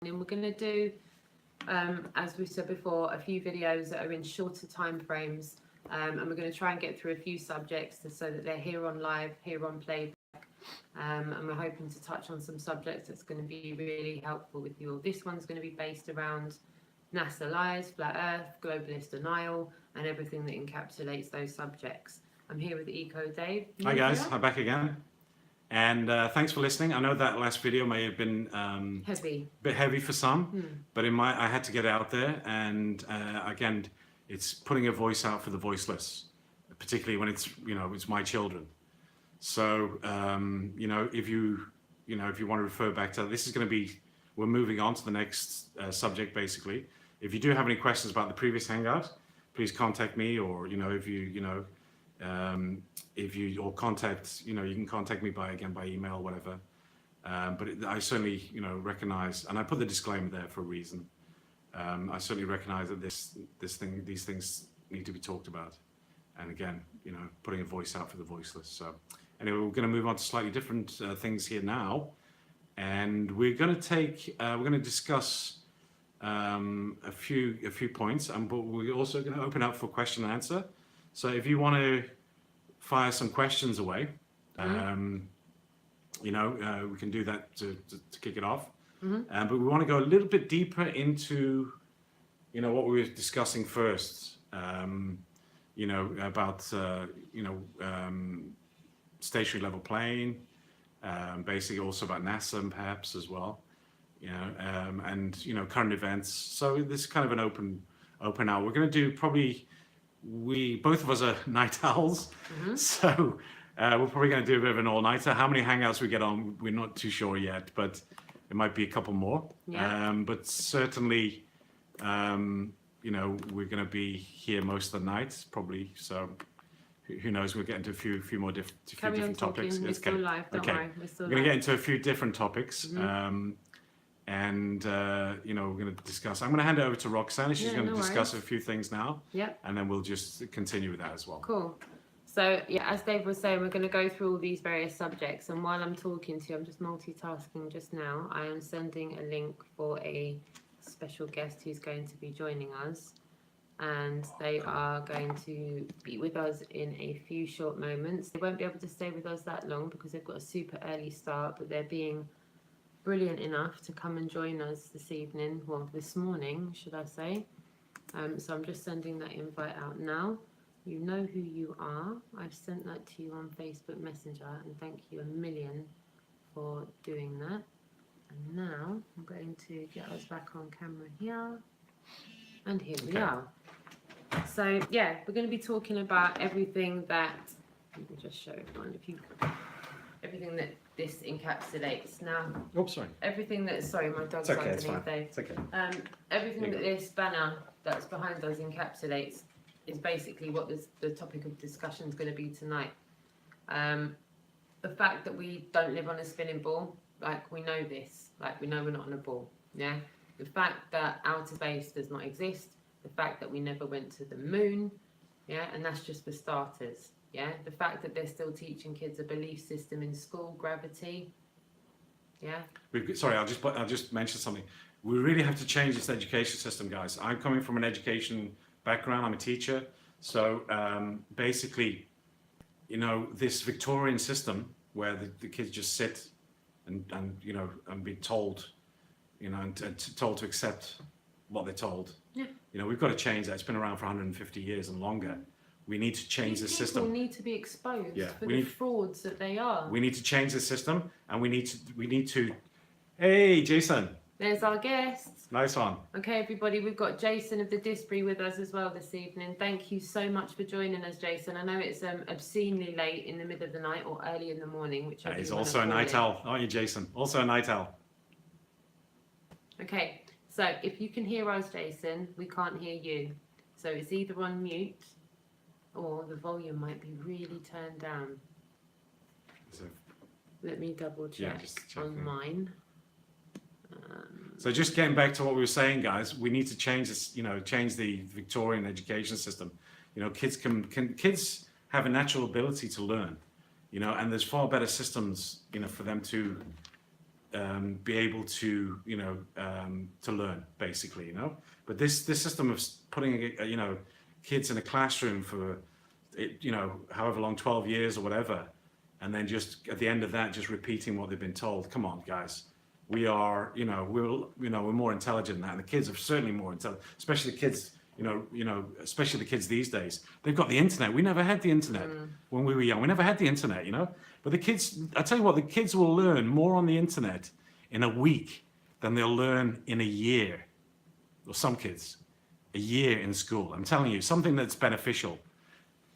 And we're going to do, as we said before, a few videos that are in shorter time frames, and we're going to try and get through a few subjects so that they're here on live, here on playback, and we're hoping to touch on some subjects that's going to be really helpful with you all. This one's going to be based around NASA lies, flat Earth, globalist denial, and everything that encapsulates those subjects. I'm here with Eco Dave. Hi guys, I'm back again. And thanks for listening. I know that last video may have been a bit heavy for some, but I had to get out there. And again, it's putting a voice out for the voiceless, particularly when it's my children. So if you want to refer back to this, is going to be, we're moving on to the next subject basically. If you do have any questions about the previous Hangout, please contact me, or or contact, you can contact me by email, whatever. But I certainly, recognize, and I put the disclaimer there for a reason. I certainly recognize that these things need to be talked about. And again, putting a voice out for the voiceless. So anyway, we're going to move on to slightly different things here now. And we're going to discuss a few points, but we're also going to open up for question and answer. So if you want to fire some questions away, we can do that to kick it off. But we want to go a little bit deeper into, what we were discussing first, about, stationary level plane, basically also about NASA and perhaps as well, and, current events. So this is kind of an open hour. We're going to do probably, both of us are night owls, so we're probably going to do a bit of an all-nighter. How many Hangouts we get on, we're not too sure yet, but it might be a couple more. Yeah. But certainly, we're going to be here most of the night, probably. So who knows? We'll get into a few more different topics. We're still live. Don't worry. We're going to get into a few different topics. And we're going to discuss. I'm going to hand it over to Roxanne. She's going to discuss a few things now. Yep. And then we'll just continue with that as well. Cool. So yeah, as Dave was saying, we're going to go through all these various subjects. And while I'm talking to you, I'm just multitasking just now. I am sending a link for a special guest who's going to be joining us, and they are going to be with us in a few short moments. They won't be able to stay with us that long because they've got a super early start, but they're being brilliant enough to come and join us this evening, well, this morning, should I say. So I'm just sending that invite out now. You know who you are. I've sent that to you on Facebook Messenger, and thank you a million for doing that. And now I'm going to get us back on camera here, and here we are. So yeah, we're going to be talking about everything that, let me just show everyone, everything that this encapsulates. Now, everything that, sorry, my dog's underneath there. It's okay. Everything that this banner that's behind us encapsulates is basically what the topic of discussion is going to be tonight. The fact that we don't live on a spinning ball, like we know this, like we know we're not on a ball, yeah? The fact that outer space does not exist, the fact that we never went to the moon, yeah? And that's just for starters. Yeah, the fact that they're still teaching kids a belief system in school, gravity. Yeah. Sorry, I'll just mention something. We really have to change this education system, guys. I'm coming from an education background. I'm a teacher, so basically, this Victorian system where the kids just sit and be told, and told to accept what they're told. Yeah. We've got to change that. It's been around for 150 years and longer. We need to change the system. People need to be exposed for the frauds that they are. We need to change the system, and we need to. Hey, Jason. There's our guest. Nice one. Okay, everybody, we've got Jason of the Disbury with us as well this evening. Thank you so much for joining us, Jason. I know it's obscenely late in the middle of the night or early in the morning, which he's also a night owl, aren't you, Jason? Also a night owl. Okay, so if you can hear us, Jason, we can't hear you. So it's either on mute, or the volume might be really turned down. Let me double check on mine. So just getting back to what we were saying, guys, we need to change this. Change the Victorian education system. Kids have a natural ability to learn. And there's far better systems, for them to be able to, to learn, basically, But this system of putting, kids in a classroom for, however long, 12 years or whatever, and then just at the end of that, just repeating what they've been told. Come on, guys. We are, we're more intelligent than that, and the kids are certainly more intelligent, especially the kids, especially the kids these days. They've got the internet. We never had the internet when we were young. We never had the internet, But the kids, I tell you what, the kids will learn more on the internet in a week than they'll learn in a year. Or some kids, a year in school. I'm telling you, something that's beneficial.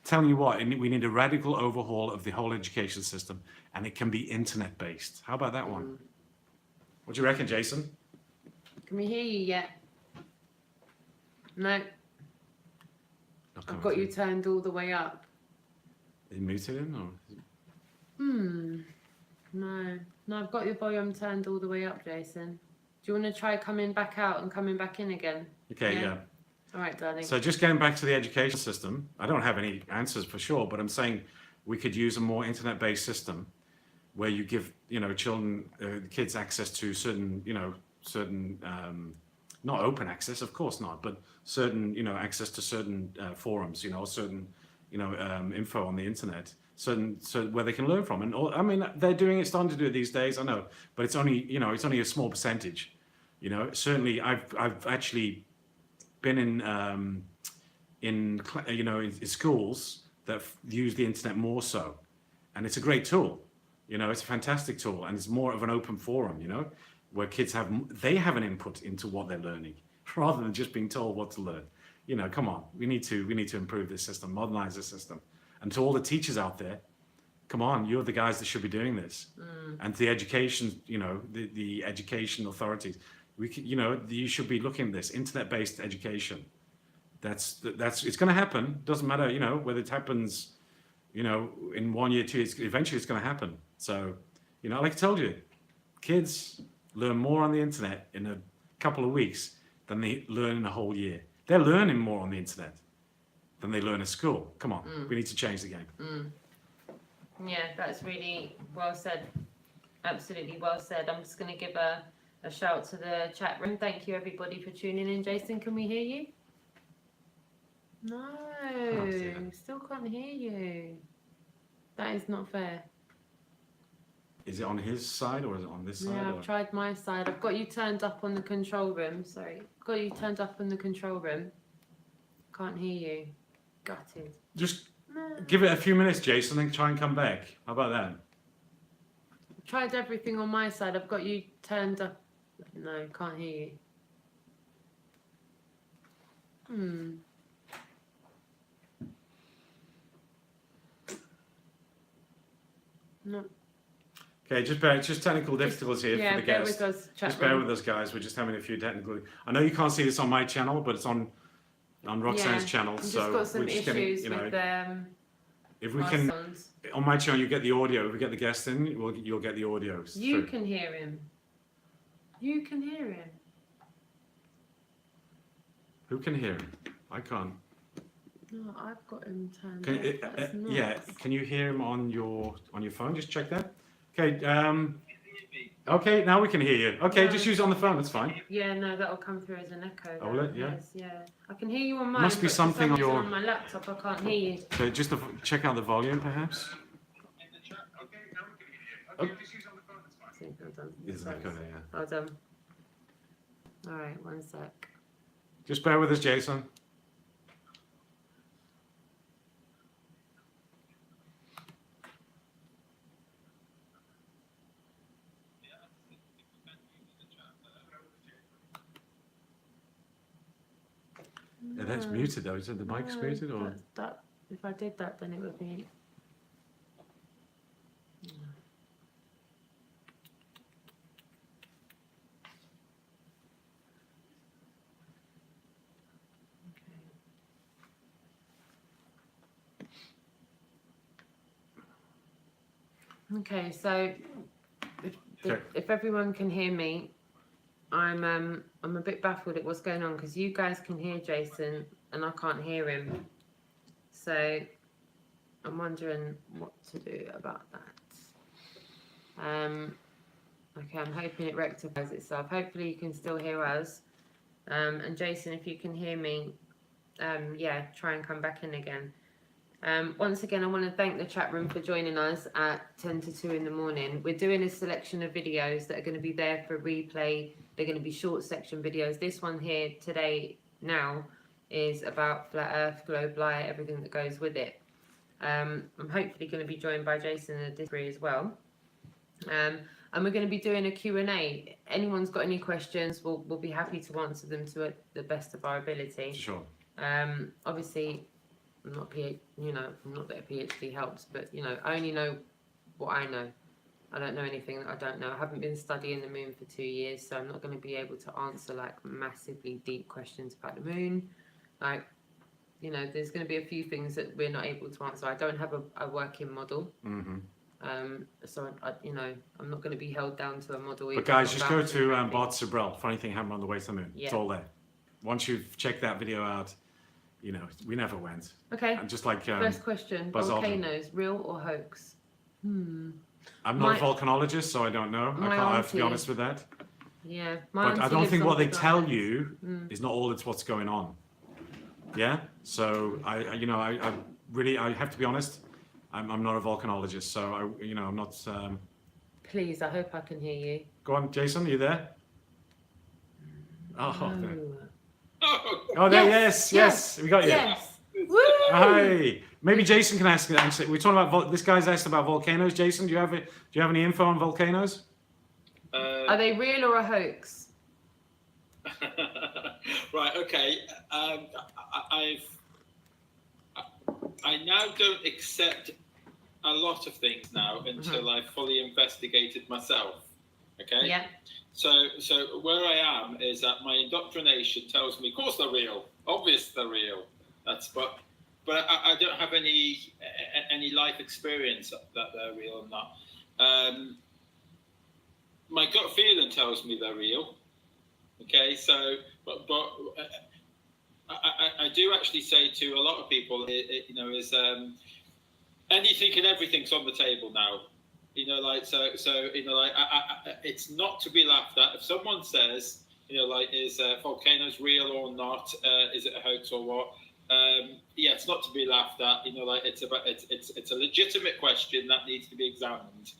Telling you what, we need a radical overhaul of the whole education system, and it can be internet based. How about that one? What do you reckon, Jason? Can we hear you yet? No. I've got you turned all the way up. Are you muted in or? No, I've got your volume turned all the way up, Jason. Do you want to try coming back out and coming back in again? Okay, yeah. All right, darling. So just getting back to the education system, I don't have any answers for sure, but I'm saying we could use a more internet-based system where you give, children, kids access to certain, not open access, of course not, but certain, access to certain forums, certain, info on the internet, so where they can learn from. And I mean, they're doing it, starting to do it these days, I know, but it's only, it's only a small percentage. Certainly I've actually been in schools that use the internet more so, and it's a great tool. It's a fantastic tool, and it's more of an open forum. Where kids have an input into what they're learning, rather than just being told what to learn. Come on, we need to improve this system, modernize this system. And to all the teachers out there, come on, you're the guys that should be doing this. And to the education, the education authorities, you should be looking at this internet-based education. That's it's going to happen. Doesn't matter, whether it happens, in 1 year, 2 years. Eventually, it's going to happen. So, like I told you, kids learn more on the internet in a couple of weeks than they learn in a whole year. They're learning more on the internet than they learn at school. Come on, we need to change the game. Yeah, that's really well said. Absolutely well said. I'm just going to give a shout to the chat room. Thank you, everybody, for tuning in. Jason, can we hear you? No, still can't hear you. That is not fair. Is it on his side or is it on this side? Yeah, I've tried my side. I've got you turned up on the control room. Sorry. Got you turned up in the control room. Can't hear you. Gutted. Just give it a few minutes, Jason, and try and come back. How about that? Tried everything on my side. I've got you turned up. No, can't hear you. No. Okay, just technical difficulties here for the guests. Just bear with us, guys. We're just having a few technical. I know you can't see this on my channel, but it's on Roxanne's channel. I've so just got some we're just issues getting, with if we can, sons. On my channel, you get the audio. If we get the guest in, you'll get the audio. You can hear him. You can hear him. Who can hear him? I can't. No, I've got him turned off. Yeah, can you hear him on your phone? Just check that. Okay. Okay, now we can hear you. Okay, just use it on the phone. That's fine. Yeah, no, that'll come through as an echo. Oh, will it? Yeah. Yes, yeah. I can hear you on mine. Must be something on your. On my laptop, I can't hear you. So just check out the volume, perhaps. Okay, now we can hear you. Okay, just use it on the phone. That's fine. Hold on. Is that okay? Yeah. Hold on. All right, one sec. Just bear with us, Jason. Yeah, that's muted though. Is it the mic's muted or? That if I did that, then it would be. Okay, so if everyone can hear me, I'm a bit baffled at what's going on because you guys can hear Jason and I can't hear him. So I'm wondering what to do about that. Okay, I'm hoping it rectifies itself. Hopefully you can still hear us. And Jason, if you can hear me, yeah, try and come back in again. Once again, I want to thank the chat room for joining us at 10 to 2 in the morning. We're doing a selection of videos that are going to be there for replay. They're going to be short section videos. This one here today now is about flat earth, globe light, everything that goes with it. I'm hopefully going to be joined by Jason and Disbury as well. And we're going to be doing a Q&A. Anyone's got any questions, we'll be happy to answer them to the best of our ability. Sure. Obviously, I'm not not that a PhD helps, but I only know what I know. I don't know anything that I don't know. I haven't been studying the moon for 2 years, so I'm not going to be able to answer like massively deep questions about the moon. Like, there's going to be a few things that we're not able to answer. I don't have a working model. Mm-hmm. So I'm not going to be held down to a model. But guys, just go to Bart Sobrel. Funny thing happened on the way to the moon. Yeah. It's all there. Once you've checked that video out, we never went. Okay. And just like First question: Buzz Aldrin. Volcanoes, real or hoax? I'm not a volcanologist, so I don't know. I have to be honest with that. Yeah, but I don't think what they tell you is not all it's what's going on. Yeah. So I really have to be honest. I'm not a volcanologist, so I'm not. Please, I hope I can hear you. Go on, Jason. Are you there? Oh, No. oh, there. Yes. We got you. Yes. Woo! Hi. Maybe Jason can answer. We're talking about this guy's asked about volcanoes. Jason, do you have any info on volcanoes? Are they real or a hoax? Right. Okay. I now don't accept a lot of things now until I've fully investigated myself. Okay. Yeah. So where I am is that my indoctrination tells me, of course they're real. Obvious they're real. But I don't have any life experience that they're real or not. My gut feeling tells me they're real. Okay. So, but I do actually say to a lot of people, is anything and everything's on the table now. It's not to be laughed at. If someone says, is volcanoes real or not? Is it a hoax or what? Yeah, it's not to be laughed at. It's a legitimate question that needs to be examined.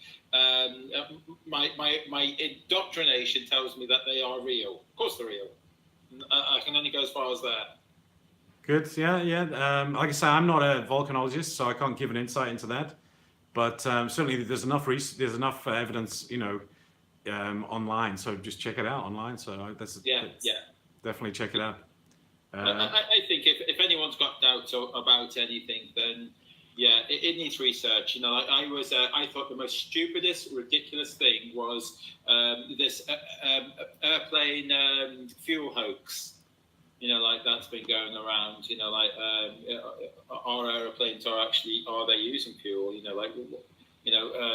My indoctrination tells me that they are real. Of course, they're real. I can only go as far as that. Good. Yeah. Like I say, I'm not a volcanologist, so I can't give an insight into that. But certainly, there's enough evidence, online. So just check it out online. So that's definitely check it out. I think if anyone's got doubts about anything, then yeah, it needs research. I thought the most stupidest, ridiculous thing was this airplane fuel hoax. That's been going around. Our aeroplanes are they using fuel?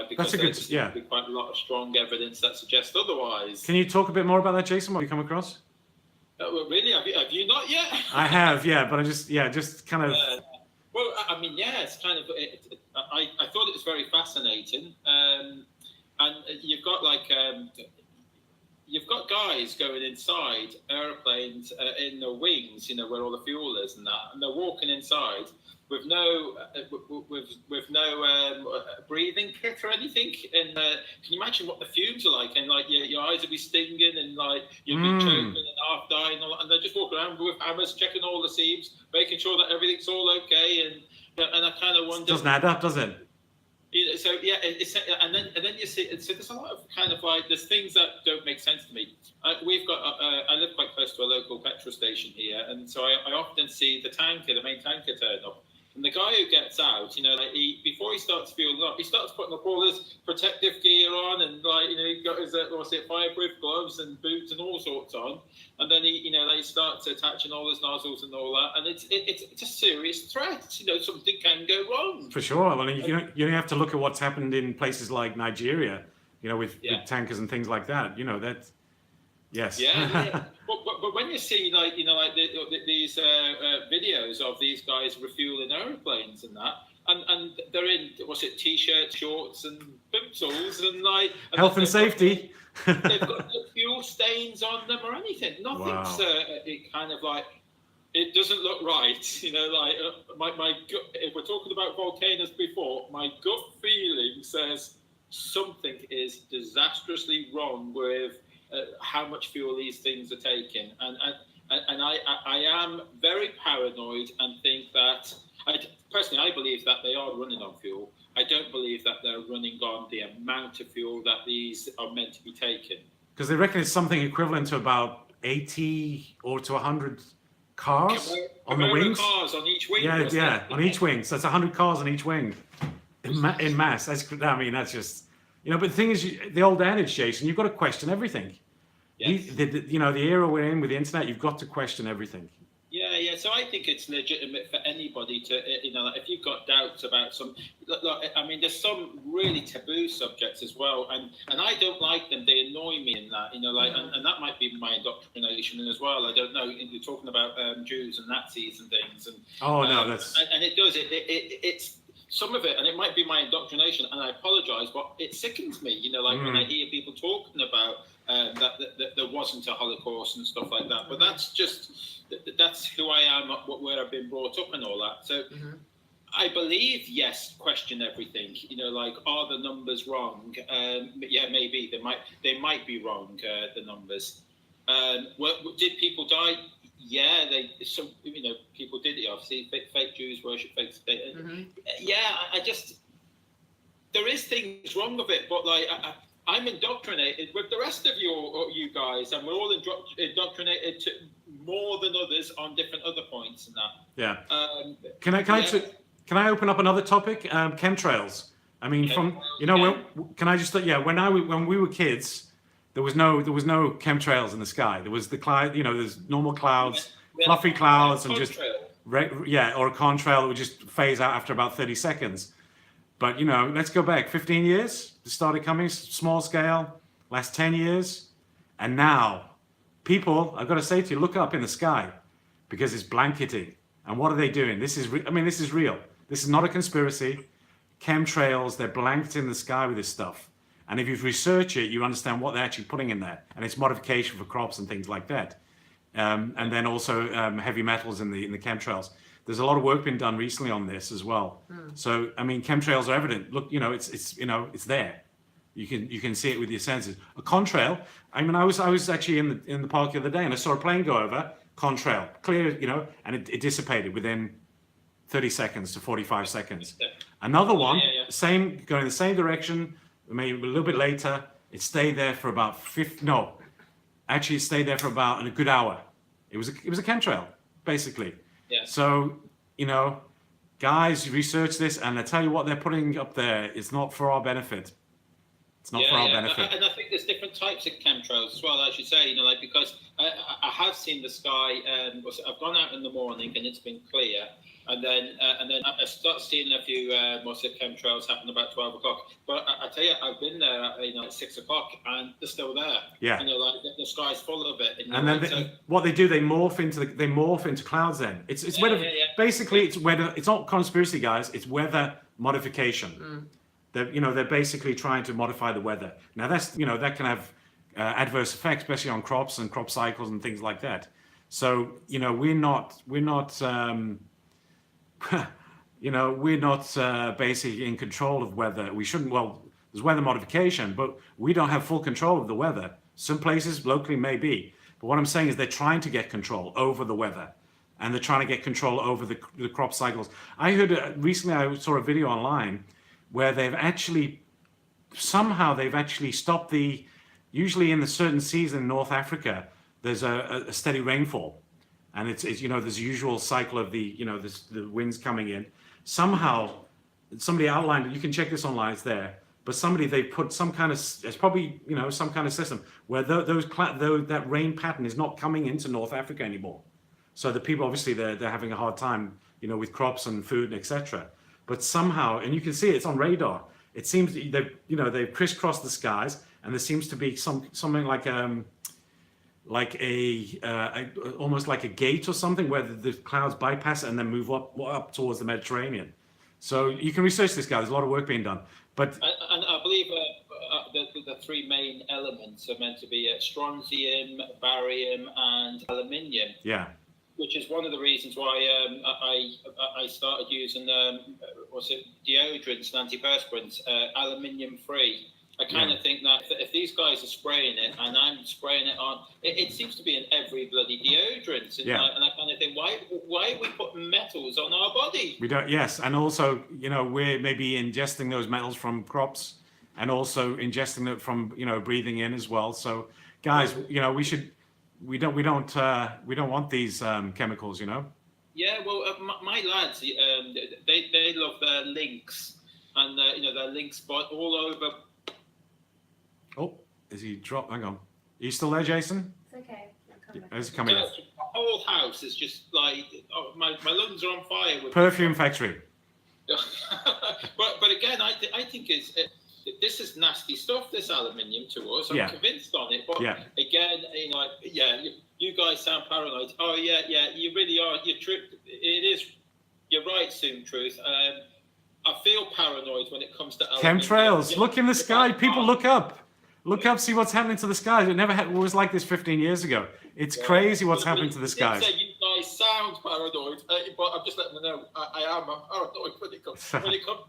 Because there's quite a lot of strong evidence that suggests otherwise. Can you talk a bit more about that, Jason? What have you come across? Well, really? Have you not yet? I have, yeah, but just kind of. Well, I mean, yeah, it's kind of. I thought it was very fascinating, and you've got you've got guys going inside airplanes in the wings, where all the fuel is and that, and they're walking inside with no breathing kit or anything. And can you imagine what the fumes are like? And your eyes will be stinging, and you'll be choking and half dying, and they're just walking around with hammers, checking all the seams, making sure that everything's all okay. And I kind of wonder. It doesn't add up, does it? So yeah, and then you see. So there's a lot of kind of there's things that don't make sense to me. We've got. I live quite close to a local petrol station here, and so I often see the main tanker turn up. And the guy who gets out, before he starts fueling up, he starts putting up all his protective gear on, and he got his fireproof gloves and boots and all sorts on, and then he starts attaching all his nozzles and all that, and it's a serious threat. Something can go wrong. For sure. I mean, you have to look at what's happened in places like Nigeria, with tankers and things like that. That. Yes. Yeah. But when you see these videos of these guys refueling aeroplanes and that, and they're in t-shirts, shorts, and pimples, and health and safety. They've got no fuel stains on them or anything. Nothing's it kind of like, it doesn't look right. You know, like my gut, if we're talking about volcanoes before, my gut feeling says something is disastrously wrong with how much fuel these things are taking. And I am very paranoid and think that, personally, I believe that they are running on fuel. I don't believe that they're running on the amount of fuel that these are meant to be taking. Because they reckon it's something equivalent to about 80 or to 100 cars on the wings. Cars on each wing. Yeah, on each wing. So it's 100 cars on each wing in mass. That's just, but the thing is, the old adage, Jason, you've got to question everything. Yes. The era we're in with the internet, you've got to question everything. Yeah. So I think it's legitimate for anybody to, if you've got doubts about some, there's some really taboo subjects as well, and I don't like them. They annoy me in that, and that might be my indoctrination as well. I don't know. You're talking about Jews and Nazis and things, and and it does it's some of it, and it might be my indoctrination, and I apologise, but it sickens me. When I hear people talking about that there wasn't a Holocaust and stuff like that, but that's who I am, where I've been brought up and all that. So I believe, yes, question everything. Are the numbers wrong? Yeah, maybe they might be wrong. The numbers. Did people die? Yeah, people did it. Obviously, fake Jews worship fake state. Yeah, there is things wrong with it, but I'm indoctrinated with the rest of you guys, and we're all indoctrinated to more than others on different other points and that. Yeah. Can I open up another topic? Chemtrails. I mean, when we were kids, there was no chemtrails in the sky. There was the cloud. There's normal clouds, fluffy clouds, and just or a contrail that would just phase out after about 30 seconds. But let's go back 15 years. It started coming small scale. Last 10 years, and now people, I've got to say to you, look up in the sky because it's blanketing. And what are they doing? This is real. This is not a conspiracy. Chemtrails, they're blanketing the sky with this stuff. And if you research it, you understand what they're actually putting in there. And it's modification for crops and things like that. And then also heavy metals in the chemtrails. There's a lot of work been done recently on this as well. So, chemtrails are evident. Look, it's there. You can see it with your senses. A contrail. I was actually in the park the other day, and I saw a plane go over. Contrail, clear, and it dissipated within 30 seconds to 45 seconds. Another one, going the same direction, maybe a little bit later. It stayed there for about it stayed there for about a good hour. It was a chemtrail, basically. Yeah. So guys, research this, and I tell you what they're putting up there is not for our benefit. It's not for our benefit. And I think there's different types of chemtrails as well, as you say, because I have seen the sky, I've gone out in the morning and it's been clear, and then I start seeing a few chemtrails happen about 12 o'clock. But I tell you, I've been there at 6 o'clock and they're still there. Yeah. The sky's full of it. And then what they do, they morph into clouds. Then it's weather. Basically, it's weather. It's not conspiracy, guys. It's weather modification. They're basically trying to modify the weather. Now that can have adverse effects, especially on crops and crop cycles and things like that. So we're not basically in control of weather. We shouldn't. Well, there's weather modification, but we don't have full control of the weather. Some places locally may be, but what I'm saying is they're trying to get control over the weather, and they're trying to get control over the crop cycles. I heard recently. I saw a video online where they've actually stopped usually in the certain season in North Africa, there's a steady rainfall. And it's there's a usual cycle of the winds coming in. Somehow, somebody outlined it, you can check this online, it's there. But they put some kind of, it's probably, some kind of system where that rain pattern is not coming into North Africa anymore. So the people, obviously, they're having a hard time, with crops and food and etc. But somehow, and you can see it's on radar, it seems they've crisscrossed the skies, and there seems to be something like almost like a gate or something where the clouds bypass and then move up towards the Mediterranean. So you can research this, guy. There's a lot of work being done. But and I believe the three main elements are meant to be strontium, barium, and aluminium. Yeah. Which is one of the reasons why I started using deodorants and antiperspirants, aluminium free. I kind of think that if these guys are spraying it and I'm spraying it on, it seems to be in every bloody deodorant. And, and I kind of think, why are we putting metals on our body? We don't. Yes, and also, we're maybe ingesting those metals from crops, and also ingesting it from breathing in as well. So, guys, we don't want these chemicals. Yeah, well, my lads, they love their links, and their links all over. Oh, is he dropped? Hang on. Are you still there, Jason? It's okay. Is he coming? The whole house is just like, my lungs are on fire. With Perfume factory. but again, I think this is nasty stuff. This aluminium to us. I'm convinced on it. But again, you guys sound paranoid. Oh yeah, you really are. You're You're right, Soon Truth. I feel paranoid when it comes to aluminium. Chemtrails. Look in the sky. People look up. Look up, see what's happening to the skies. It was like this 15 years ago. It's crazy what's happening to the skies. You guys sound paranoid, but I'm just letting them know I am paranoid when it comes to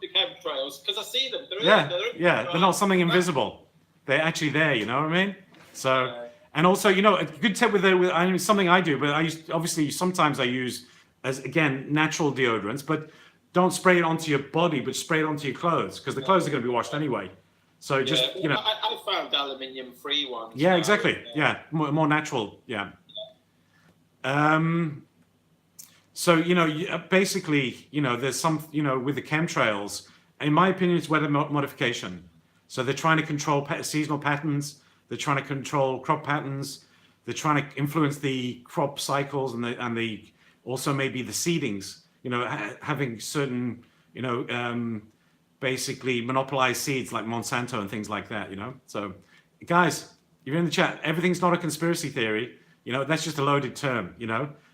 chemtrails, because I see them. They're not something invisible. They're actually there. You know what I mean? So, and also, a good tip with something I do, but sometimes I use as natural deodorants, but don't spray it onto your body, but spray it onto your clothes, because the clothes are going to be washed anyway. So I found aluminium-free ones. Yeah, exactly. More natural. Yeah. So basically, there's some, with the chemtrails. In my opinion, it's weather modification. So they're trying to control seasonal patterns. They're trying to control crop patterns. They're trying to influence the crop cycles and the also maybe the seedings. Having certain basically monopolize seeds like Monsanto and things like that, So, guys, you're in the chat. Everything's not a conspiracy theory. That's just a loaded term,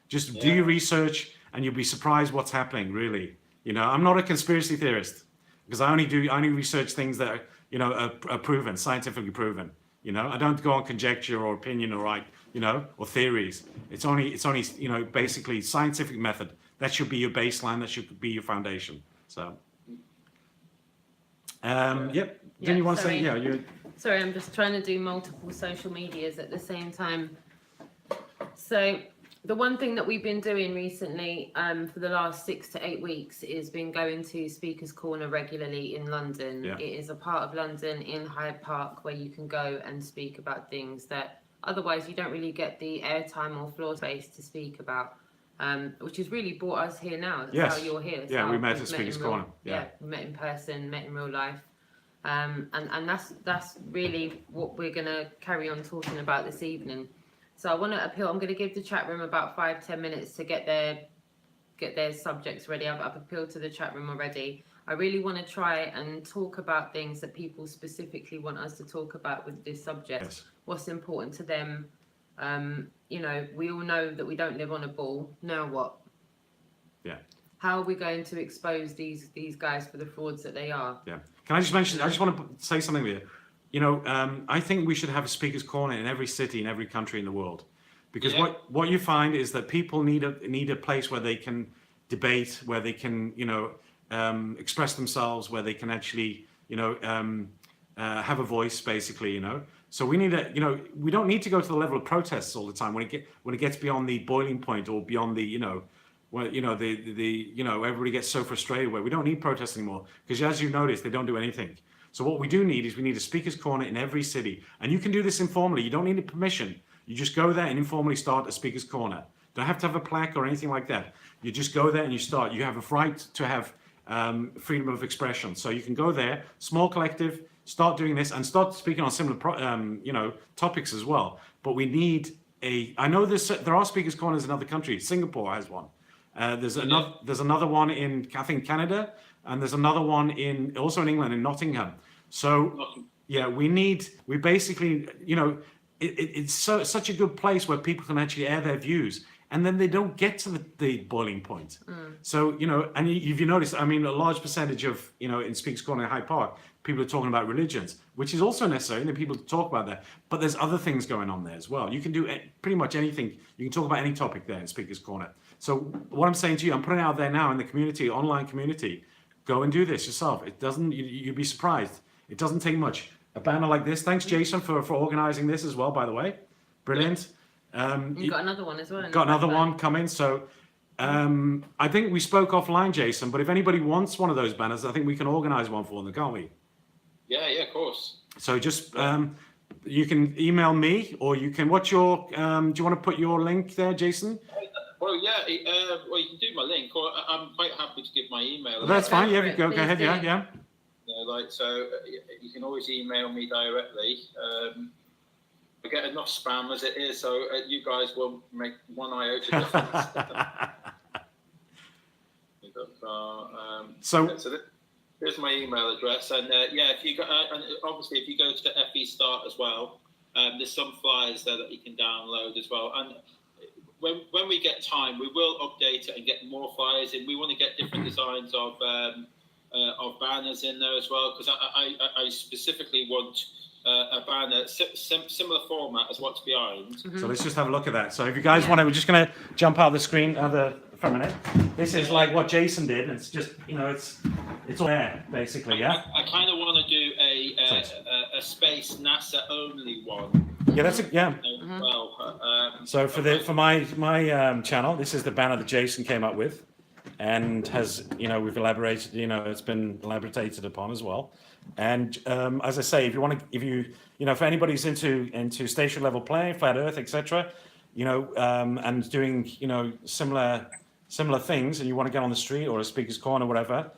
Just do your research and you'll be surprised what's happening, really. I'm not a conspiracy theorist because I only research things that are proven, scientifically proven. I don't go on conjecture or opinion or or theories. It's only basically scientific method. That should be your baseline. That should be your foundation. So. Didn't you want to say? You. Sorry, I'm just trying to do multiple social medias at the same time. So the one thing that we've been doing recently, for the last 6 to 8 weeks, is been going to Speakers Corner regularly in London. Yeah. It is a part of London in Hyde Park where you can go and speak about things that otherwise you don't really get the airtime or floor space to speak about. Which has really brought us here now. That's how you're here. That's we met at Speakers Corner. We met in person, met in real life. And that's really what we're going to carry on talking about this evening. So I want to appeal. I'm going to give the chat room about 5-10 minutes to get their subjects ready. I've appealed to the chat room already. I really want to try and talk about things that people specifically want us to talk about with this subject. Yes. What's important to them. We all know that we don't live on a ball. Now what? Yeah. How are we going to expose these guys for the frauds that they are? Yeah. Can I just mention? I just want to say something here. I think we should have a Speakers Corner in every city, in every country in the world, because what you find is that people need a place where they can debate, where they can express themselves, where they can actually have a voice, basically. So we need we don't need to go to the level of protests all the time when it gets beyond the boiling point or beyond the everybody gets so frustrated where we don't need protests anymore, because as you notice, they don't do anything. So what we do need is we need a Speakers Corner in every city, and you can do this informally. You don't need a permission. You just go there and informally start a Speakers Corner. Don't have to have a plaque or anything like that. You just go there and you start. You have a right to have freedom of expression. So you can go there, small collective, start doing this and start speaking on similar topics as well. But we need I know there are Speakers Corners in other countries. Singapore has one. There's another one in, I think, Canada, and there's another one also in England, in Nottingham. So we basically, it's such a good place where people can actually air their views, and then they don't get to the boiling point. So, and if you notice, I mean, a large percentage of, in Speakers Corner in Hyde Park, people are talking about religions, which is also necessary, and people talk about that. But there's other things going on there as well. You can do pretty much anything. You can talk about any topic there in Speaker's Corner. So what I'm saying to you, I'm putting it out there now in the community, online community. Go and do this yourself. It doesn't. You'd be surprised. It doesn't take much. A banner like this. Thanks, Jason, for organising this as well. By the way, brilliant. You've got another one as well. Got another one coming. So I think we spoke offline, Jason. But if anybody wants one of those banners, I think we can organise one for them, can't we? Yeah, of course. So just you can email me, or you can. What's your? Do you want to put your link there, Jason? Well, yeah. Well, you can do my link, or I'm quite happy to give my email. Well, that's fine. Yeah, go ahead. do. Yeah. So you can always email me directly. I get enough spam as it is, so you guys won't make one iota difference. So here's my email address, and if you go, and obviously if you go to FE Start as well, there's some flyers there that you can download as well. And when we get time, we will update it and get more flyers in. We want to get different designs of banners in there as well, because I specifically want a banner similar format as what's behind. So let's just have a look at that. So if you guys want to, we're just going to jump out the screen for a minute. This is like what Jason did. It's just, it's all there basically. Yeah. I kind of want to do a space NASA only one. Yeah, that's it. Yeah. Well, so for my channel, this is the banner that Jason came up with, and has we've elaborated. It's been elaborated upon as well. And as I say, for anybody who's into station level plane, flat Earth, etc., and doing similar things, and you want to get on the street or a Speaker's Corner or whatever,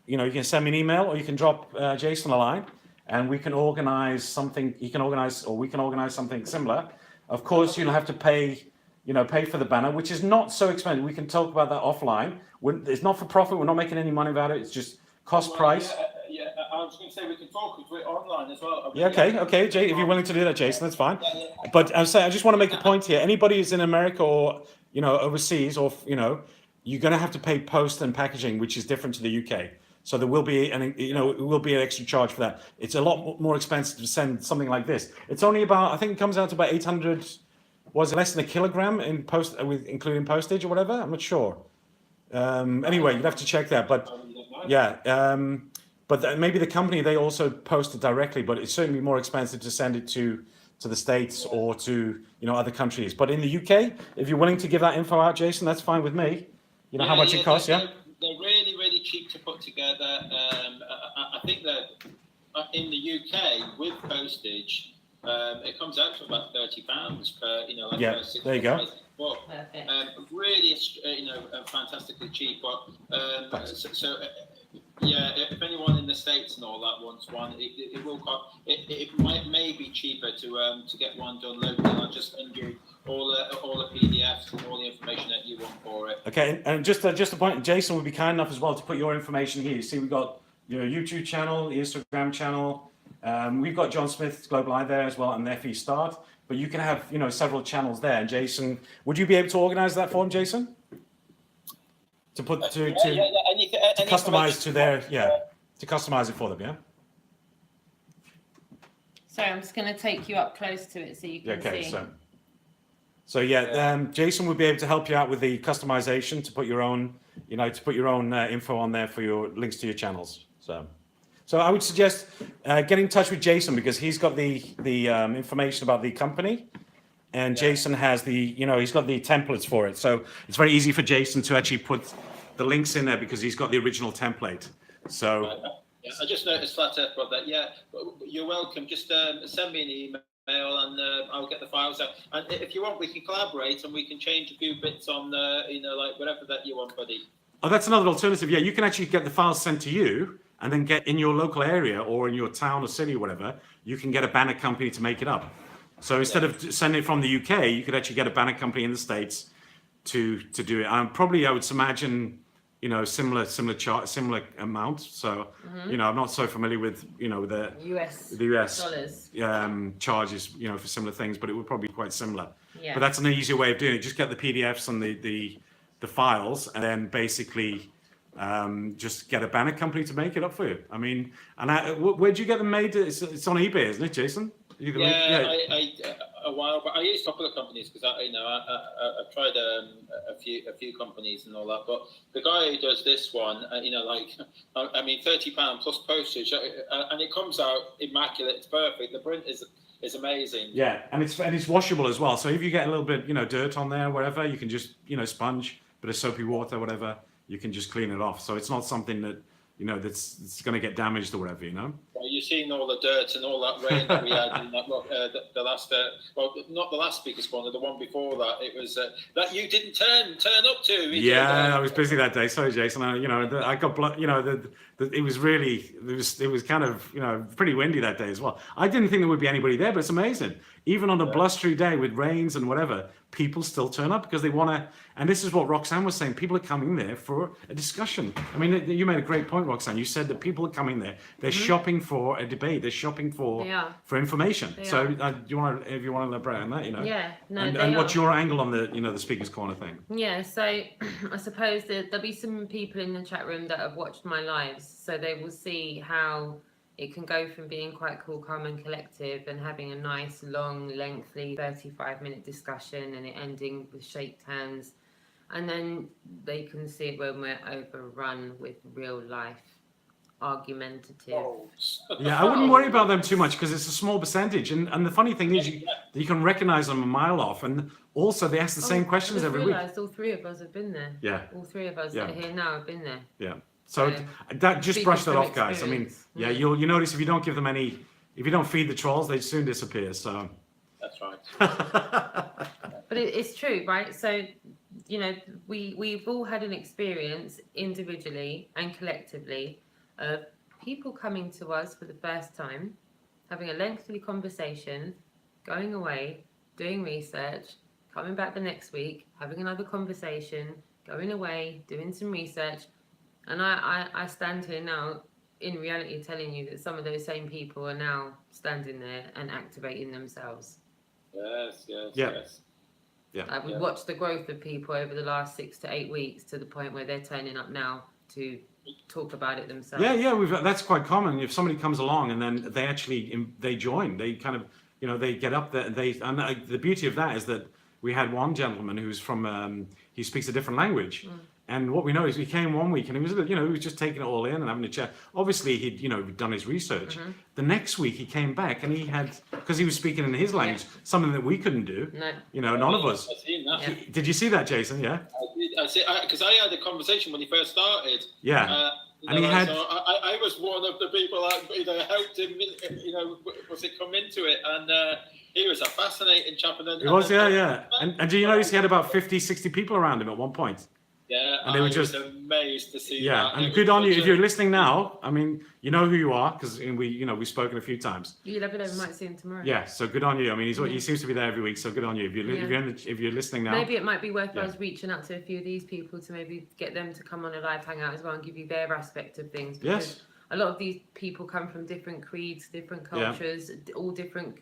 you can send me an email, or you can drop Jason a line, and we can organize something. We can organize something similar. Of course, you'll have to pay for the banner, which is not so expensive. We can talk about that offline. It's not for profit. We're not making any money about it. It's just cost price. Yeah, I was going to say we can talk with it online as well. Yeah, okay, Jay, if you're willing to do that, Jason, that's fine. Yeah. But I just want to make a point here. Anybody who's in America or overseas, or you're going to have to pay post and packaging, which is different to the UK. So there will be an extra charge for that. It's a lot more expensive to send something like this. It's only about, I think it comes out to about 800. Was it less than a kilogram in including postage or whatever? I'm not sure. Anyway, you'd have to check that. But yeah, but maybe the company, they also post it directly, but it's certainly more expensive to send it to the States or to other countries. But in the UK, if you're willing to give that info out, Jason, that's fine with me. How much it costs, yeah? They're really, really cheap to put together. I think that in the UK, with postage, it comes out to about £30 per, yeah, there you go. But really, fantastically cheap. But if anyone in the States and all that wants one, it will cost. It may be cheaper to get one done locally. I'll just send you all the PDFs and all the information that you want for it. Okay, and just a point, Jason would be kind enough as well to put your information here. You see, we've got your YouTube channel, the Instagram channel. We've got John Smith's Global Eye there as well, and FE Start. But you can have several channels there. And Jason, would you be able to organise that for him, Jason? To put to customize to their to customize it for them, yeah. Sorry, I'm just going to take you up close to it so you can see. So Jason would be able to help you out with the customization to put your own info on there for your links to your channels. So I would suggest get in touch with Jason, because he's got the information about the company, and Jason has he's got the templates for it. So it's very easy for Jason to actually put the links in there, because he's got the original template. So I just noticed Flat Earth brought that. Yeah, you're welcome. Just send me an email and I'll get the files out. And if you want, we can collaborate and we can change a few bits on like whatever that you want, buddy. Oh, that's another alternative. Yeah, you can actually get the files sent to you, and then get in your local area or in your town or city or whatever, you can get a banner company to make it up. So instead of sending it from the UK, you could actually get a banner company in the States to do it. Probably, I would imagine, similar amount. So, I'm not so familiar with, with the US dollars charges, for similar things, but it would probably be quite similar. Yeah. But that's an easier way of doing it. Just get the PDFs and the files, and then basically just get a banner company to make it up for you. I mean, and where'd you get them made? It's on eBay, isn't it, Jason? Yeah, I a while, but I used a couple of companies because I've tried a few companies and all that. But the guy who does this one, I mean, £30 plus postage, and it comes out immaculate. It's perfect. The print is amazing. Yeah, and it's washable as well. So if you get a little bit, dirt on there, whatever, you can just, sponge, bit of soapy water, whatever, you can just clean it off. So it's not something that, that's going to get damaged or whatever, Well, you've seen all the dirt and all that rain that we had in that, the last, not the last Speakers Corner, the one before that. It was that you didn't turn up to. Yeah, I was busy that day. Sorry, Jason. I got blood. It was kind of pretty windy that day as well. I didn't think there would be anybody there, but it's amazing. Even on a blustery day with rains and whatever, people still turn up because they want to. And this is what Roxanne was saying. People are coming there for a discussion. I mean, you made a great point, Roxanne. You said that people are coming there. They're shopping for a debate. They're shopping for information. So, do you want to, if you want to elaborate on that, Yeah, no. And what's your angle on the, the Speakers Corner thing? Yeah, so I suppose that there'll be some people in the chat room that have watched my lives, so they will see how it can go from being quite cool, calm and collective and having a nice, long, lengthy 35-minute discussion and it ending with shake hands. And then they can see it when we're overrun with real life, argumentative. Yeah, I wouldn't worry about them too much because it's a small percentage. And the funny thing is you can recognize them a mile off. And also they ask the same questions every week. All three of us have been there. Yeah. All three of us that are here now have been there. Yeah. So that just brush that off, guys. I mean, you'll notice if you don't give them if you don't feed the trolls, they soon disappear. So that's right. But it's true, right? So, we've all had an experience individually and collectively of people coming to us for the first time, having a lengthy conversation, going away, doing research, coming back the next week, having another conversation, going away, doing some research. And I stand here now, in reality, telling you that some of those same people are now standing there and activating themselves. Yes. Yeah. We've watched the growth of people over the last 6 to 8 weeks to the point where they're turning up now to talk about it themselves. Yeah. That's quite common. If somebody comes along and then they join, they kind of, they get up there. And the beauty of that is that we had one gentleman who's from, he speaks a different language. And what we know is he came one week and he was, he was just taking it all in and having a chat. Obviously, he'd, done his research. The next week he came back and he had, because he was speaking in his language, something that we couldn't do. No. None of us. I've seen that. Yeah. Did you see that, Jason? Yeah. I see, because I had a conversation when he first started. Yeah. And he had. So I was one of the people that helped him. Was it come into it? And he was a fascinating chap. It was, yeah. And do you notice he had about 50, 60 people around him at one point? Yeah, and they were just amazed to see. Yeah, and good on you if you're listening now. I mean, you know who you are because we've spoken a few times. You never know, we might see him tomorrow. Yeah, so good on you. I mean, he seems to be there every week, so good on you. If you're listening now, maybe it might be worth us reaching out to a few of these people to maybe get them to come on a live hangout as well and give you their aspect of things. Because a lot of these people come from different creeds, different cultures, all different,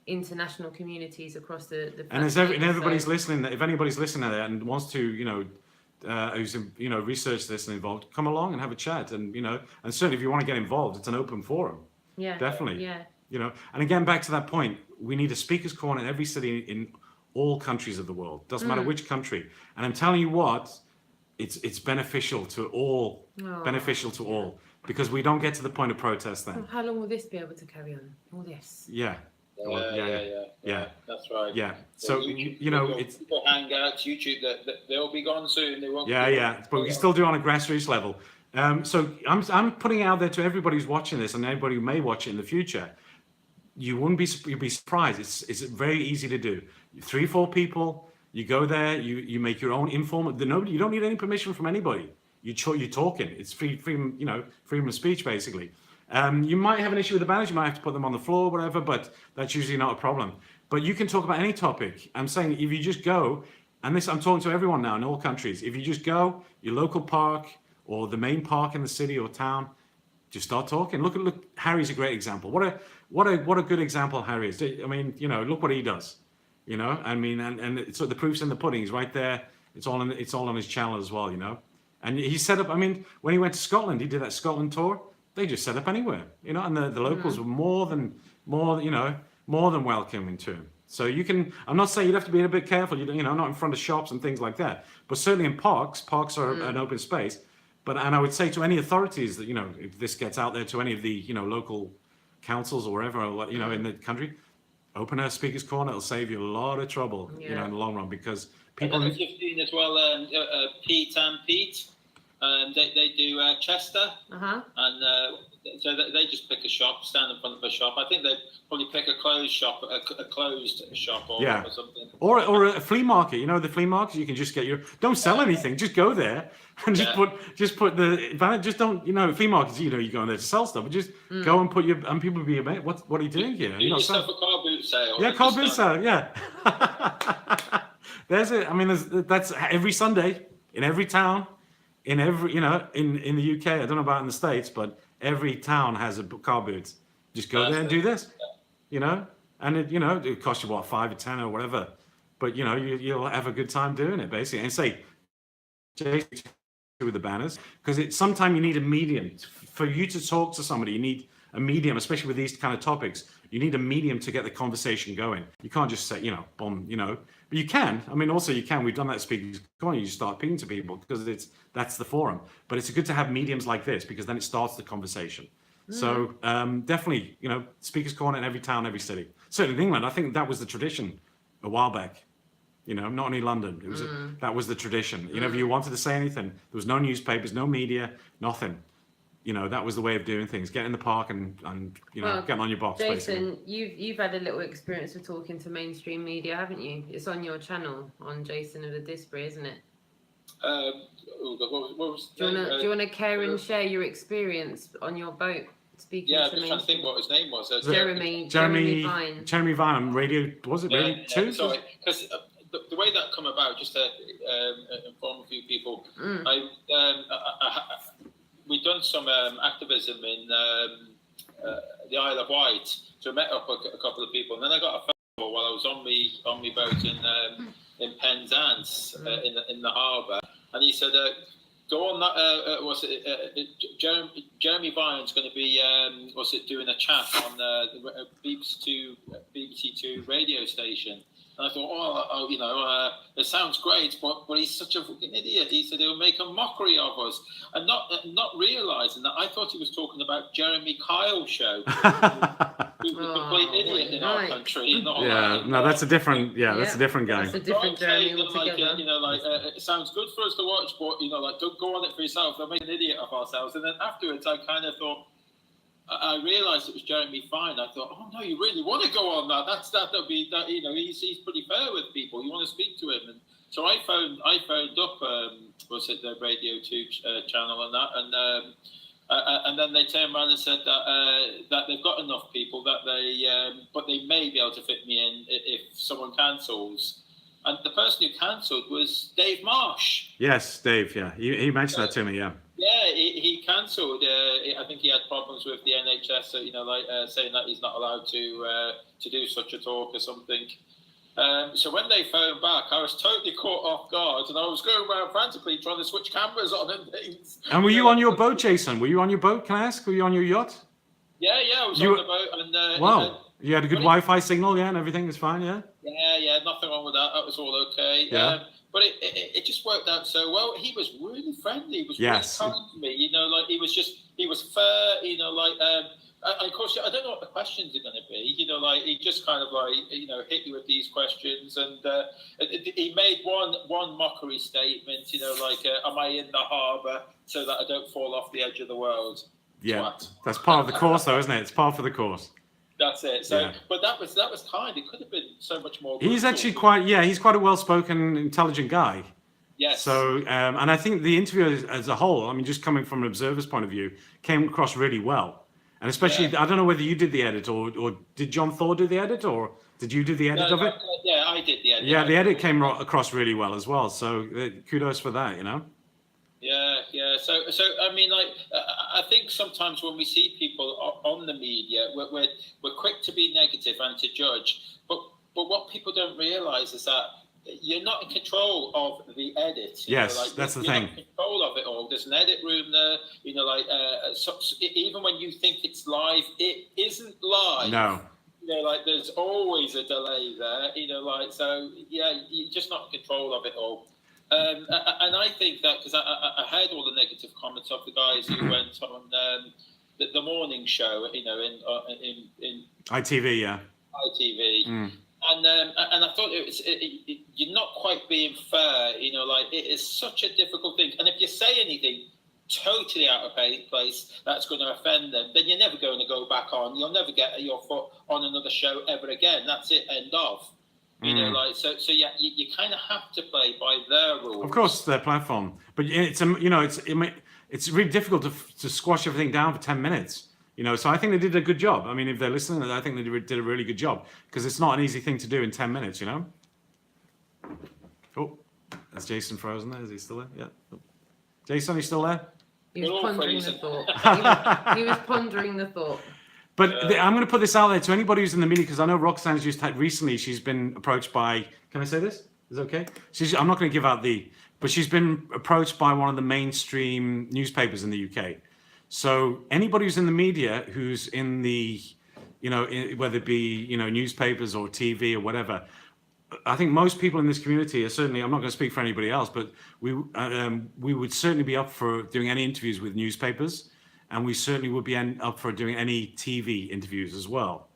international communities across the. And if everybody's listening, if anybody's listening there and wants to, who's researched this and involved, come along and have a chat, and and certainly if you want to get involved, it's an open forum. Yeah, definitely. Yeah, and again, back to that point, we need a speakers corner in every city in all countries of the world. Doesn't matter which country. And I'm telling you what, it's beneficial to all. All because we don't get to the point of protest then. How long will this be able to carry on? All this? Yeah. Yeah. That's right. Yeah. So it's Hangouts, YouTube. They'll be gone soon. They won't. Yeah. But we can still do it on a grassroots level. So I'm putting it out there to everybody who's watching this and anybody who may watch it in the future. You'd be surprised. It's very easy to do. 3-4 people. You go there. You make your own informal. You don't need any permission from anybody. You're talking. It's freedom of speech basically. You might have an issue with the banners. You might have to put them on the floor, whatever, but that's usually not a problem. But you can talk about any topic. I'm saying if you just go, and I'm talking to everyone now in all countries. If you just go, your local park or the main park in the city or town, just start talking. Look. Harry's a great example. What a good example Harry is. I mean, look what he does. I mean, and so the proof's in the pudding. He's right there. It's all on his channel as well. And he set up. I mean, when he went to Scotland, he did that Scotland tour. They just set up anywhere, you know, and the locals were more than welcoming to him. So you can. I'm not saying you'd have to be a bit careful. You know, not in front of shops and things like that. But certainly in parks. Parks are an open space. And I would say to any authorities that, you know, if this gets out there to any of the, you know, local councils or wherever, you know, in the country, open a speaker's corner. It'll save you a lot of trouble, you know, in the long run, because people. I don't know if you've seen as well, Pete and Pete. They do Chester, and so they just pick a shop, stand in front of a shop. I think they probably pick a closed shop, or something. Or a flea market. You know, the flea market, you can just get don't sell anything, just go there and just put the just don't, you know, flea markets, you know, you go in there to sell stuff, but just go and put and people will be amazed. What are you doing here? You yourself a car boot sale. Yeah, car boot sale. Yeah. There's it. I mean, that's every Sunday in every town. In every, you know, in the UK, I don't know about in the States, but every town has a car boot. Just go there and do this, you know, and it costs you what, 5 or 10 or whatever, but you know, you'll have a good time doing it basically. And say, Jason with the banners, because sometimes you need a medium for you to talk to somebody. You need a medium, especially with these kind of topics. You need a medium to get the conversation going. You can't just say, you know, bomb, you know, but you can. I mean, also you can. We've done that speaking. Go on, you just start speaking to people because that's the forum. But it's good to have mediums like this because then it starts the conversation. So definitely, you know, speakers corner in every town, every city. Certainly in England, I think that was the tradition a while back. You know, not only London. It was that was the tradition. You know, if you wanted to say anything, there was no newspapers, no media, nothing. You know, that was the way of doing things. Get in the park and you know, getting on your box. Jason, basically. you've had a little experience with talking to mainstream media, haven't you? It's on your channel on Jason of the Disbury, isn't it? Do you want to care and share your experience on your boat speaking? Yeah, to I'm just trying to think what his name was. Jeremy Vine. Jeremy Vine on Radio. Was it Radio 2? Sorry, because the way that come about, just to inform a few people, we've done some activism in the Isle of Wight, so I met up a couple of people, and then I got a phone call while I was on my boat in Penzance in the harbour, and he said, "Go on that. Jeremy Vine's going to be doing a chat on the BBC Two radio station." And I thought, you know, it sounds great, but he's such a fucking idiot. He said he'll make a mockery of us, and not realising that I thought he was talking about Jeremy Kyle's show, who's a complete idiot in our country. That's a different. That's a different guy. That's a different Jeremy altogether. You know, it sounds good for us to watch, but you know, like, don't go on it for yourself. They'll make an idiot of ourselves. And then afterwards, I kind of thought. I realised it was Jeremy Vine. I thought, oh no, you really want to go on that? That'll be that. You know, he's pretty fair with people. You want to speak to him, and so I phoned up. The Radio 2 channel and that, and then they turned around and said that they've got enough people that but they may be able to fit me in if someone cancels. And the person who cancelled was Dave Marsh. Yes, Dave. Yeah, he mentioned that to me. Yeah. Yeah, he cancelled. I think he had problems with the NHS, so, you know, like saying that he's not allowed to do such a talk or something. So when they phoned back, I was totally caught off guard, and I was going around frantically trying to switch cameras on and things. And were you on your boat, Jason? Were you on your boat? Can I ask? Were you on your yacht? Yeah, I was on the boat. And wow, you had a good Wi-Fi signal, yeah, and everything was fine, yeah. Yeah, nothing wrong with that. That was all okay. Yeah. But it just worked out so well. He was really friendly. He was really kind to me. You know, like he was fair. You know, like of course I don't know what the questions are going to be. You know, like he just kind of like, you know, hit you with these questions, and he made one mockery statement. You know, like am I in the harbour so that I don't fall off the edge of the world? Yeah, that's part of the course, though, isn't it? It's part of the course. That's it. So, but that was kind. It could have been so much more. He's actually he's quite a well-spoken, intelligent guy. Yes. So, and I think the interview as a whole, I mean, just coming from an observer's point of view, came across really well. And especially, I don't know whether you did the edit or did John Thor do the edit, or did you do the edit of it? Yeah, I did the edit. Yeah, the edit came across really well as well. So, kudos for that, you know. Yeah. So I mean, like, I think sometimes when we see people on the media, we're quick to be negative and to judge. But what people don't realise is that you're not in control of the edit. Yes, that's the you're thing. Not in control of it all. There's an edit room there. Even when you think it's live, it isn't live. No. There's always a delay there. So yeah, you're just not in control of it all. And I think that because I heard all the negative comments of the guys who went on the morning show, in ITV, yeah. ITV. And I thought you're not quite being fair. It is such a difficult thing. And if you say anything totally out of place that's going to offend them, then you're never going to go back on. You'll never get your foot on another show ever again. That's it. End of. So yeah, you kind of have to play by their rules. Of course, their platform, but it's really difficult to squash everything down for 10 minutes. So I think they did a good job. I mean, if they're listening, I think they did a really good job because it's not an easy thing to do in 10 minutes. Oh, is Jason frozen there? Is he still there? Yeah. Oh. Jason, are you still there? He was pondering the thought. He was pondering the thought. But I'm going to put this out there to anybody who's in the media, because I know Roxanne's just had recently, she's been approached by, can I say this? Is it okay? I'm not going to give out but she's been approached by one of the mainstream newspapers in the UK. So anybody who's in the media, who's in the, whether it be, newspapers or TV or whatever, I think most people in this community are certainly, I'm not going to speak for anybody else, but we would certainly be up for doing any interviews with newspapers. And we certainly would be up for doing any TV interviews as well,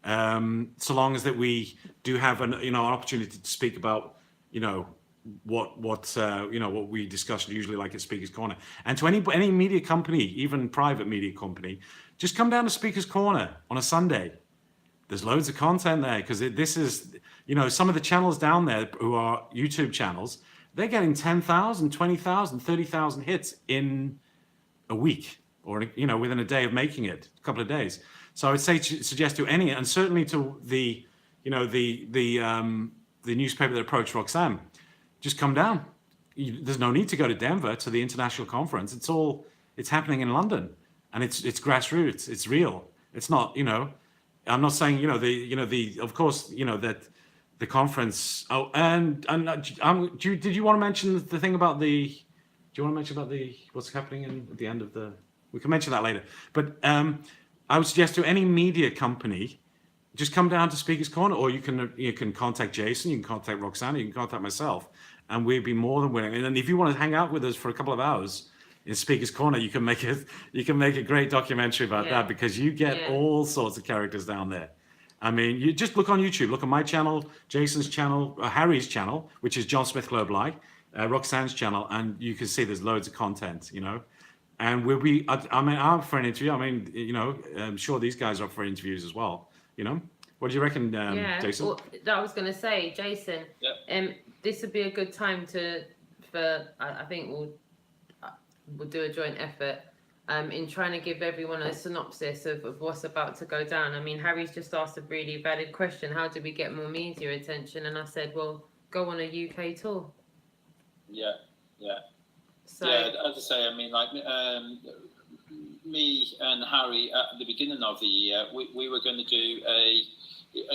so long as that we do have an opportunity to speak about what we discuss usually, like at Speaker's Corner. And to any media company, even private media company, just come down to Speaker's Corner on a Sunday. There's loads of content there because this is some of the channels down there who are YouTube channels. They're getting 10,000, 20,000, 30,000 hits in a week. Or within a day of making it, a couple of days. So I would suggest to any, and certainly to the newspaper that approached Roxanne, just come down. There's no need to go to Denver to the international conference. It's happening in London, and it's grassroots. It's real. It's not. I'm not saying of course that the conference. Oh, and did you want to mention the thing about the? Do you want to mention about what's happening at the end of the? We can mention that later. But I would suggest to any media company, just come down to Speaker's Corner, or you can contact Jason, you can contact Roxanne, you can contact myself, and we'd be more than willing. And if you want to hang out with us for a couple of hours in Speaker's Corner, you can make a great documentary about that, because you get all sorts of characters down there. I mean, you just look on YouTube, look at my channel, Jason's channel, Harry's channel, which is John Smith Globe Live, Roxanne's channel, and you can see there's loads of content, And we'll be, I'm up for an interview. I mean, I'm sure these guys are up for interviews as well. What do you reckon, Jason? Well, I was going to say, Jason, this would be a good time I think we'll do a joint effort in trying to give everyone a synopsis of what's about to go down. I mean, Harry's just asked a really valid question. How do we get more media attention? And I said, well, go on a UK tour. Yeah. So, as I say, I mean, like me and Harry at the beginning of the year, we were going to do a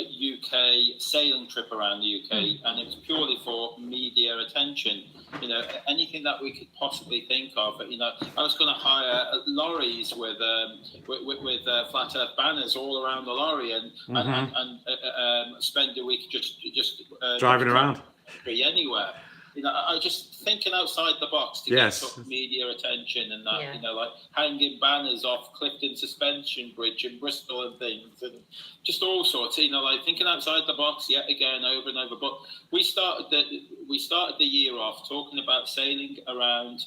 UK sailing trip around the UK, and it was purely for media attention. Anything that we could possibly think of. I was going to hire lorries with flat Earth banners all around the lorry, and spend a week just driving around anywhere. I just thinking outside the box to get sort of media attention and that, like hanging banners off Clifton Suspension Bridge in Bristol and things, and just all sorts, like thinking outside the box yet again, over and over. But we started the year off talking about sailing around,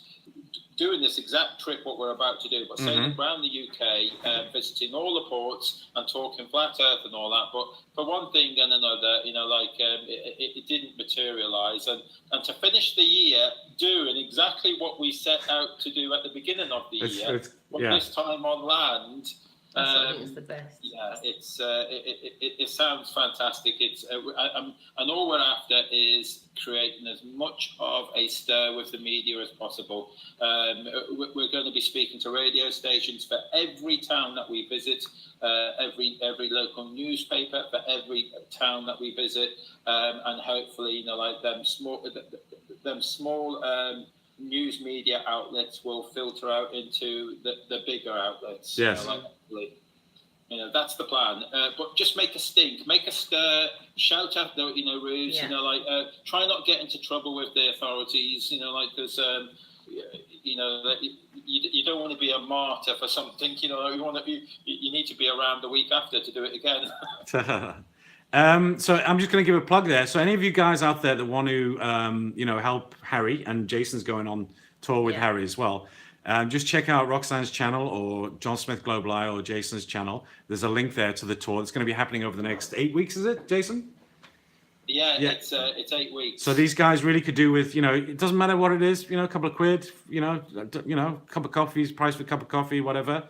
doing this exact trip, what we're about to do, but sailing around the UK, visiting all the ports and talking flat earth and all that. But for one thing and another, it didn't materialise. And to finish the year doing exactly what we set out to do at the beginning of the year, but this time on land, I think it's the best. Yeah, it sounds fantastic. And all we're after is creating as much of a stir with the media as possible. We're going to be speaking to radio stations for every town that we visit, every local newspaper for every town that we visit, and hopefully, like them small news media outlets will filter out into the bigger outlets. Yes. That's the plan. But just make a stink, make a stir, shout out the roofs. Yeah. Try not get into trouble with the authorities. Because you don't want to be a martyr for something. You need to be around the week after to do it again. So I'm just going to give a plug there. So any of you guys out there that want to, help Harry, and Jason's going on tour with Harry as well, just check out Roxanne's channel or John Smith Global Eye or Jason's channel. There's a link there to the tour. It's going to be happening over the next 8 weeks, is it, Jason? Yeah. It's 8 weeks. So these guys really could do with, it doesn't matter what it is, a couple of quid, cup of coffee, price for a cup of coffee, whatever.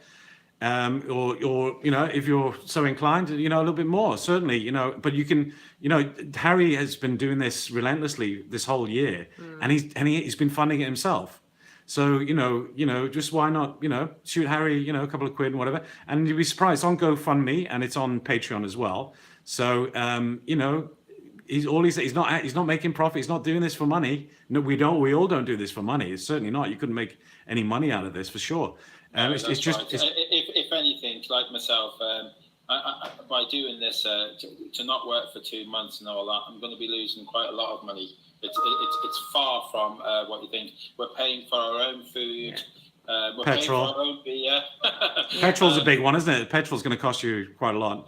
Or if you're so inclined, a little bit more, certainly, but you can, Harry has been doing this relentlessly this whole year, and he's been funding it himself. So, just why not, shoot Harry, a couple of quid and whatever, and you'll be surprised. It's on GoFundMe and it's on Patreon as well. So, he's not making profit. He's not doing this for money. No, we all don't do this for money. It's certainly not. You couldn't make any money out of this for sure. It's just, right. If anything, like myself, by doing this, to not work for 2 months and all that, I'm going to be losing quite a lot of money. It's far from what you think. We're paying for our own food. We're Petrol. paying for our own beer. Petrol's a big one, isn't it? Petrol's going to cost you quite a lot.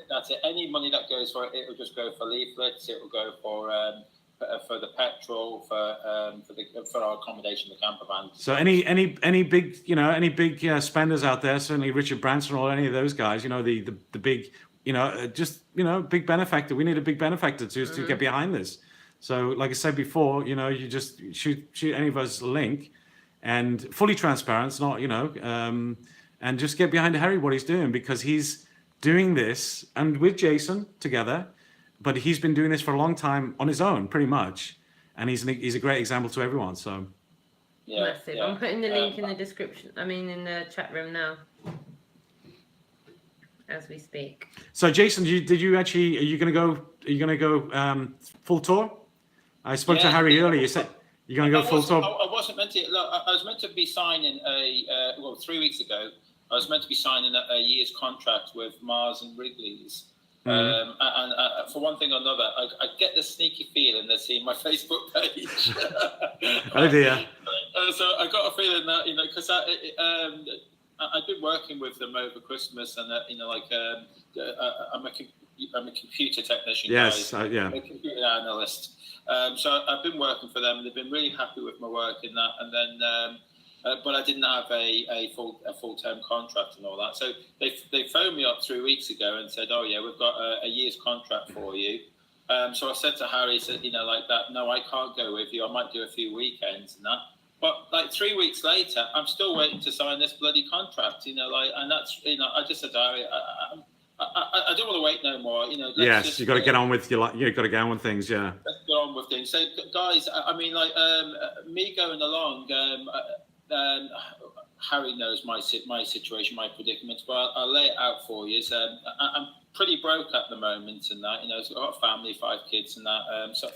That's it. Any money that goes for it, it will just go for leaflets. It will go for the petrol, for our accommodation, the camper van. So any big spenders out there, certainly Richard Branson or any of those guys, the big, big benefactor. We need a big benefactor to get behind this. So like I said before, you just shoot any of us a link, and fully transparent. It's not, and just get behind Harry what he's doing, because he's doing this and with Jason together. But he's been doing this for a long time on his own, pretty much, and he's a great example to everyone. So, massive. Yeah. I'm putting the link in the description. In the chat room now, as we speak. So, Jason, are you going to go full tour? I spoke to Harry earlier. You said you're going to go full tour. I wasn't meant to. Look, I was meant to be signing 3 weeks ago. I was meant to be signing a year's contract with Mars and Wrigley's. And for one thing or another, I get the sneaky feeling they're seeing my Facebook page. Oh dear. So I got a feeling that, because I've been working with them over Christmas, and I'm a computer technician. Yes, I'm a computer analyst. So I've been working for them. They've been really happy with my work in that, and then. But I didn't have a full-term contract and all that. So they phoned me up 3 weeks ago and said, "Oh yeah, we've got a year's contract for you." So I said to Harry, "No, I can't go with you. I might do a few weekends and that." But 3 weeks later, I'm still waiting to sign this bloody contract. And that's I just said to Harry, I don't want to wait no more. Yes, you got to get on with you got to get on with things. Yeah. Let's get on with things. So guys, me going along. Harry knows my situation, my predicament, but I'll lay it out for you. So I'm pretty broke at the moment, and that I've got a family, 5 kids, and that.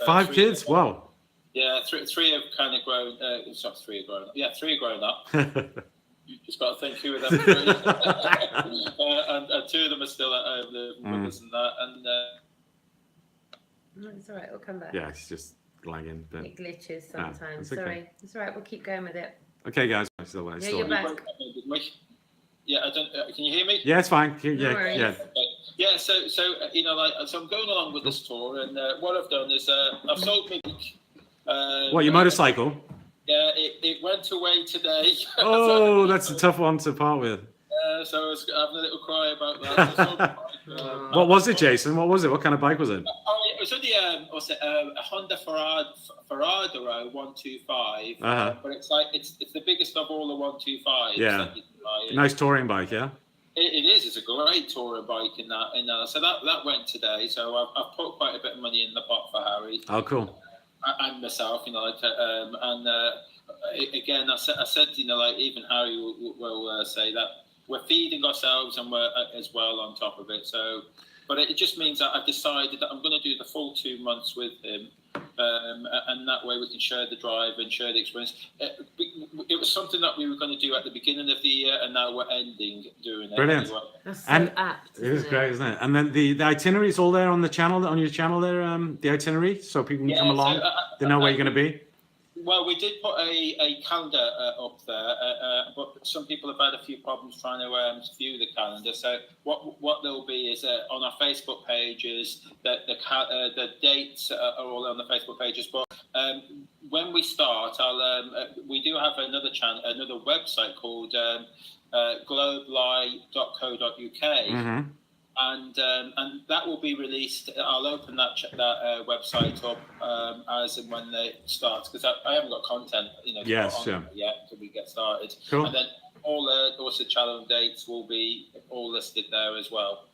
5 kids? Wow. Yeah, three have kind of grown. Sorry, 3 are grown up. Yeah, 3 are grown up. You just got to think who of them. And 2 of them are still at home with us and that. And it's all right. We'll come back. Yeah, it's just lagging. But... It glitches sometimes. Okay. Sorry, it's all right. We'll keep going with it. Okay, guys. You're back. Yeah, I don't. Can you hear me? Yeah, it's fine. No Yeah. Yeah. So I'm going along with this tour, and what I've done is I've sold my bike. What, your motorcycle? Yeah, it went away today. Oh, that's a tough one to part with. So I was having a little cry about that. What was it, Jason? What was it? What kind of bike was it? Oh, it was only a Honda Ferrado 125. Uh-huh. But it's the biggest of all the 125s. Yeah. Nice touring bike, yeah. It is. It's a great touring bike in that. So that went today. So I've put quite a bit of money in the pot for Harry. Oh, cool. And myself, again, I said, like even Harry will say that we're feeding ourselves and we're as well on top of it. So, but it just means that I've decided that I'm going to do the full 2 months with him. And that way we can share the drive and share the experience. It was something that we were going to do at the beginning of the year, and now we're ending doing it. Brilliant. Anyway. That's so apt. It is great, isn't it? And then the itinerary is all there on the channel, on your channel there, the itinerary, so people can come along. So, they know where you're going to be. Well, we did put a calendar up there, but some people have had a few problems trying to view the calendar. So what there'll be is on our Facebook pages that the dates are all on the Facebook pages. But when we start, we do have another website called globeli.co.uk. Mm-hmm. And that will be released. I'll open that website up as and when it starts, because I haven't got content, yet until we get started. Cool. And then all also channel dates will be all listed there as well.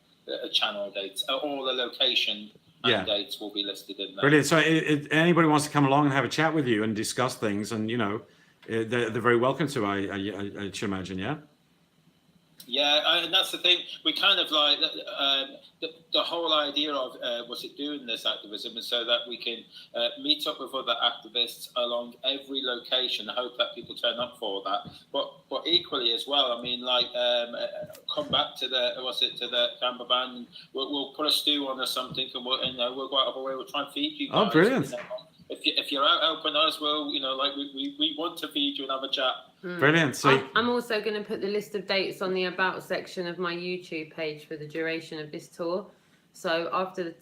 Channel dates, all the location and dates will be listed in there. Brilliant. So anybody wants to come along and have a chat with you and discuss things, and they're very welcome to. I should imagine, yeah. Yeah, and that's the thing. We kind of like the whole idea of doing this activism is so that we can meet up with other activists along every location. I hope that people turn up for that. But equally as well, I mean, come back to the camper van. And we'll put a stew on or something, and we'll go out of our way. We'll try and feed you guys. Oh, brilliant. If you're out helping us, well, we want to feed you and have a chat. Brilliant. So I'm also going to put the list of dates on the About section of my YouTube page for the duration of this tour. So after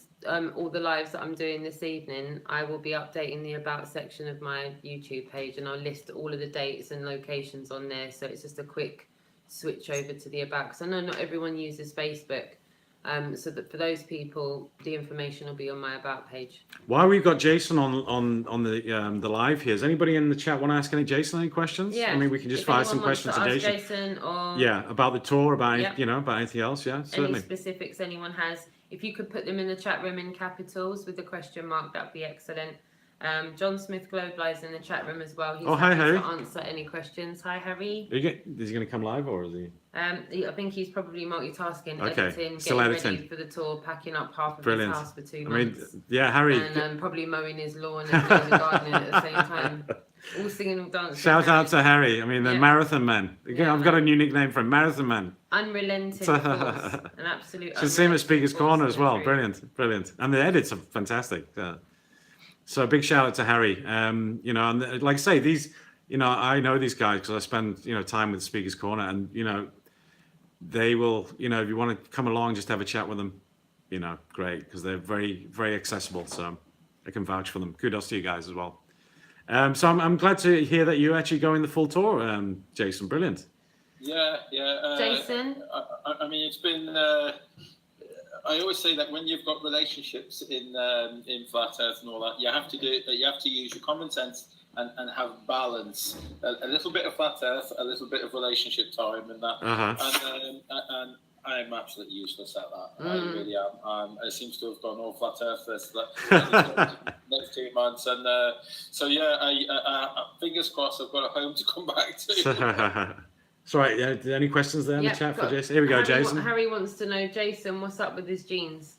all the lives that I'm doing this evening, I will be updating the About section of my YouTube page, and I'll list all of the dates and locations on there. So it's just a quick switch over to the About, because I know not everyone uses Facebook. So that for those people, the information will be on my About page. while we've got Jason on the live here, does anybody in the chat want to ask any questions? Yeah. I mean, we can just fire some questions to Jason. Or about the tour, about about anything else. Yeah, certainly. any specifics anyone has. If you could put them in the chat room in capitals with the question mark, that'd be excellent. John Smith Globeli is in the chat room as well. He's hi, Harry. to answer any questions. Hi, Harry. Is he going to come live, or is he? I think he's probably multitasking, Okay. editing, Still getting editing. ready for the tour, packing up half of Brilliant. his house for 2 I mean, months. Harry. And probably mowing his lawn and doing the gardening at the same time. All singing and dancing. Shout out to Harry. I mean, the Marathon Man. Again, I've got a new nickname for him, Marathon Man. Unrelenting force. An absolute. Should see him at Speaker's Corner as well. Brilliant. Brilliant. And the edits are fantastic. So a big shout out to Harry. And like I say, these, I know these guys because I spend, time with Speaker's Corner, and, they will, if you want to come along, just have a chat with them, great, because they're very, very accessible. So I can vouch for them. Kudos to you guys as well. So I'm glad to hear that you're actually going the full tour, Jason. Brilliant. Yeah. Jason? I mean, it's been. I always say that when you've got relationships in flat Earth and all that, you have to use your common sense and have balance. A little bit of flat Earth, a little bit of relationship time, and that. And I am absolutely useless at that. I really am. It seems to have gone all flat Earth this next 2 months, and I fingers crossed I've got a home to come back to. Sorry, any questions there in the chat for Jason? Here we go, Jason. Harry wants to know, Jason, what's up with his jeans?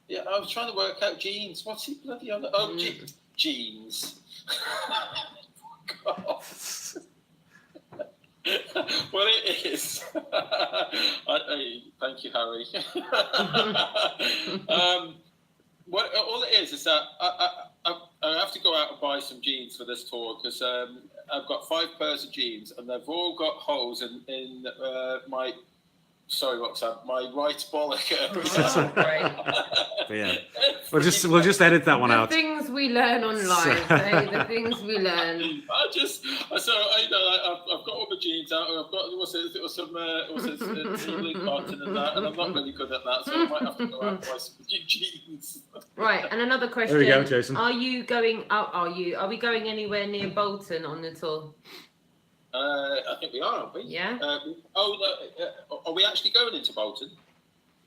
Yeah, I was trying to work out jeans. What's he bloody on? Oh, jeans. God. Well, it is. Thank you, Harry. All it is that I have to go out and buy some jeans for this tour, because I've got 5 pairs of jeans, and they've all got holes in my. Sorry, Roxanne, my right bollock area. Yeah, we'll just edit that one out. The things we learn online, the things we learn. I've got all the jeans out. I've got some blue cotton and that, and I'm not really good at that, so I might have to go out and buy some jeans. Right, and another question. There we go, Jason. Are we going anywhere near Bolton on the tour? I think we are, aren't we? Yeah. Are we actually going into Bolton?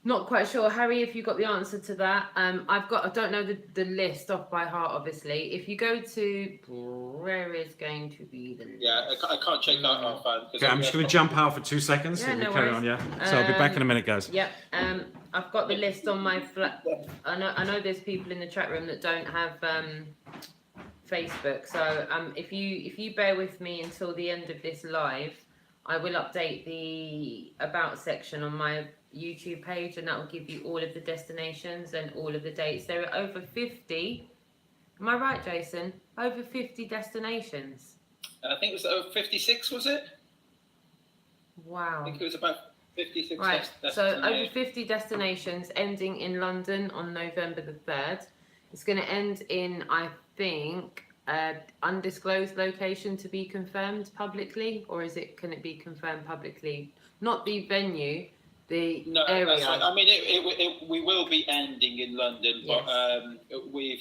Not quite sure, Harry. If you got the answer to that, I don't know the list off by heart. Obviously, if you go to where is going to be the list? Yeah, I can't check that off. Okay, I'm just going to jump out for 2 seconds. Yeah, so we no carry worries. on, yeah. So I'll be back in a minute, guys. Yep. I've got the list on my flat. I know there's people in the chat room that don't have Facebook. So if you bear with me until the end of this live, I will update the about section on my YouTube page, and that will give you all of the destinations and all of the dates. There are over 50. Am I right, Jason? Over 50 destinations. I think it was over 56, was it? Wow. I think it was about 56. Right. So over 50 destinations, ending in London on November the 3rd. It's going to end in, I think, undisclosed location to be confirmed publicly, or can it be confirmed publicly? Not the venue. The area. That's right. I mean, we will be ending in London, but we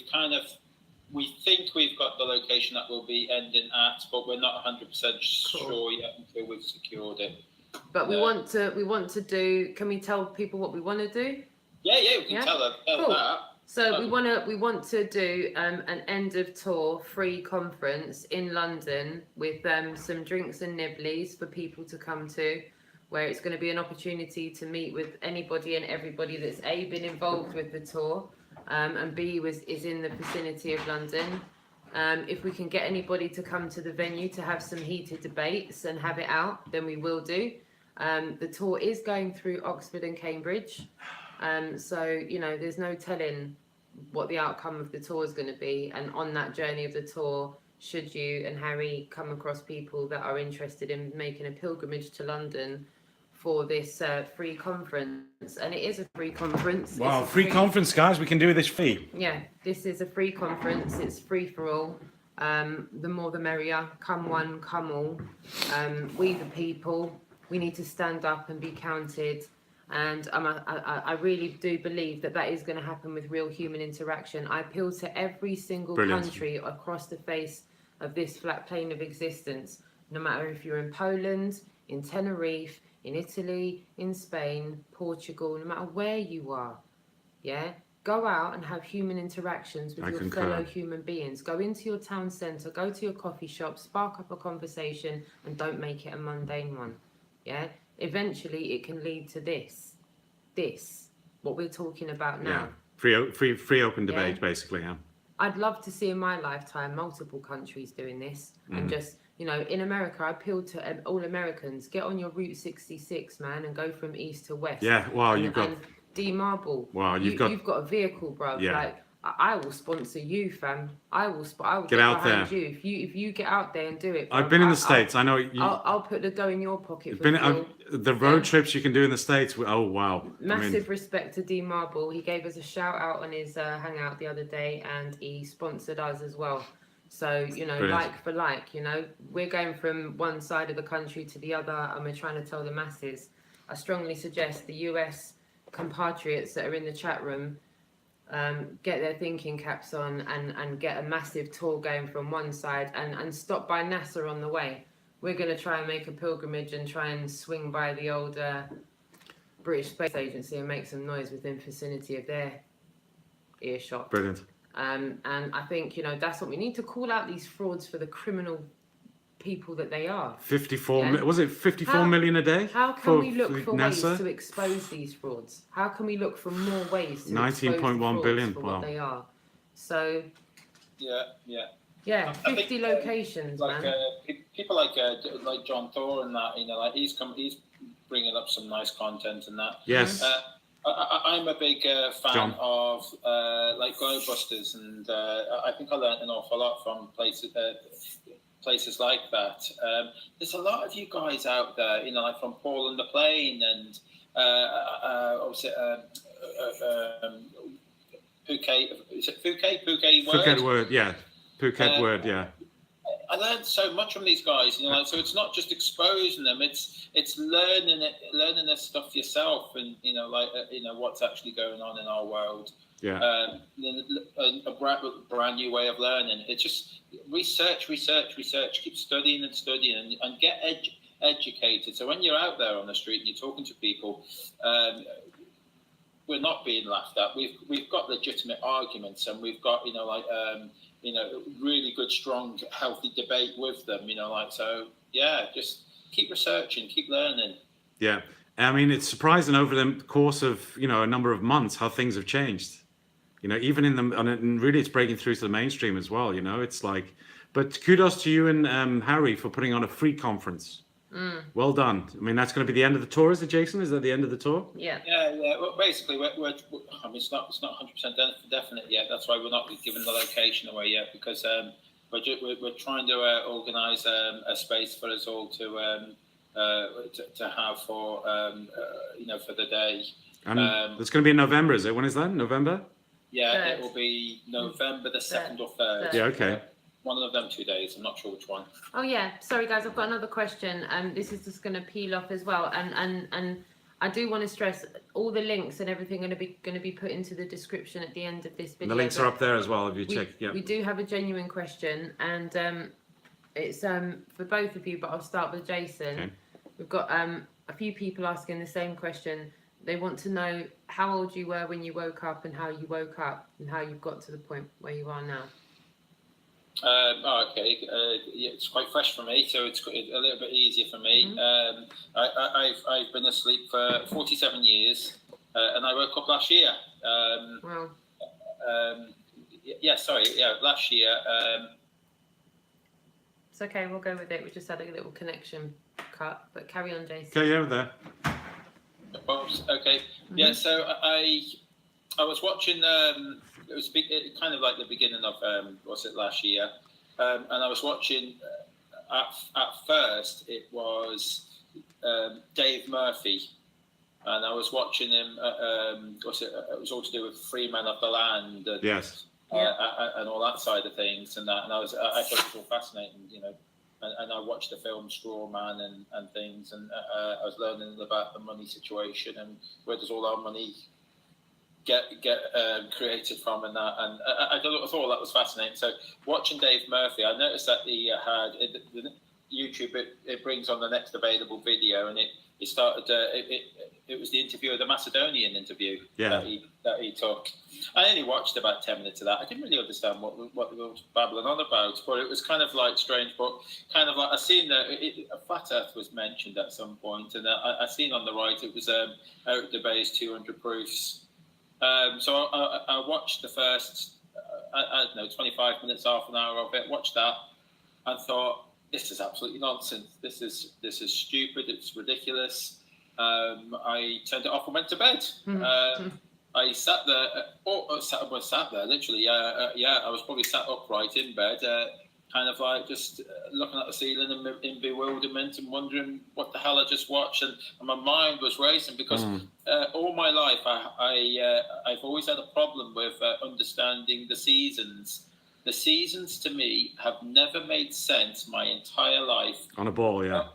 think we've got the location that we'll be ending at, but we're not 100% sure yet until we've secured it. But we want to do. Can we tell people what we want to do? Yeah, we can tell them that. So we want to do an end of tour free conference in London with some drinks and nibblies for people to come to, where it's going to be an opportunity to meet with anybody and everybody that's A, been involved with the tour, and B, is in the vicinity of London. If we can get anybody to come to the venue to have some heated debates and have it out, then we will do. The tour is going through Oxford and Cambridge. So, there's no telling what the outcome of the tour is going to be. And on that journey of the tour, should you and Harry come across people that are interested in making a pilgrimage to London for this free conference, and it is a free conference. Wow, free conference, guys. We can do this free. Yeah, this is a free conference. It's free for all. The more the merrier. Come one, come all. We the people, we need to stand up and be counted. And I really do believe that is going to happen with real human interaction. I appeal to every single country across the face of this flat plane of existence, no matter if you're in Poland, in Tenerife, in Italy, in Spain, Portugal, no matter where you are, go out and have human interactions with your fellow human beings. Go into your town centre, go to your coffee shop, spark up a conversation, and don't make it a mundane one. Eventually it can lead to this, what we're talking about now. Free open debate, basically. I'd love to see in my lifetime multiple countries doing this, and just, in America, I appeal to all Americans, get on your Route 66, man, and go from east to west. Yeah, wow, and DMarble. Wow, you've got a vehicle, bro. Yeah. Like, I will sponsor you, fam. I will get out there. You. If you get out there and do it, I've been in the States. I know. I'll put the dough in your pocket. The road trips you can do in the States. Oh wow! Massive respect to DMarble. He gave us a shout out on his Hangout the other day, and he sponsored us as well. So Brilliant. Like for like, we're going from one side of the country to the other, and we're trying to tell the masses. I strongly suggest the US compatriots that are in the chat room get their thinking caps on and get a massive tour going from one side and stop by NASA on the way. We're going to try and make a pilgrimage and try and swing by the old British Space Agency and make some noise within vicinity of their earshot. Brilliant. And I think, that's what we need to call out these frauds for the criminal people that they are. 54 was it 54 million a day? How can we look for ways NASA? to expose these frauds? How can we look for more ways to 19.1 billion for wow. what they are? So I 50 think, locations, like, man. People like John Thor and that, like he's bringing up some nice content and that. Yes. I'm a big fan John. of like Globebusters, and I think I learned an awful lot from places like that. There's a lot of you guys out there, like from Paul and the Plane, and Phuket. Is it Phuket? Phuket Word, yeah. Phuket Word, yeah. I learned so much from these guys, so it's not just exposing them; it's learning this stuff yourself, and what's actually going on in our world. Yeah. A brand new way of learning. It's just research, keep studying and get educated. So when you're out there on the street and you're talking to people, we're not being laughed at. We've got legitimate arguments, and we've got really good, strong, healthy debate with them. So yeah, just keep researching, keep learning. Yeah, I mean, it's surprising over the course of a number of months how things have changed. Even and really it's breaking through to the mainstream as well. It's like, but kudos to you and Harry for putting on a free conference. Well done. I mean, that's going to be the end of the tour, is it, Jason? Is that the end of the tour? Yeah. Well, basically, I mean, it's not 100% definite yet. That's why we're not giving the location away yet, because we're trying to organise a space for us all to have for for the day. And it's going to be in November, is it? When is that? November? Yeah, Third. It will be November the 2nd or 3rd. Yeah, okay. One of them 2 days. I'm not sure which one. Oh yeah, sorry guys, I've got another question. This is just going to peel off as well, and I do want to stress all the links and everything going to be put into the description at the end of this video. And the links are up there as well if you check. Yeah. We do have a genuine question, and it's for both of you, but I'll start with Jason. Okay. We've got a few people asking the same question. They want to know how old you were when you woke up, and how you woke up, and how you've got to the point where you are now. Okay, yeah, it's quite fresh for me, so it's a little bit easier for me. I've been asleep for 47 years, and I woke up last year. Wow. Last year. It's okay, we'll go with it. We just had a little connection cut, but carry on, Jason. Okay, yeah, there. Oops, okay. Yeah, so I was watching. It was kind of like the beginning of last year, and I was watching. At first, it was Dave Murphy, and I was watching him. It was all to do with Free Men of the Land. And, yes. And all that side of things, and I thought it was all fascinating, And I watched the film Straw Man and things, and I was learning about the money situation and where does all our money get created from, and that. And I thought that was fascinating. So watching Dave Murphy, I noticed that he had YouTube. It brings on the next available video, and it started. It was the interview, the Macedonian interview that he took. I only watched about 10 minutes of that. I didn't really understand what they were babbling on about, but it was kind of like strange. But kind of like I seen that a flat Earth was mentioned at some point, and I seen on the right it was Eric Dubay's 200 Proofs. So I watched the first, 25 minutes, half an hour of it. Watched that, and thought, this is absolutely nonsense. This is stupid. It's ridiculous. I turned it off and went to bed. I sat there. Sat there literally. I was probably sat upright in bed, kind of like just looking at the ceiling in bewilderment and wondering what the hell I just watched, and my mind was racing because all my life I've always had a problem with understanding the seasons. The seasons to me have never made sense my entire life. On a ball, yeah.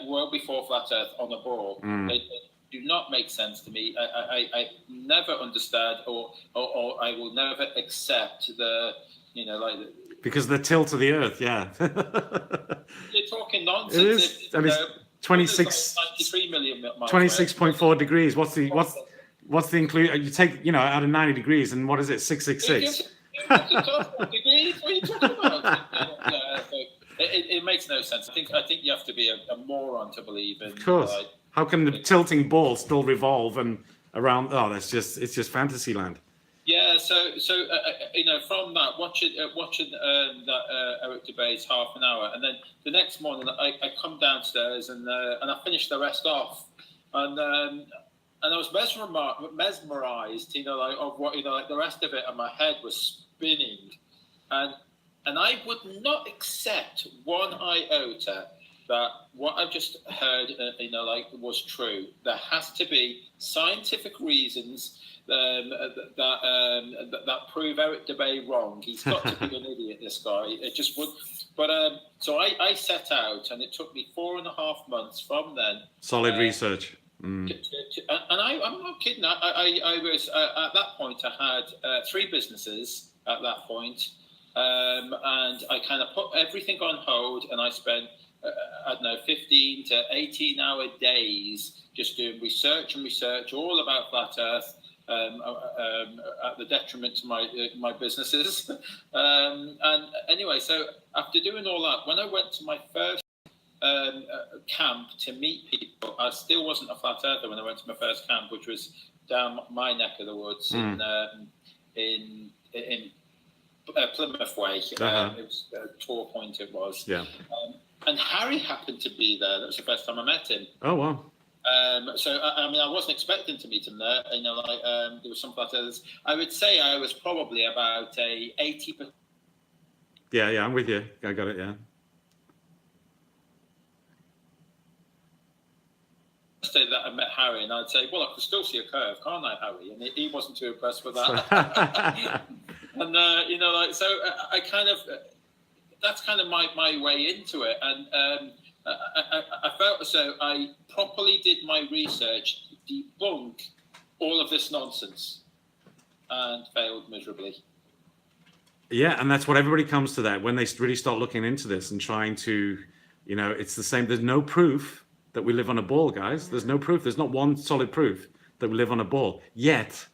Well before Flat Earth, on a ball. They do not make sense to me. I never understand, or I will never accept because the tilt of the Earth, yeah. You're talking nonsense. It is. 93 million miles. 26.4 degrees. What's the include? You take out of 90 degrees, and what is it? 666. What are you talking about? It makes no sense. I think you have to be a moron to believe in. Of course. How can the tilting ball still revolve and around? Oh, it's just fantasy land. Yeah. So from that, watching that Eric Dubay's half an hour, and then the next morning I come downstairs and I finish the rest off, and I was mesmerized, of what the rest of it, and my head was spinning, and I would not accept one iota that what I've just heard, was true. There has to be scientific reasons that prove Eric Dubay wrong. He's got to be an idiot, this guy. It just would. But so I set out, and it took me 4.5 months from then. Solid research. Mm. And I'm not kidding. I was at that point. I had 3 businesses at that point, and I kind of put everything on hold, and I spent I don't know 15 to 18-hour days just doing research all about flat Earth. At the detriment to my businesses, and anyway, so after doing all that, when I went to my first camp to meet people, I still wasn't a flat earther when I went to my first camp, which was down my neck of the woods in Plymouth Way. It was Tor Point. It was. Yeah. And Harry happened to be there. That was the first time I met him. Oh wow. So I mean, I wasn't expecting to meet him there. You know, like there was some flat earthers. I would say I was probably about a 80%. Yeah, I'm with you. I got it. Yeah. Say that I met Harry, and I'd say, well, I can still see a curve, can't I, Harry? And he wasn't too impressed with that. And you know, like, so I kind of that's kind of my way into it, and I felt as though I properly did my research, debunk all of this nonsense, and failed miserably. Yeah, and that's what everybody comes to, that when they really start looking into this and trying to, you know, it's the same. There's no proof that we live on a ball, guys. There's no proof. There's not one solid proof that we live on a ball. Yet,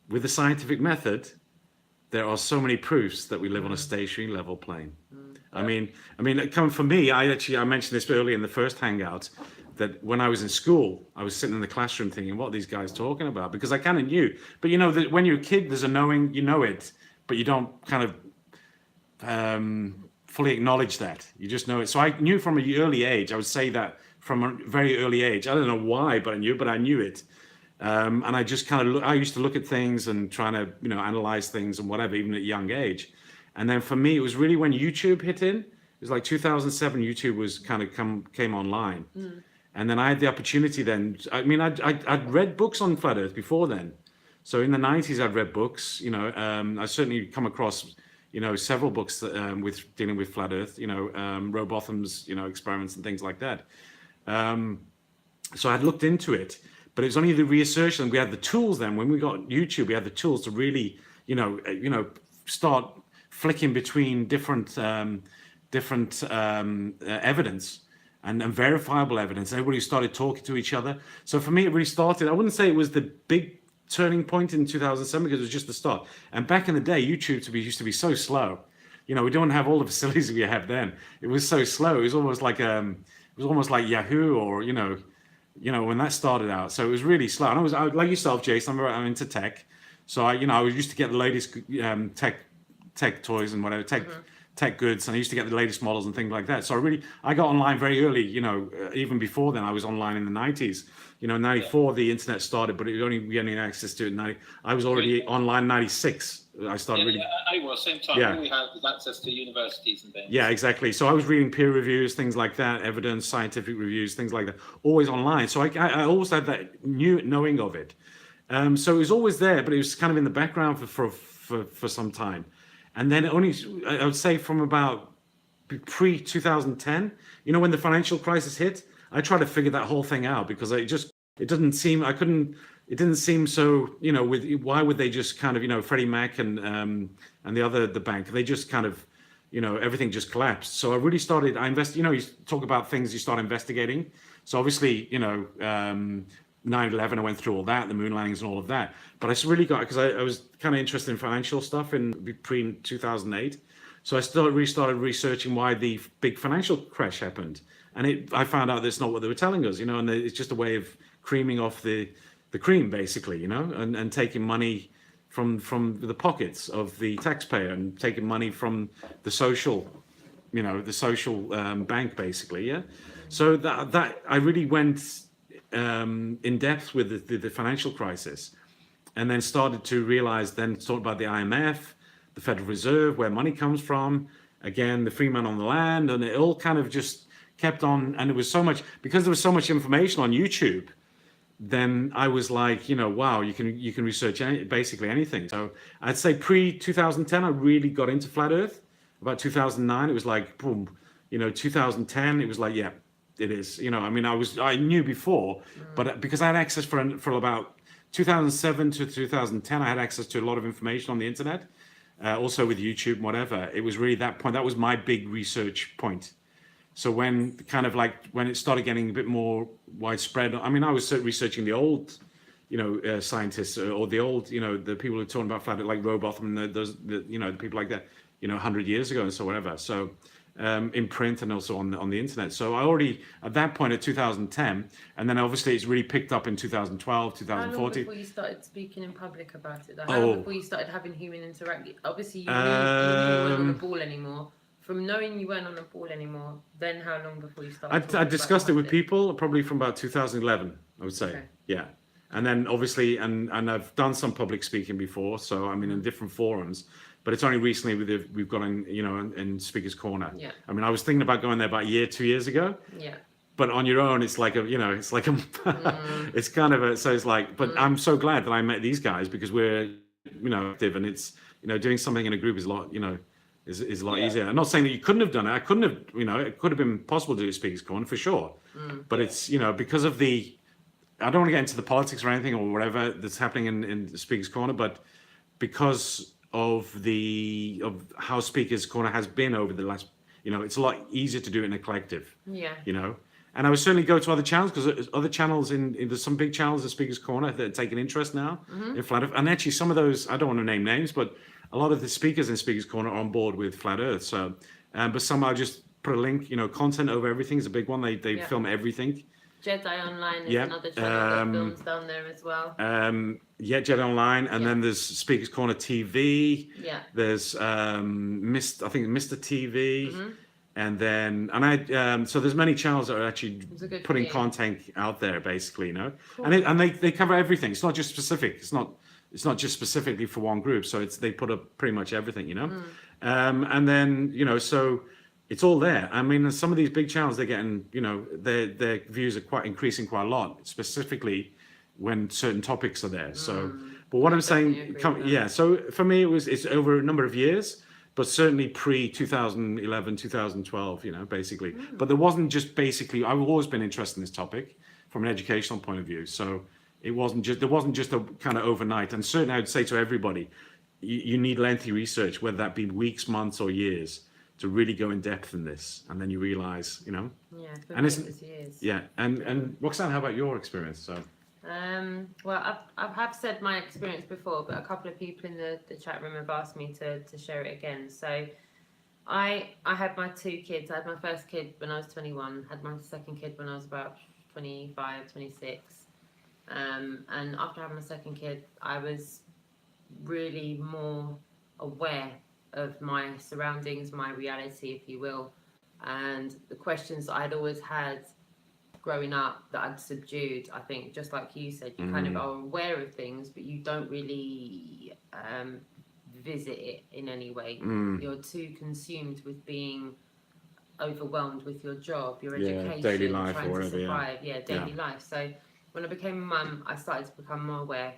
with the scientific method, there are so many proofs that we live on a stationary level plane. I mean, coming from me, I mentioned this earlier in the first Hangout, that when I was in school, I was sitting in the classroom thinking, what are these guys talking about? Because I kind of knew. But you know, that when you're a kid, there's a knowing, you know it, but you don't kind of fully acknowledge that. You just know it. So I knew from an early age, I would say that from a very early age. I don't know why, but I knew it. And I just kind of I used to look at things and trying to, you know, analyze things and whatever, even at a young age. And then for me, it was really when YouTube hit in. It was like 2007. YouTube was kind of came online, and then I had the opportunity. Then I mean, I'd read books on flat Earth before then. So in the 90s, I'd read books. You know, I certainly come across, you know, several books that, with dealing with flat Earth. You know, Rowbotham's, you know, experiments and things like that. So I'd looked into it, but it was only the research, and we had the tools then. When we got YouTube, we had the tools to really, you know, start flicking between different evidence and verifiable evidence. Everybody started talking to each other. So for me, it really started. I wouldn't say it was the big turning point in 2007, because it was just the start. And back in the day, YouTube used to be so slow. You know, we don't have all the facilities we have then. It was so slow. It was almost like Yahoo, or you know when that started out. So it was really slow. And I was like yourself, Jason. I'm into tech, so I used to get the latest tech toys and whatever, tech goods, and I used to get the latest models and things like that. So I got online very early, you know, even before then. I was online in the 90s. You know, 94 the internet started, but we only had access to it in 90. I was already online in 96. I started reading. I was same time. Yeah. All we had was access to universities and things. Yeah, exactly. So I was reading peer reviews, things like that, evidence, scientific reviews, things like that, always online. So I always had that knowing of it. So it was always there, but it was kind of in the background for some time. And then only, I would say, from about pre-2010, you know, when the financial crisis hit, I tried to figure that whole thing out, because it didn't seem so, you know, why would they just kind of, you know, Freddie Mac and the bank, they just kind of, you know, everything just collapsed. So I really started, you know, you talk about things, you start investigating. So obviously, you know, 9/11, I went through all that, the moon landings and all of that. But I really got, because I was kind of interested in financial stuff in between 2008. So I really started researching why the big financial crash happened. And I found out that's not what they were telling us, you know, and it's just a way of creaming off the cream, basically, you know, and taking money from the pockets of the taxpayer, and taking money from the social, you know, bank, basically, yeah. So that I really went in depth with the financial crisis, and then started to realize, then talk about the IMF, the Federal Reserve, where money comes from, again, the free man on the land, and it all kind of just kept on. And it was so much, because there was so much information on YouTube, then I was like, you know, wow, you can research basically anything. So I'd say pre-2010, I really got into flat Earth. About 2009, it was like, boom, you know, 2010, it was like, yeah, it is. You know, I mean, I knew before, but because I had access for about 2007 to 2010, I had access to a lot of information on the internet, also with YouTube and whatever. It was really that point. That was my big research point. So when when it started getting a bit more widespread, I mean, I was researching the old, scientists or the old, the people who are talking about flat Earth, like Robotham and the people like that, 100 years ago and so whatever. So in print and also on the internet. So I already at that point at 2010, and then obviously it's really picked up in 2012, How long 2014. before you started speaking in public about it? Like, how long before you started having human interaction? Obviously, you knew you weren't on the ball anymore. From knowing you weren't on the ball anymore, then how long before you started? I discussed it with people probably from about 2011, I would say. Okay. Yeah. And then obviously, and I've done some public speaking before, so I mean in different forums, but it's only recently we've got in Speaker's Corner. Yeah. I mean, I was thinking about going there about a year, 2 years ago. Yeah. But on your own, it's like it's kind of a, so it's like, but I'm so glad that I met these guys because we're, active, and it's, doing something in a group is a lot, is a lot easier. I'm not saying that you couldn't have done it. I couldn't have, it could have been possible to do Speaker's Corner for sure. But it's, because of I don't want to get into the politics or anything or whatever that's happening in the Speaker's Corner, but because of how Speaker's Corner has been over the last, it's a lot easier to do it in a collective. Yeah. And I would certainly go to other channels because other channels there's some big channels in Speaker's Corner that take an interest now in flat Earth. And actually some of those, I don't want to name names, but a lot of the speakers in Speaker's Corner are on board with flat Earth. So, but some I'll just put a link, content over everything is a big one. They film everything. Jedi Online is another channel that films down there as well. Jedi Online, and then there's Speaker's Corner TV. Yeah. There's Mr. TV. And then, so there's many channels that are actually putting content out there, basically, cool. And they cover everything. It's not just specific. It's not just specifically for one group. So they put up pretty much everything, and then, so it's all there. I mean, some of these big channels, they're getting, their views are increasing quite a lot, specifically when certain topics are there. So, but what I'm saying, so for me, it's over a number of years. But certainly pre-2011, 2012, basically. But there wasn't just basically, I've always been interested in this topic from an educational point of view. So there wasn't just a kind of overnight. And certainly I would say to everybody, you need lengthy research, whether that be weeks, months or years, to really go in depth in this. And then you realize, Yeah, and it's years. Yeah, and Roxanne, how about your experience? So. Well, I have said my experience before, but a couple of people in the chat room have asked me to share it again. So I had my two kids. I had my first kid when I was 21, had my second kid when I was about 25, 26. And after having my second kid, I was really more aware of my surroundings, my reality, if you will, and the questions that I'd always had growing up that I'd subdued. I think just like you said, you kind of are aware of things, but you don't really visit it in any way. You're too consumed with being overwhelmed with your job, your education, daily life, trying or to whatever, survive. Daily life. So when I became a mum, I started to become more aware,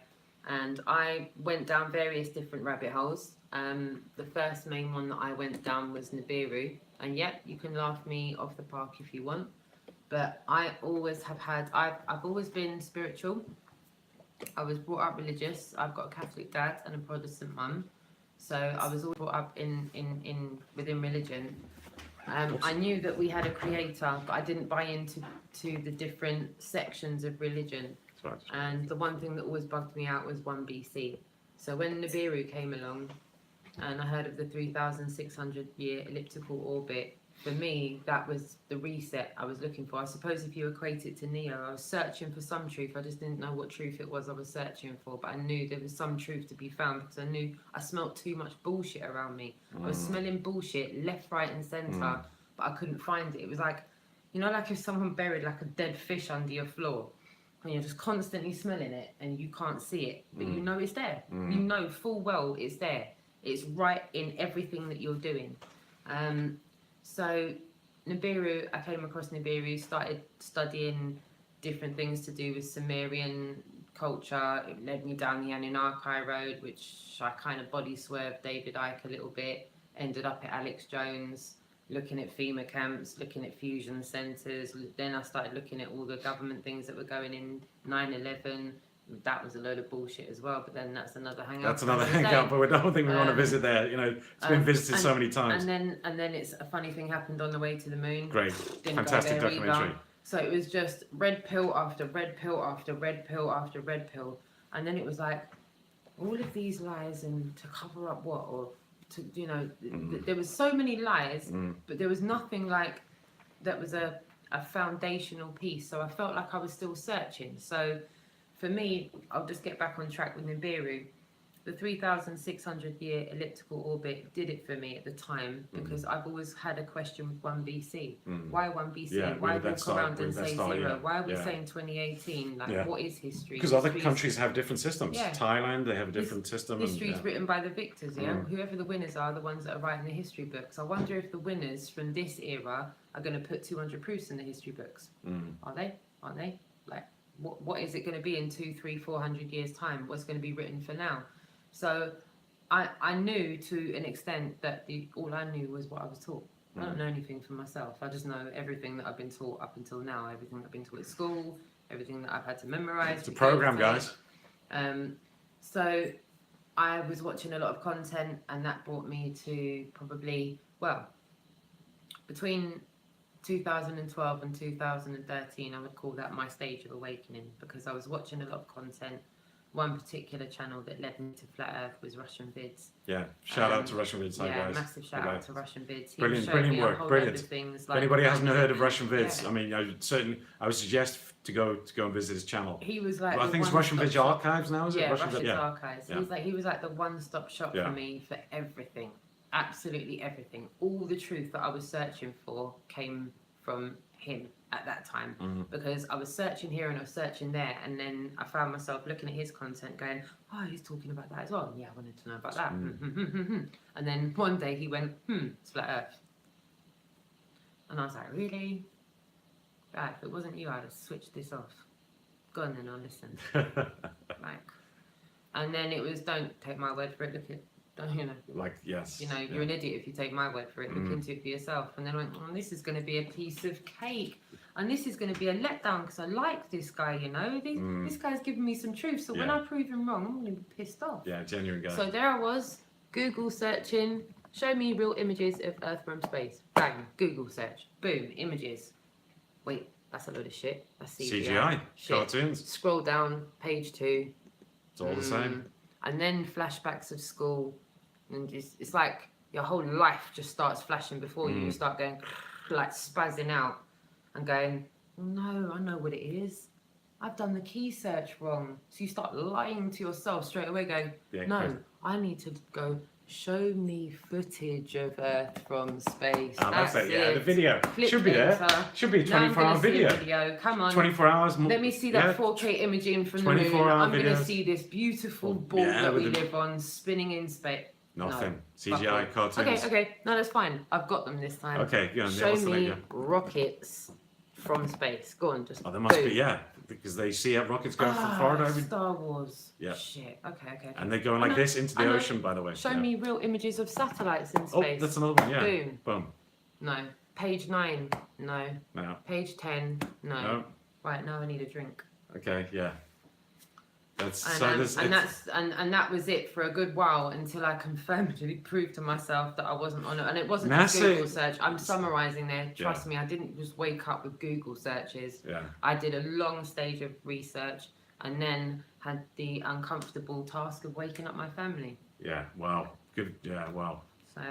and I went down various different rabbit holes. The first main one that I went down was Nibiru, and you can laugh me off the park if you want. But I always have had, I've always been spiritual. I was brought up religious. I've got a Catholic dad and a Protestant mum. So I was always brought up within religion. I knew that we had a creator, but I didn't buy into the different sections of religion. Right. And the one thing that always bugged me out was 1 BC. So when Nibiru came along and I heard of the 3,600 year elliptical orbit, for me, that was the reset I was looking for. I suppose if you equate it to Neo, I was searching for some truth. I just didn't know what truth it was I was searching for, but I knew there was some truth to be found because I knew I smelt too much bullshit around me. I was smelling bullshit left, right and centre, but I couldn't find it. It was like, like if someone buried like a dead fish under your floor and you're just constantly smelling it and you can't see it, but you know it's there. You know full well it's there. It's right in everything that you're doing. So Nibiru, I came across Nibiru, started studying different things to do with Sumerian culture. It led me down the Anunnaki road, which I kind of body swerved David Icke a little bit, ended up at Alex Jones. looking at FEMA camps, looking at fusion centres. Then I started looking at all the government things that were going in 9/11. That was a load of bullshit as well, but then that's another hangout. That's another hangout, but I don't think we want to visit there. You know, it's been visited so many times. And then it's a funny thing happened on the way to the moon. Great, Didn't fantastic go there documentary. either. So it was just red pill after red pill after red pill after red pill, and then it was like all of these lies and to cover up what, or to, you know, there was so many lies, but there was nothing like that was a foundational piece. So I felt like I was still searching. So for me, I'll just get back on track with Nibiru. The 3,600 year elliptical orbit did it for me at the time, because I've always had a question with 1 BC. Why 1 BC? Yeah, Why where walk did that around start? and Where did say that start? 0? Yeah. Why are we Yeah. saying 2018? Like, Yeah. what is history? Because other History's- countries have different systems. Yeah. Thailand, they have a different system. History's And, written by the victors, yeah? Whoever the winners are the ones that are writing the history books. I wonder if the winners from this era are going to put 200 proofs in the history books. Are they? Aren't they? Like, what is it going to be in 200, 300, 400 years' time? What's going to be written for now? So I knew to an extent that all I knew was what I was taught. I don't know anything for myself. I just know everything that I've been taught up until now, everything I've been taught at school, everything that I've had to memorize. It's a program, regurgitate. guys. So I was watching a lot of content, and that brought me to probably, well, between 2012 and 2013, I would call that my stage of awakening, because I was watching a lot of content. One particular channel that led me to Flat Earth was Russian Vids. Yeah, shout out to Russian Vids, Yeah, guys. massive shout out to Russian Vids. He Brilliant, showed brilliant me a work, whole brilliant. load of things, If like anybody hasn't heard of Russian Vids, Yeah. I mean, I would suggest to go and visit his channel. He was like, I the think it's one-stop Russian Vids shop. Archives now, is it? Yeah, Russian Russian's yeah. Archives. Yeah. He was like the one-stop shop Yeah. for me for everything, absolutely everything. All the truth that I was searching for came from him at that time, because I was searching here and I was searching there, and then I found myself looking at his content, going, "Oh, he's talking about that as well." Yeah, I wanted to know about that. And then one day he went, "It's Flat Earth," and I was like, "Really? Right, if it wasn't you, I'd have switched this off. Go on then, I'll listen." Like, and then it was, don't take my word for it. Look at, don't, you know. Like, yes. You know, you're an idiot if you take my word for it. Look into it for yourself. And then I went, oh, this is going to be a piece of cake. And this is going to be a letdown, because I like this guy, you know. This guy's giving me some truth. So when Yeah. I prove him wrong, I'm going to be pissed off. Yeah, genuine guy. So there I was, Google searching, show me real images of Earth from space. Bang, Google search. Boom, images. Wait, that's a load of shit. That's CGI, Shit. cartoons. Scroll down, page 2. It's all the same. And then flashbacks of school, and it's like your whole life just starts flashing before you. You start going like spazzing out and going, oh, no, I know what it is. I've done the key search wrong. So you start lying to yourself straight away, going, Yeah, no, crazy. I need to go show me footage of Earth from space. Ah, that's it. Yeah, it. the video Click should be there. enter. Should be a Now I'm 24-hour gonna see a video. video. Come on. 24 hours. Let me see that 4K imaging from the moon. 24-hour I'm going to videos. see this beautiful ball Yeah, that we with the- live on spinning in space. Nothing. No, CGI fuck cartoons. Okay, no, that's fine. I've got them this time. Okay, yeah. Show what's the me name? Yeah. rockets from space. Go on, just. Oh, there must boom. be, yeah, because they see rockets going from Florida every, Star Wars. Yeah. Shit. Okay. and they're going like I know, this into the I know. ocean. By the way. Show Yeah. me real images of satellites in Oh, space. that's another one. Yeah. Boom. Boom. No. Page 9. No. No. Page 10. No. No. Right now I need a drink. Okay. Yeah. That's And, so. This, and that was it for a good while, until I confirmedly proved to myself that I wasn't on it. And it wasn't just NASA Google search. I'm summarising there. Trust me, I didn't just wake up with Google searches. Yeah. I did a long stage of research, and then had the uncomfortable task of waking up my family. Yeah. Wow. Good. Yeah. Wow. So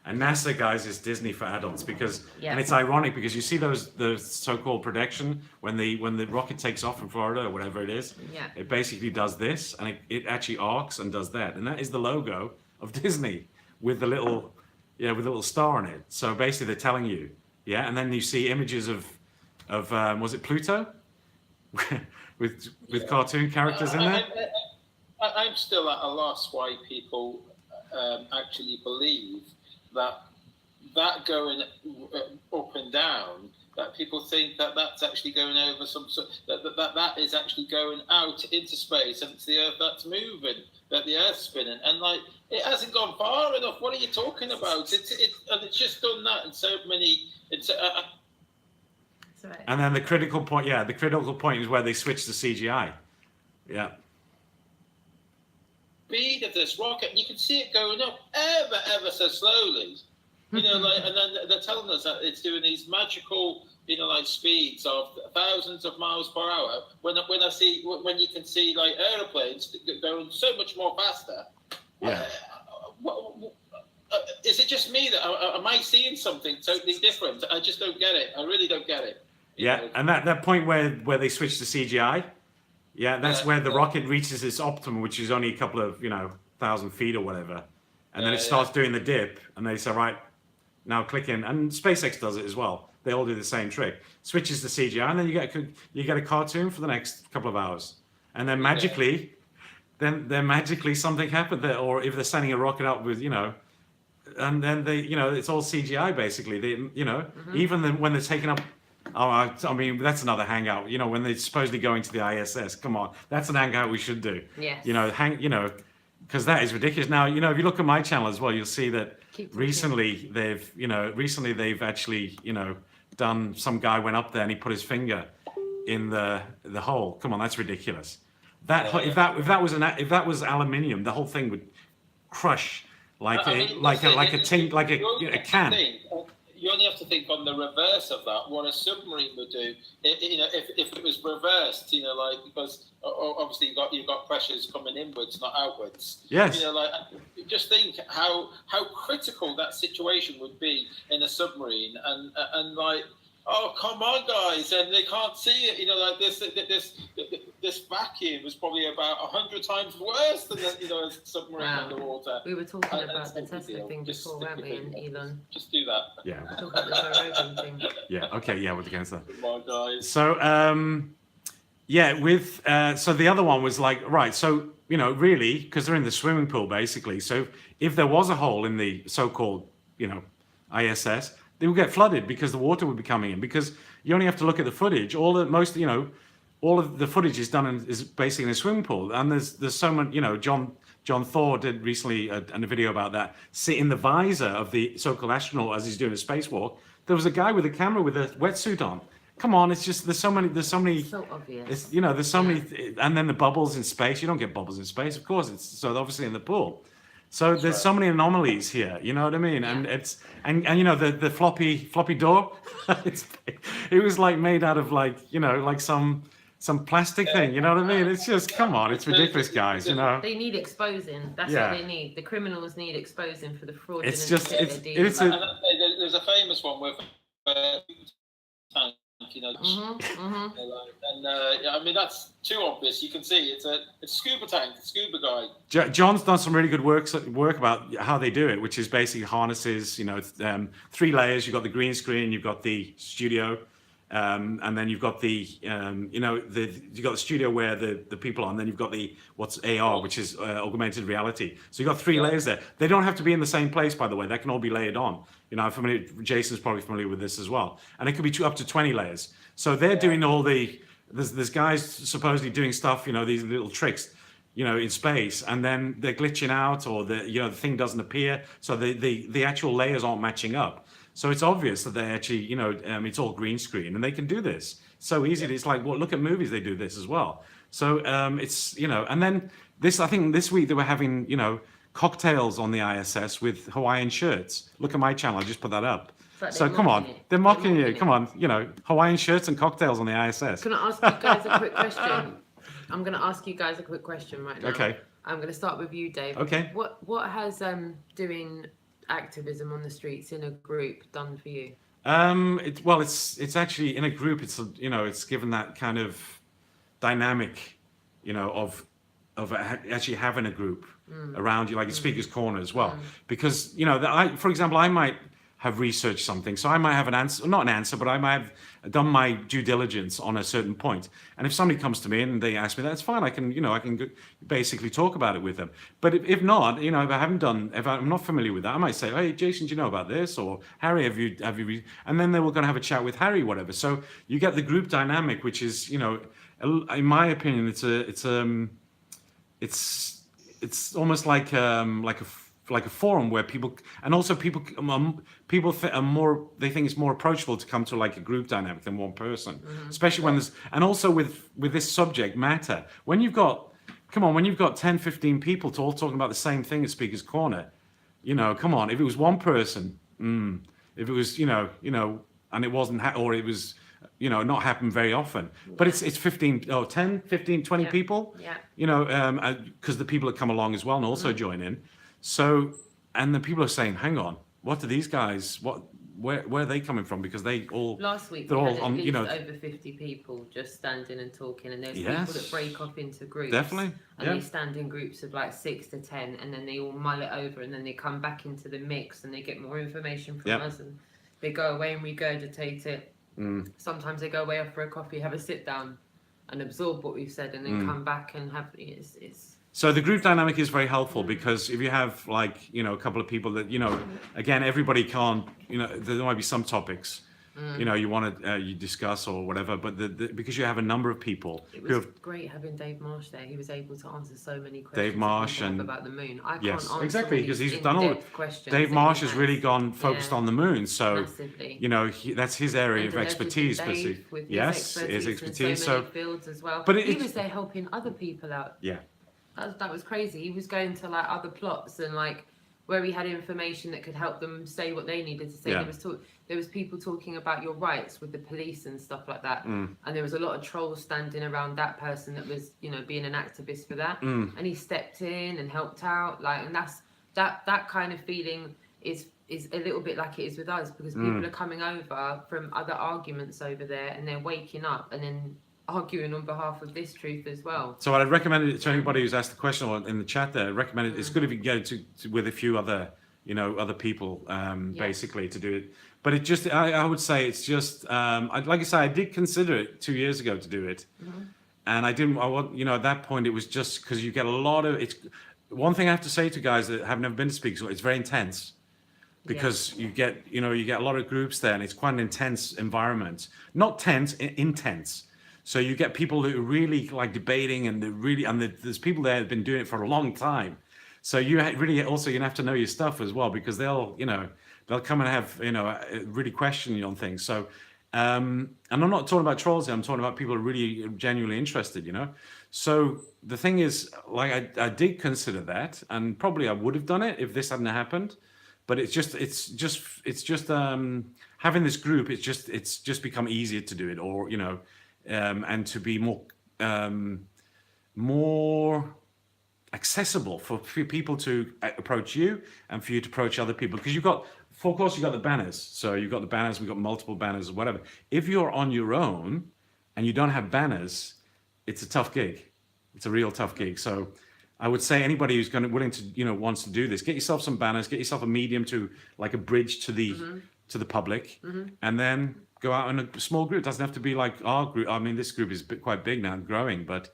And NASA, guys, is Disney for adults, because Yeah. and it's ironic because you see the so-called projection when the rocket takes off from Florida or whatever it is. yeah, It basically does this, and it actually arcs and does that, and that is the logo of Disney with the little star on it. So basically, they're telling you, yeah, and then you see images of was it Pluto with cartoon characters in there? I'm still at a loss why people actually believe that going up and down, that people think that that's actually going over some sort, that is actually going out into space, and it's the Earth that's moving, that the Earth's spinning, and like It hasn't gone far enough. What are you talking about? It's just done that in so many. Sorry. And then the critical point, the critical point is where they switch to CGI. Yeah. Speed of this rocket, you can see it going up ever so slowly. You know, like, and then they're telling us that it's doing these magical, you know, like speeds of thousands of miles per hour. When you can see like aeroplanes going so much more faster. Yeah. Is it just me that am I seeing something totally different? I just don't get it. I really don't get it. Yeah, and that point where they switch to CGI, that's where the rocket reaches its optimum, which is only a couple of 1,000 feet or whatever, and then it starts doing the dip, and they say, right, now click in, and SpaceX does it as well. They all do the same trick. Switches to CGI, and then you get a cartoon for the next couple of hours, and then magically, magically something happened there, or if they're sending a rocket up with and then they it's all CGI basically. They even when they're taking up. Oh, I mean, that's another hangout. When they're supposedly going to the ISS. Come on, that's an hangout we should do. Yes. Because that is ridiculous. Now, if you look at my channel as well, you'll see that recently they've actually, done. Some guy went up there and he put his finger in the hole. Come on, that's ridiculous. If that was aluminium, the whole thing would crush like a can. You only have to think on the reverse of that, what a submarine would do. If it was reversed, because obviously you've got pressures coming inwards, not outwards. Yes. Just think how critical that situation would be in a submarine, and like, oh come on guys, and they can't see it. This vacuum was probably about 100 times worse than a submarine underwater. We were talking about the Tesla thing before, weren't we, and Elon? Just do that. Yeah. Talk about the Joe Rogan thing. Yeah. Okay. Yeah. We're against that. Come on, guys. So so the other one was like, right. So really, because they're in the swimming pool basically. So if there was a hole in the so-called ISS, they would get flooded because the water would be coming in. Because you only have to look at the footage. All of the footage is done is basically in a swimming pool, and there's so much. John Thor did recently a video about that. Sit in the visor of the so-called astronaut as he's doing a spacewalk. There was a guy with a camera with a wetsuit on. Come on, it's just there's so many. So obvious. It's, there's so many, and then the bubbles in space. You don't get bubbles in space, of course. It's so obviously in the pool. So there's so many anomalies here, you know what I mean? And it's and the floppy door, it was like made out of like some plastic thing, you know what I mean? It's just come on, it's ridiculous, guys. They need exposing. That's what they need. The criminals need exposing for the fraud. It's just there's a famous one with and I mean that's too obvious. You can see it's a scuba tank, scuba guy. John's done some really good work about how they do it, which is basically harnesses. 3 layers. You've got the green screen, you've got the studio, and then you've got you've got the studio where the people are, and then you've got what's AR, which is augmented reality. So you've got 3 layers there. They don't have to be in the same place, by the way. That can all be layered on. I'm familiar. Jason's probably familiar with this as well, and it could be up to 20 layers. So they're doing all there's guys supposedly doing stuff, these little tricks, in space, and then they're glitching out, or the thing doesn't appear, so the actual layers aren't matching up. So it's obvious that they actually, it's all green screen, and they can do this so easily. It's like, well, look at movies, they do this as well. So it's, and then I think this week they were having, cocktails on the ISS with Hawaiian shirts. Look at my channel, I just put that up. So come on, they're mocking you. Come on, Hawaiian shirts and cocktails on the ISS. Can I ask you guys a quick question? I'm going to ask you guys a quick question right now. Okay. I'm going to start with you, Dave. Okay. What has doing activism on the streets in a group done for you? It's actually in a group. It's given that kind of dynamic, of actually having a group around you, like a speaker's corner as well. Because for example, I might have researched something, so I might have an answer, not an answer, but I might have done my due diligence on a certain point. And if somebody comes to me and they ask me, that's fine. I can basically talk about it with them. But if not, if I'm not familiar with that, I might say, hey, Jason, do you know about this? Or Harry, have you? And then they were going to have a chat with Harry, whatever. So you get the group dynamic, which is, in my opinion, it's almost like like a forum where people, and also people are more, they think it's more approachable to come to like a group dynamic than one person, especially when there's, and also with this subject matter, when you've got, come on, when you've got 10, 15 people all talking about the same thing at Speaker's Corner, you know, come on, if it was one person, if it was, you know, and it wasn't, or it was, you know, not happen very often, but it's 15, 10, 15, 20 people, you know, because the people that come along as well and also join in. So, and the people are saying, hang on, what do these guys, where are they coming from? Because they all, last week they're we all had on, at you least know, over 50 people just standing and talking, and there's Yes. people that break off into groups. Definitely, And yeah. they stand in groups of like 6 to 10, and then they all mull it over, and then they come back into the mix and they get more information from Yep. us, and they go away and regurgitate it. Sometimes they go away for a coffee, have a sit down and absorb what we've said, and then come back and have it's So the group dynamic is very helpful, because if you have like, you know, a couple of people that, you know, again, everybody can't, you know, there might be some topics, you know, you want to you discuss or whatever, but because you have a number of people It who was have, great having Dave Marsh there. He was able to answer so many questions. Dave Marsh that people have and- about the moon. I yes, can't answer exactly, all because these he's done all, in-depth questions Dave that Marsh he has really gone focused Yeah. on the moon, so, Massively. you know, that's his area And of expertise, Dave with yes, his his expertise in expertise, so so, many fields as well. but He it- was there helping other people out. yeah. That was crazy. He was going to like other plots and like where he had information that could help them say what they needed to say. Yeah. There was people talking about your rights with the police and stuff like that, and there was a lot of trolls standing around that person that was, you know, being an activist for that, and he stepped in and helped out, like, and that's that kind of feeling is a little bit like it is with us, because people are coming over from other arguments over there and they're waking up and then arguing on behalf of this truth as well. So I'd recommend it to anybody who's asked the question or in the chat there. Recommend it. It's good if you get it to with a few other, you know, other people, basically to do it. But it just, I would say it's just, like I say, I did consider it 2 years ago to do it, and I didn't. You know, at that point it was just because you get a lot of. It's one thing I have to say to guys that have never been to Speak School. It's very intense. Because you get a lot of groups there, and it's quite an intense environment. Not tense, intense. So you get people who are really like debating, and there's people there who've been doing it for a long time. So you really also, you have to know your stuff as well, because they'll come and have, you know, really question you on things. So, and I'm not talking about trolls here, I'm talking about people who are really genuinely interested, you know. So the thing is, like, I did consider that, and probably I would have done it if this hadn't happened. But it's just having this group. It's just become easier to do it, or, you know, and to be more accessible for people to approach you and for you to approach other people. Because of course, you've got the banners. So you've got the banners. We've got multiple banners or whatever. If you're on your own and you don't have banners, it's a tough gig. It's a real tough gig. So I would say anybody who's willing to, you know, wants to do this, get yourself some banners, get yourself a medium to, like, a bridge to the public, and then go out in a small group. It doesn't have to be like our group. I mean, this group is quite big now and growing, but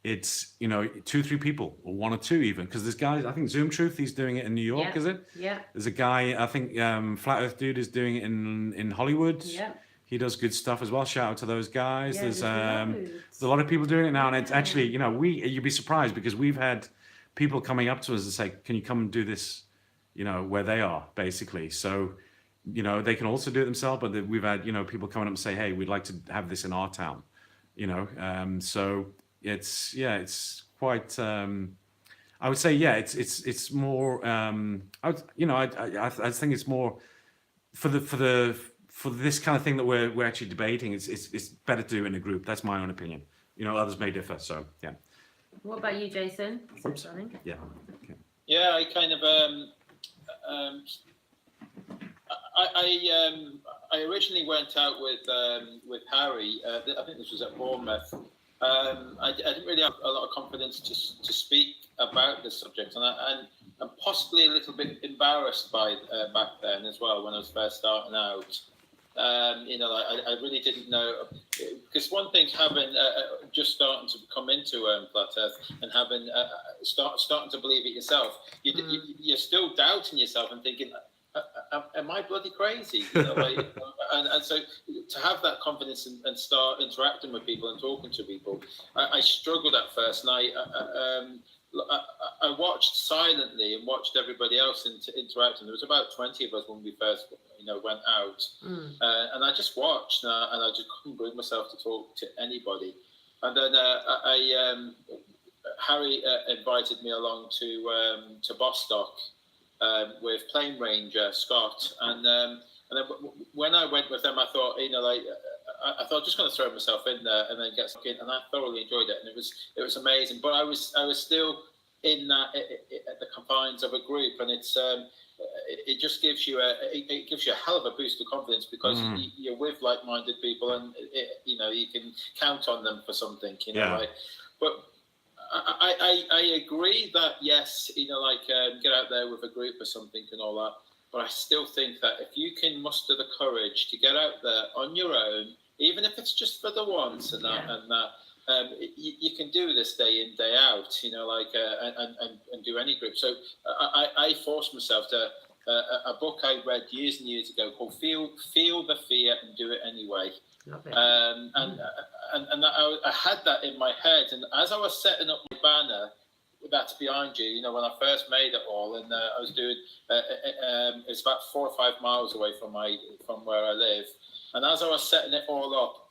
it's, you know, 2-3 people, or 1 or 2 even, because there's guys, I think Zoom Truth, he's doing it in New York, is it? Yeah. There's a guy, I think Flat Earth Dude is doing it in Hollywood. Yeah. He does good stuff as well. Shout out to those guys. Yeah, there's loads. a lot of people doing it now, and it's actually, you know, you'd be surprised, because we've had people coming up to us and say, "Can you come and do this?" You know, where they are, basically. So, you know, they can also do it themselves, but we've had, you know, people coming up and say, "Hey, we'd like to have this in our town." You know, so it's quite. I would say, yeah, it's more. I think it's more for this kind of thing that we're actually debating. It's better to do it in a group. That's my own opinion. You know, others may differ. So yeah. What about you, Jason? Oops. Something? Yeah. Okay. Yeah, I kind of I originally went out with Harry. I think this was at Bournemouth. I didn't really have a lot of confidence to speak about this subject, and I'm possibly a little bit embarrassed by back then as well, when I was first starting out. You know, I really didn't know, because one thing having just starting to come into Flat Earth and having starting to believe it yourself, you're still doubting yourself and thinking, am I bloody crazy? You know, and so to have that confidence and start interacting with people and talking to people, I struggled at first, and I watched silently and watched everybody else interacting. There was about 20 of us when we first, went out, and I just watched, and I just couldn't bring myself to talk to anybody. And then Harry invited me along to Bostock with Plane Ranger Scott, and then when I went with them, I thought, I thought I'm just going to throw myself in there and then get stuck in, and I thoroughly enjoyed it, and it was amazing. But I was still in that at the confines of a group, and it just gives you a hell of a boost of confidence because you're with like-minded people, and you can count on them for something. But I agree that yes, get out there with a group or something and all that. But I still think that if you can muster the courage to get out there on your own, even if it's just for the once and you can do this day in, day out, and do any group. So I forced myself to a book I read years and years ago called "Feel the Fear and Do It Anyway." Love it. And I had that in my head, and as I was setting up my banner. That's behind you, when I first made it all, and I was doing it's about 4 or 5 miles away from where I live, and as I was setting it all up,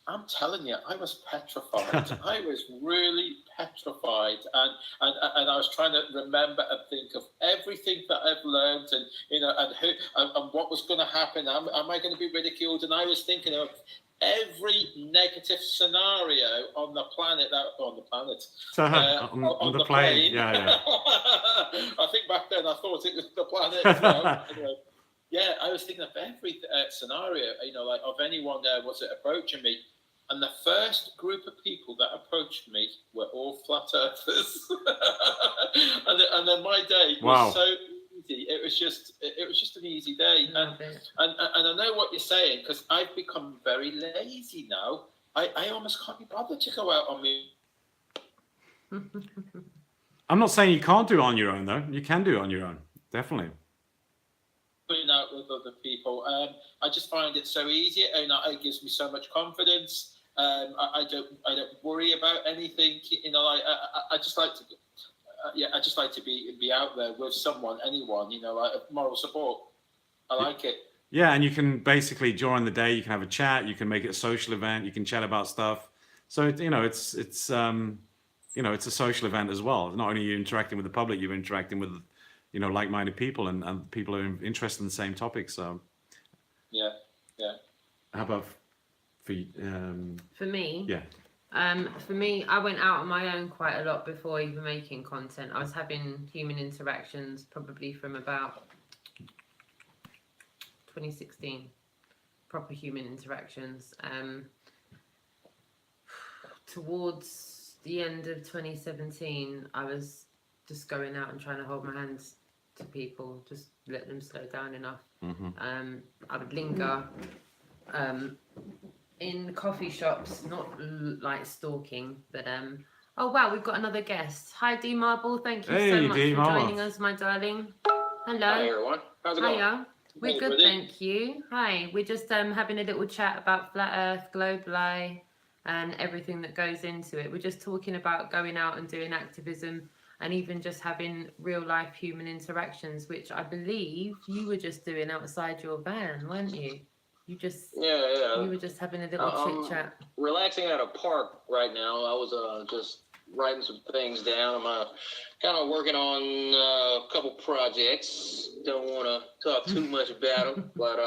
I'm telling you, I was petrified. I was really petrified, and I was trying to remember and think of everything that I've learned, and and what was going to happen. Am I going to be ridiculed? And I was thinking of every negative scenario on the planet, on the plane. Yeah. I think back then I thought it was the planet as well. Anyway, I was thinking of every scenario, of anyone there was approaching me. And the first group of people that approached me were all flat earthers. and then my day was so easy. It was just an easy day. And I know what you're saying, because I've become very lazy now. I almost can't be bothered to go out on me. I'm not saying you can't do it on your own, though. You can do it on your own, definitely. Going out with other people, I just find it so easy, and it gives me so much confidence. I don't worry about anything. I just like to. I just like to be out there with someone, anyone, moral support. I like it. Yeah, and you can basically during the day you can have a chat. You can make it a social event. You can chat about stuff. So it's a social event as well. Not only are you interacting with the public, you're interacting with like-minded people and people are interested in the same topics. So yeah. How about for you? For me? Yeah. For me, I went out on my own quite a lot before even making content. I was having human interactions probably from about 2016, proper human interactions. Towards the end of 2017, I was just going out and trying to hold my hands to people, just let them slow down enough. I would linger in coffee shops, not like stalking, but oh wow, we've got another guest. Hi DMarble, thank you so much for joining us, my darling. Hello. Hi everyone. How's it going? Hiya. We're good, thank you. Hi. We're just having a little chat about flat Earth, global eye, and everything that goes into it. We're just talking about going out and doing activism, and even just having real life human interactions, which I believe you were just doing outside your van, weren't you? You were just having a little chit chat. Relaxing at a park right now. I was just writing some things down. I'm kind of working on a couple projects. Don't want to talk too much about them, but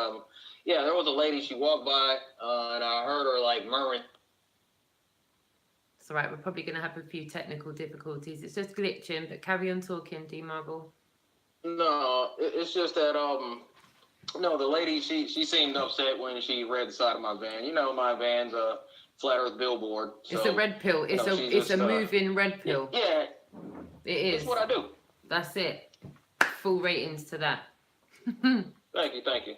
there was a lady. She walked by, and I heard her like murmuring. It's all right. We're probably going to have a few technical difficulties. It's just glitching, but carry on talking, DMarble. No, it's just that no, the lady, she seemed upset when she read the side of my van. My van's a flat earth billboard. So, it's a red pill. It's a moving red pill. Yeah. It is. That's what I do. That's it. Full ratings to that. Thank you.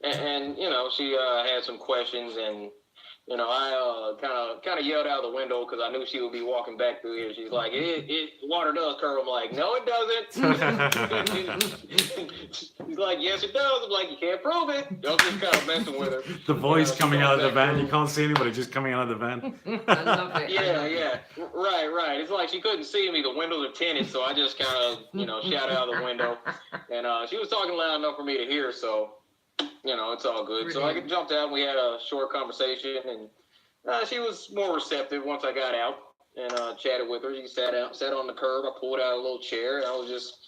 And she had some questions, and I kind of yelled out the window because I knew she would be walking back through here. She's like, water does curl. I'm like, no, it doesn't. She's like, yes, it does. I'm like, you can't prove it. I'm just kind of messing with her. The voice coming out of the van. You can't see anybody, just coming out of the van. I love it. Yeah. Right. It's like she couldn't see me. The windows are tinted, so I just kind of, shouted out the window. And she was talking loud enough for me to hear, so, it's all good. Brilliant. So I jumped out and we had a short conversation, and she was more receptive once I got out and chatted with her. She sat on the curb. I pulled out a little chair, and I was just,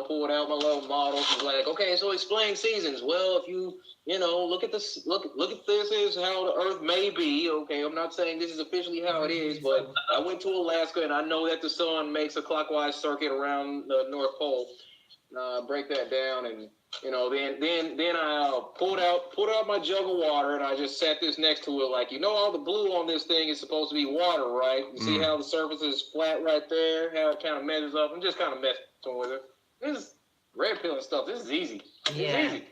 pulled out my little model. She's like, okay, so explain seasons. Well, if you, look at this, look at this is how the Earth may be. Okay, I'm not saying this is officially how it is, but I went to Alaska, and I know that the sun makes a clockwise circuit around the North Pole. Break that down, and then I pulled out my jug of water, and I just sat this next to it, like, all the blue on this thing is supposed to be water, right? You see how the surface is flat right there, how it kind of measures up. I'm just kind of messing with it. This is red pill and stuff. This is easy. It's easy.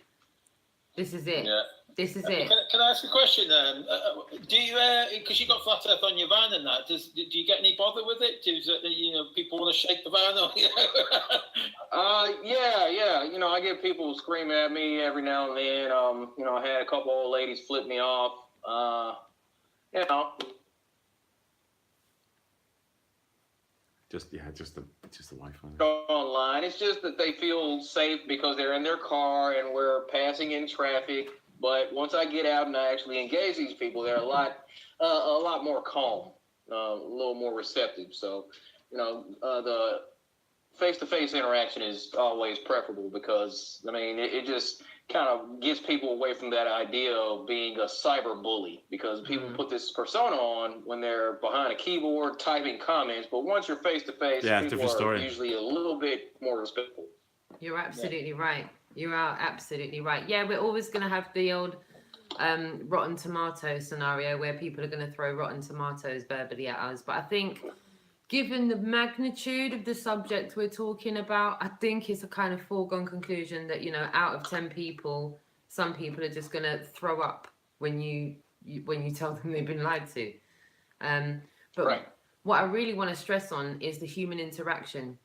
This is it. Yeah. This is it. Can I ask a question? Do you, because you got flat earth on your van and that, do you get any bother with it? Do people want to shake the van? Or, Yeah. I get people screaming at me every now and then. I had a couple old ladies flip me off. Just the Wi-Fi. Online. It's just that they feel safe because they're in their car and we're passing in traffic. But once I get out and I actually engage these people, they're a lot more calm, a little more receptive. So, the face-to-face interaction is always preferable because, it just kind of gets people away from that idea of being a cyber bully because people put this persona on when they're behind a keyboard typing comments. But once you're face-to-face, people are usually a little bit more respectful. You're absolutely right. You are absolutely right. Yeah, we're always going to have the old rotten tomato scenario where people are going to throw rotten tomatoes verbally at us. But I think given the magnitude of the subject we're talking about, I think it's a kind of foregone conclusion that, out of 10 people, some people are just going to throw up when you tell them they've been lied to. But right. What I really want to stress on is the human interaction.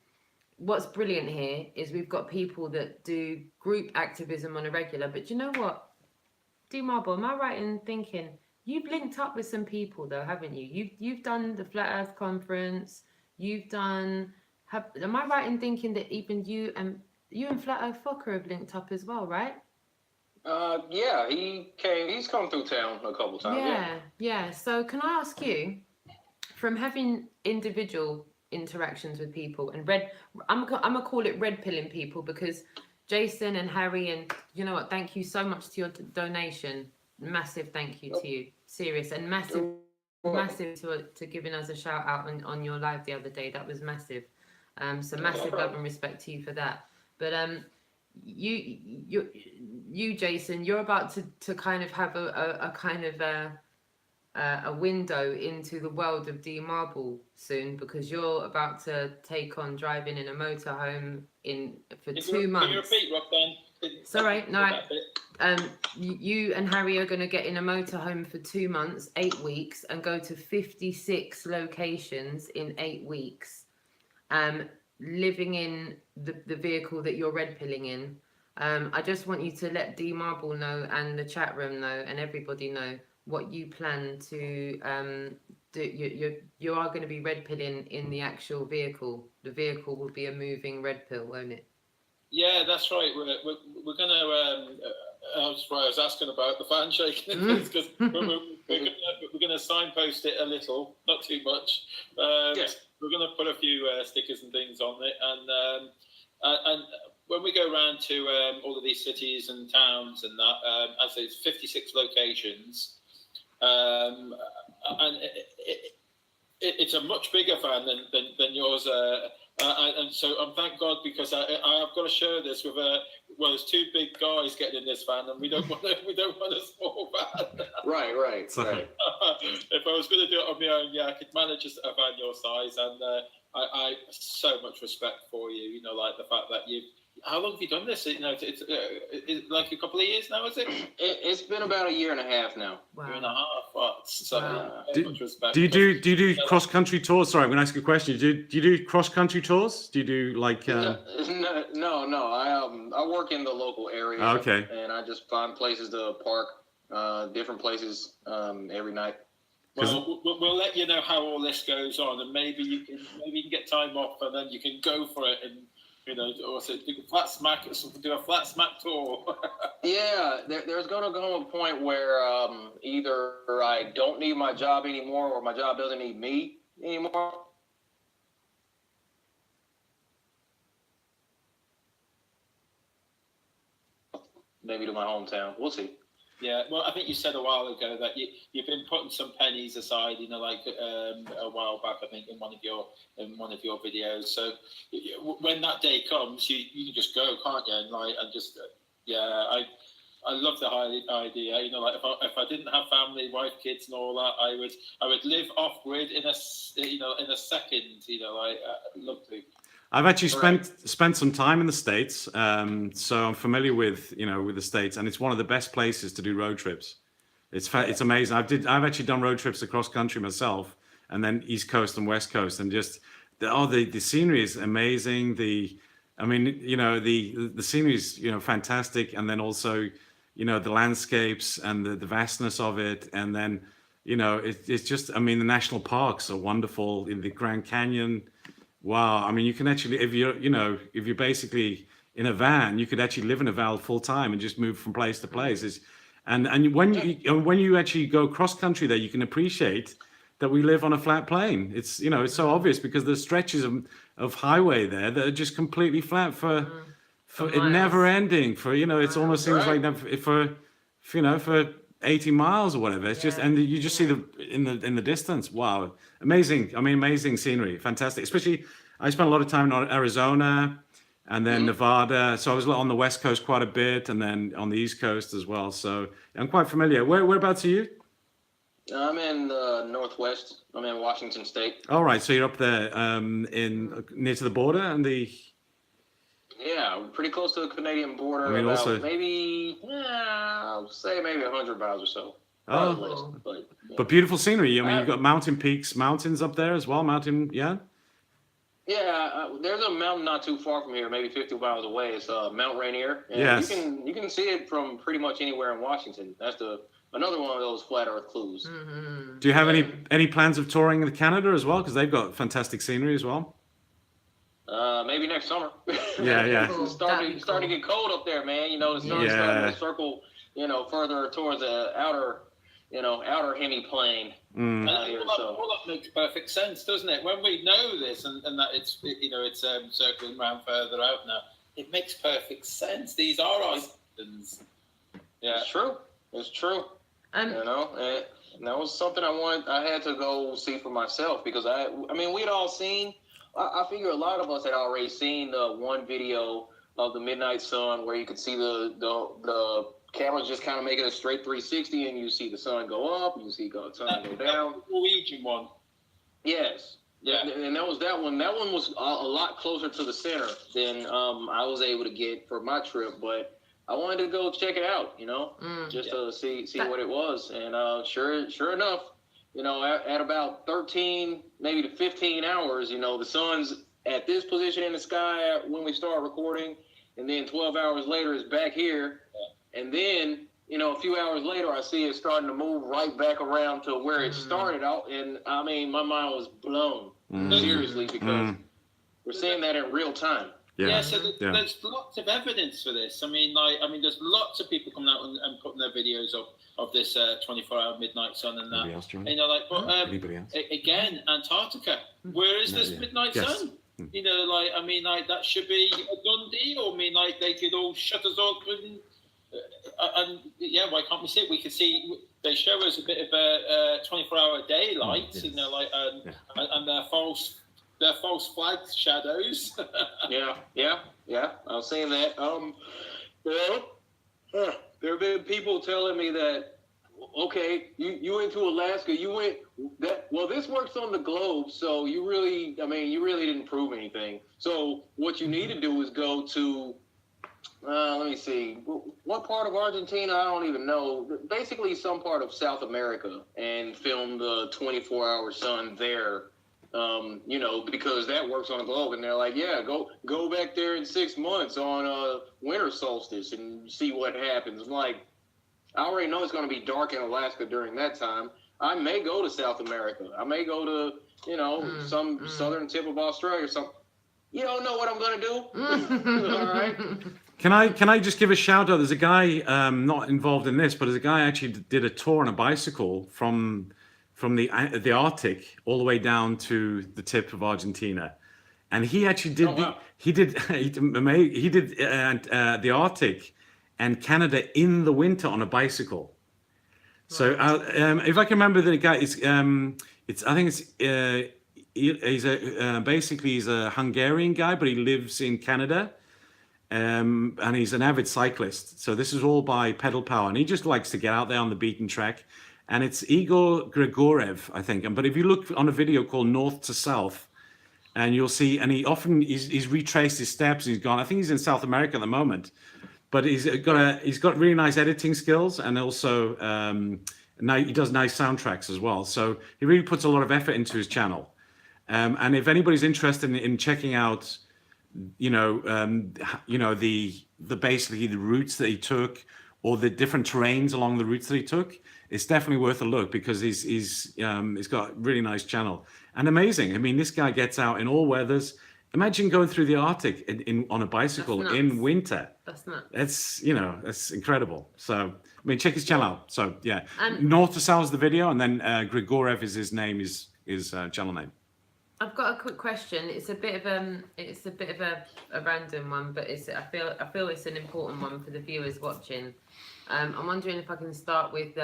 What's brilliant here is we've got people that do group activism on a regular, but you know what? DMarble, am I right in thinking you've linked up with some people though, haven't you? You've done the Flat Earth Conference. Am I right in thinking that even you and Flat Earth Fokker have linked up as well, right? Yeah, he's come through town a couple times. Yeah. So can I ask you, from having individual interactions with people and I'm gonna call it red pilling people because Jason and Harry and thank you so much to your donation, massive thank you to you, serious, and massive to giving us a shout out on your live the other day. That was massive. So massive love and respect to you for that. But you Jason, you're about to kind of have a kind of a window into the world of DMarble soon because you're about to take on driving in a motorhome for 2 months. Can you repeat, Roxanne? Sorry, no. You and Harry are going to get in a motorhome for 2 months, 8 weeks, and go to 56 locations in 8 weeks, living in the vehicle that you're red pilling in. I just want you to let DMarble know and the chat room know and everybody know what you plan to do. You are going to be red pilling in the actual vehicle. The vehicle will be a moving red pill, won't it? Yeah, that's right. We're going to. That's why I was asking about the fan shaking because we're going to signpost it a little, not too much. Yes. We're going to put a few stickers and things on it, and when we go around to all of these cities and towns and that, as there's 56 locations. And it's a much bigger van than yours, and so thank God because I've got to share this with there's two big guys getting in this van, and we don't want a small van. Right. If I was going to do it on my own, I could manage a van your size, and I so much respect for you. Like the fact that how long have you done this? You know, it's like a couple of years now, is it? It's been about a year and a half now. Wow. Year and a half. What? So, Wow. much respect. Do you do cross country tours? Sorry, I'm going to ask you a question. Do you do cross country tours? Do you do like? No. I work in the local area. Okay. And I just find places to park, different places every night. Well, we'll let you know how all this goes on, and maybe you can get time off, and then you can go for it, and you know, also do a flat smack tour. Yeah, there's gonna come a point where either I don't need my job anymore, or my job doesn't need me anymore. Maybe to my hometown. We'll see. Yeah, well, I think you said a while ago that you've been putting some pennies aside, you know, like a while back, I think, in one of your videos. So when that day comes, you can just go, can't you? And just I love the idea. You know, like if I didn't have family, wife, kids, and all that, I would live off grid in a second. You know, I'd love to. I've actually spent some time in the States, so I'm familiar with the States, and it's one of the best places to do road trips. It's amazing. I've actually done road trips across country myself, and then East Coast and West Coast, and just the scenery is amazing. The scenery is fantastic, and then also the landscapes and the vastness of it, and then it's just the national parks are wonderful in the Grand Canyon. Wow, I mean, you can actually, if you're basically in a van, you could actually live in a van full time and just move from place to place. And when you actually go cross country there, you can appreciate that we live on a flat plane. It's it's so obvious because there's stretches of highway there that are just completely flat for it never ending. For it almost seems like for 80 miles or whatever. It's just, and you just see in the distance. Wow, amazing. I mean, amazing scenery, fantastic. Especially, I spent a lot of time in Arizona and then Nevada. So I was on the West Coast quite a bit, and then on the East Coast as well. So I'm quite familiar. Whereabouts are you? I'm in the Northwest. I'm in Washington State. All right, so you're up there near to the border and the. Yeah, pretty close to the Canadian border. I mean, about also, I'll say maybe 100 miles or so. Oh, but beautiful scenery. I mean, you've got mountains up there as well. Yeah. Yeah, there's a mountain not too far from here, maybe 50 miles away. It's Mount Rainier. And yes. You can see it from pretty much anywhere in Washington. That's another one of those flat Earth clues. Mm-hmm. Do you have any plans of touring in Canada as well? Because they've got fantastic scenery as well. Maybe next summer. Yeah. It's starting to get cold up there, man. The sun's starting to circle, further towards the outer hemiplane. All that makes perfect sense, doesn't it? When we know this and that it's circling around further out now, it makes perfect sense. These are our systems. Yeah, it's true. And that was something I had to go see for myself, because we'd all seen. I figure a lot of us had already seen the one video of the midnight sun where you could see the camera's just kind of making a straight 360, and you see the sun go up, and you see the sun go down. The Norwegian one. Yes. Yeah. And that was that one. That one was a lot closer to the center than I was able to get for my trip, but I wanted to go check it out, just to see what it was. And sure enough, at about 13, maybe to 15 hours, the sun's at this position in the sky when we start recording, and then 12 hours later it's back here. And then, a few hours later, I see it starting to move right back around to where it started out. And, my mind was blown, seriously, because we're seeing that in real time. Yeah, so there's lots of evidence for this. There's lots of people coming out and putting their videos up of this 24-hour midnight sun and that. Again, Antarctica. Where is this midnight sun? That should be a done deal. They could all shut us off and why can't we see it? We could see. They show us a bit of a 24-hour daylight, and their false flag shadows. yeah. I've seen that. There have been people telling me that, okay, you went to Alaska, this works on the globe, so you really didn't prove anything. So what you need to do is go to Let me see. What part of Argentina? I don't even know. Basically, some part of South America, and filmed the 24-hour sun there. Because that works on a globe, and they're like, yeah, go back there in 6 months on winter solstice and see what happens. I'm like, I already know it's going to be dark in Alaska during that time. I may go to South America. I may go to, some southern tip of Australia or something. You don't know what I'm going to do. All right. Can I just give a shout out? There's a guy not involved in this, but there's a guy actually did a tour on a bicycle from the Arctic all the way down to the tip of Argentina, and he actually did he did the Arctic and Canada in the winter on a bicycle. So if I can remember the guy, he's a Hungarian guy, but he lives in Canada. And he's an avid cyclist. So this is all by pedal power. And he just likes to get out there on the beaten track. And it's Igor Grigorev, I think. But if you look on a video called North to South, and you'll see, and he's retraced his steps. And he's gone. I think he's in South America at the moment. But he's got really nice editing skills, and also now he does nice soundtracks as well. So he really puts a lot of effort into his channel. And if anybody's interested in checking out, the basically the routes that he took, or the different terrains along the routes that he took, it's definitely worth a look, because he's got a really nice channel and amazing. I mean, this guy gets out in all weathers. Imagine going through the Arctic on a bicycle in winter. That's nuts. That's incredible. So I mean, check his channel out. So yeah, And North to South is the video, and then Grigorev is his name, his channel name. I've got a quick question. It's a bit of a random one, but I feel it's an important one for the viewers watching. I'm wondering if I can start with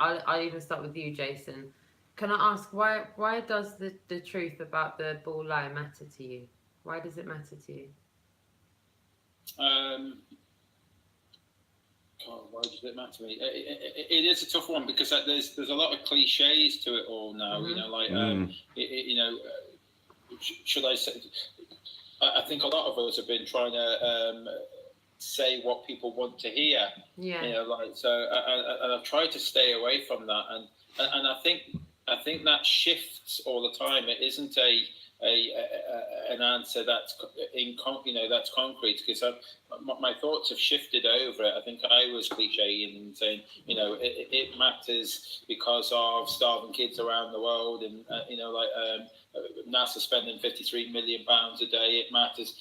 I'll even start with you, Jason. Can I ask why does the truth about the ball lie matter to you? Why does it matter to you? Why does it matter to me? It is a tough one, because there's a lot of cliches to it all now. Mm-hmm. Should I say? I think a lot of us have been trying to say what people want to hear. Yeah. And I've tried to stay away from that, and I think that shifts all the time. It isn't an answer that's that's concrete, because my thoughts have shifted over it. I think I was cliche in saying it matters because of starving kids around the world, and NASA spending £53 million a day. It matters.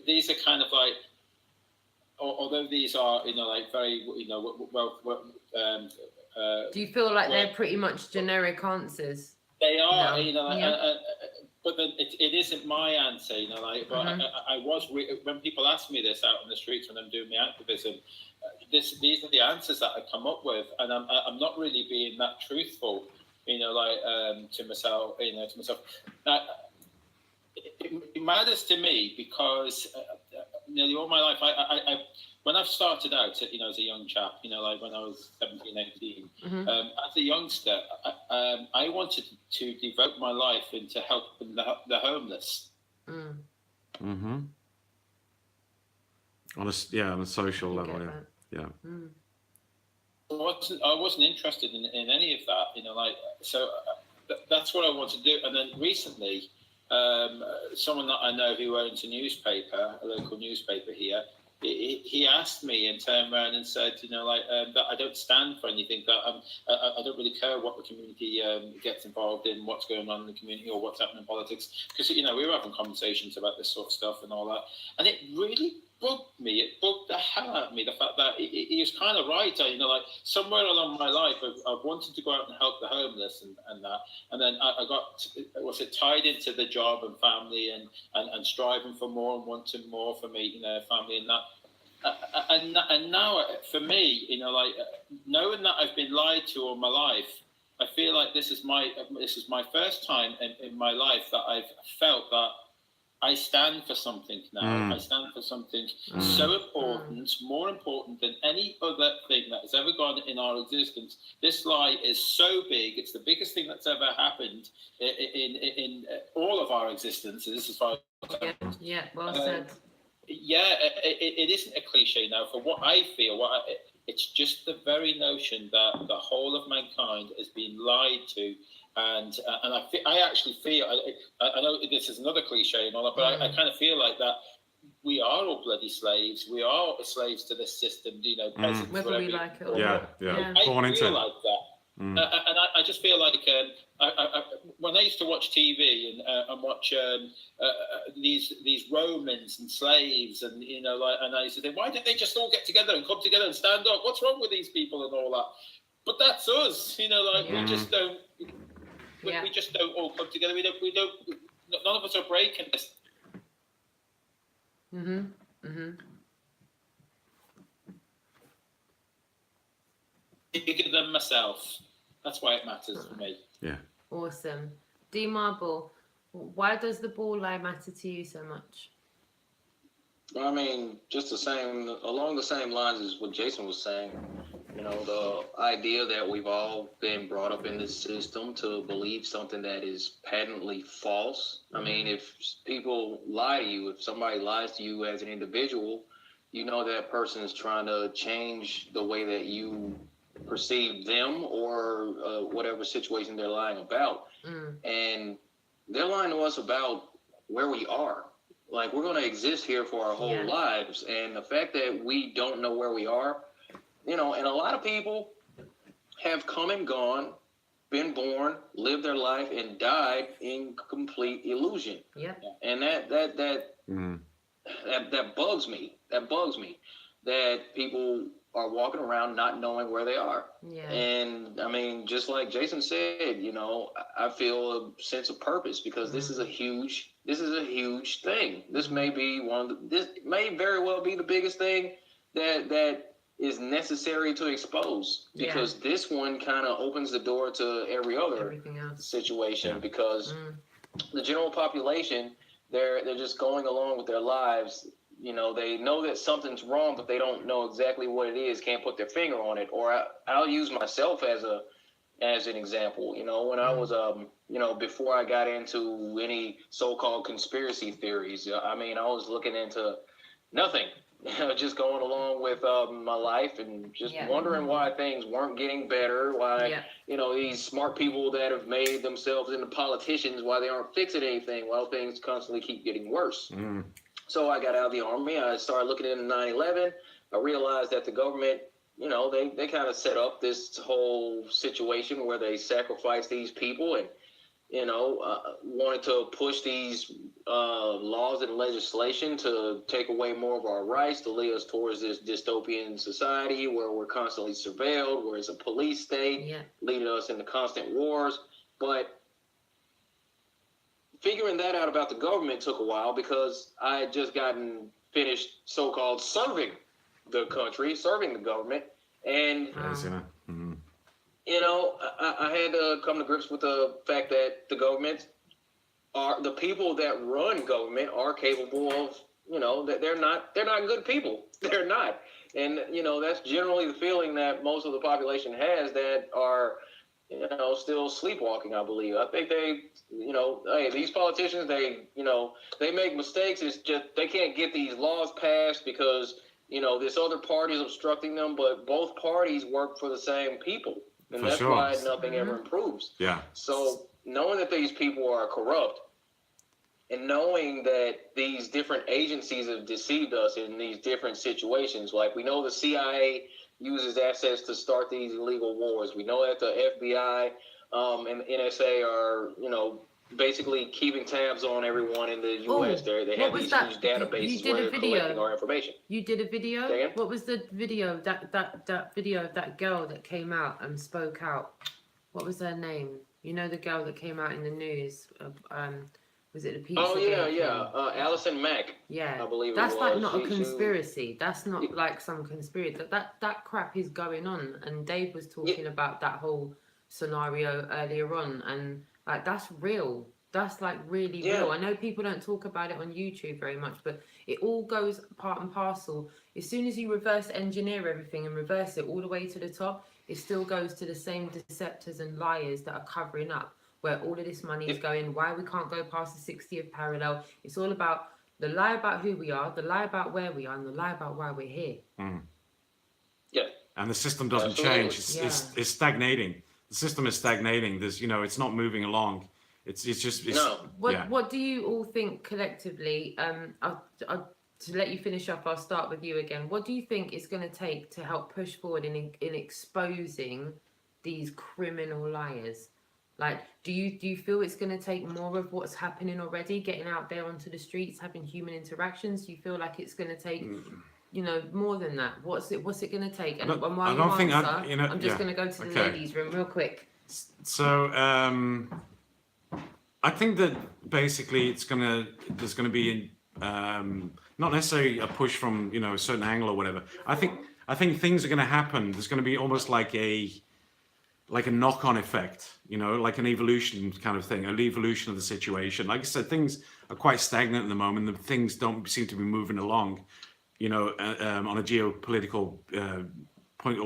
These are kind of like, although these are very do you feel like they're pretty much generic answers? They are, Yeah. but then it isn't my answer, But I was when people ask me this out on the streets when I'm doing my activism, these are the answers that I come up with, and I'm not really being that truthful, to myself, It matters to me because nearly all my life, I when I've started out, as a young chap, when I was 17, 18, as a youngster, I wanted to devote my life into helping the homeless. Mm-hmm. On a social level, yeah. I wasn't interested in any of that, so that's what I wanted to do. And then recently, someone that I know who owns a local newspaper here, he asked me and turned around and said, that I don't stand for anything, that I don't really care what the community gets involved in, what's going on in the community or what's happening in politics. Because, we were having conversations about this sort of stuff and all that. And it really bugged me. It bugged the hell out of me, the fact that he was kind of right. Somewhere along my life, I've wanted to go out and help the homeless and that. And then I got, tied into the job and family and striving for more and wanting more for me, family and that. And now, for me, knowing that I've been lied to all my life, I feel like this is my first time in my life that I've felt that I stand for something now. I stand for something so important, more important than any other thing that has ever gone in our existence. This lie is so big; it's the biggest thing that's ever happened in all of our existences, as far as yeah, well said. yeah, it isn't a cliche now. For what I feel, it's just the very notion that the whole of mankind has been lied to, and I actually feel, I know this is another cliche and all that, but I kind of feel like that we are all bloody slaves. We are slaves to this system, you know, peasants, Whether we like it or Yeah, not. yeah. I Born into feel it. like that. And I just feel like when I used to watch TV and watch these Romans and slaves, and you know, like, and I used to think, why didn't they just all get together and come together and stand up? What's wrong with these people and all that? But that's us, you know, like we just don't. We just don't all come together. We don't. None of us are breaking this. Bigger than myself. That's why it matters for me. Yeah. Awesome. DMarble, why does the ball lie matter to you so much? I mean, just along the same lines as what Jason was saying. You know, the idea that we've all been brought up in this system to believe something that is patently false. I mean, if people lie to you, if somebody lies to you as an individual, you know that person is trying to change the way that you perceive them or whatever situation they're lying about. And they're lying to us about where we are. Like, we're going to exist here for our whole lives. And the fact that we don't know where we are, you know, and a lot of people have come and gone, been born, lived their life, and died in complete illusion. And that bugs me. That bugs me that people are walking around not knowing where they are. And I mean, just like Jason said, you know, I feel a sense of purpose because this is a huge thing. This may be this may very well be the biggest thing that is necessary to expose, because this one kind of opens the door to every other situation, because the general population, they're just going along with their lives. You know, they know that something's wrong, but they don't know exactly what it is, can't put their finger on it. Or I'll use myself as an example. You know, when I was, you know, before I got into any so-called conspiracy theories, I mean, I was looking into nothing, just going along with my life and just wondering why things weren't getting better, why, you know, these smart people that have made themselves into politicians, why they aren't fixing anything, while things constantly keep getting worse. So I got out of the Army. I started looking into 9/11. I realized that the government, you know, they kind of set up this whole situation where they sacrifice these people and, you know, wanted to push these laws and legislation to take away more of our rights, to lead us towards this dystopian society where we're constantly surveilled, where it's a police state, leading us into constant wars. But figuring that out about the government took a while, because I had just gotten finished so-called serving the country, serving the government. And, you know, I had to come to grips with the fact that the people that run government are capable of, you know, that they're not good people. They're not. And, you know, that's generally the feeling that most of the population has, that are, you know, still sleepwalking, I believe. I think they, you know, hey, these politicians, they, you know, they make mistakes. It's just they can't get these laws passed because, you know, this other party is obstructing them, but both parties work for the same people. And that's why nothing ever improves. So knowing that these people are corrupt, and knowing that these different agencies have deceived us in these different situations, like we know the CIA uses assets to start these illegal wars. We know that the FBI and the NSA are, you know, basically keeping tabs on everyone in the U.S. They have these huge databases where they're collecting our information. You did a video? Say again? What was the video, that video of that girl that came out and spoke out? What was her name? You know, the girl that came out in the news of, was it the pizza? Oh, yeah. Allison Mack. Yeah. I believe that's it like was. not a conspiracy. That's not like some conspiracy. That crap is going on. And Dave was talking about that whole scenario earlier on. And like, that's real. That's like really real. I know people don't talk about it on YouTube very much, but it all goes part and parcel. As soon as you reverse engineer everything and reverse it all the way to the top, it still goes to the same deceptors and liars that are covering up where all of this money is going, why we can't go past the 60th parallel. It's all about The lie about who we are, the lie about where we are, and the lie about why we're here. Yeah. And the system doesn't Absolutely. change. It's stagnating. The system is stagnating. There's, it's not moving along. It's No. What do you all think collectively? To let you finish off, I'll start with you again. What do you think it's going to take to help push forward in exposing these criminal liars? Like, do you feel it's going to take more of what's happening already, getting out there onto the streets, having human interactions? Do you feel like it's going to take, more than that? What's it going to take? And while you answer, I'm just going to go to the ladies' room real quick. So I think that basically there's going to be not necessarily a push from a certain angle or whatever. I think things are going to happen. There's going to be almost like a knock-on effect, like an evolution kind of thing, an evolution of the situation. Like I said, things are quite stagnant at the moment. The things don't seem to be moving along, on a geopolitical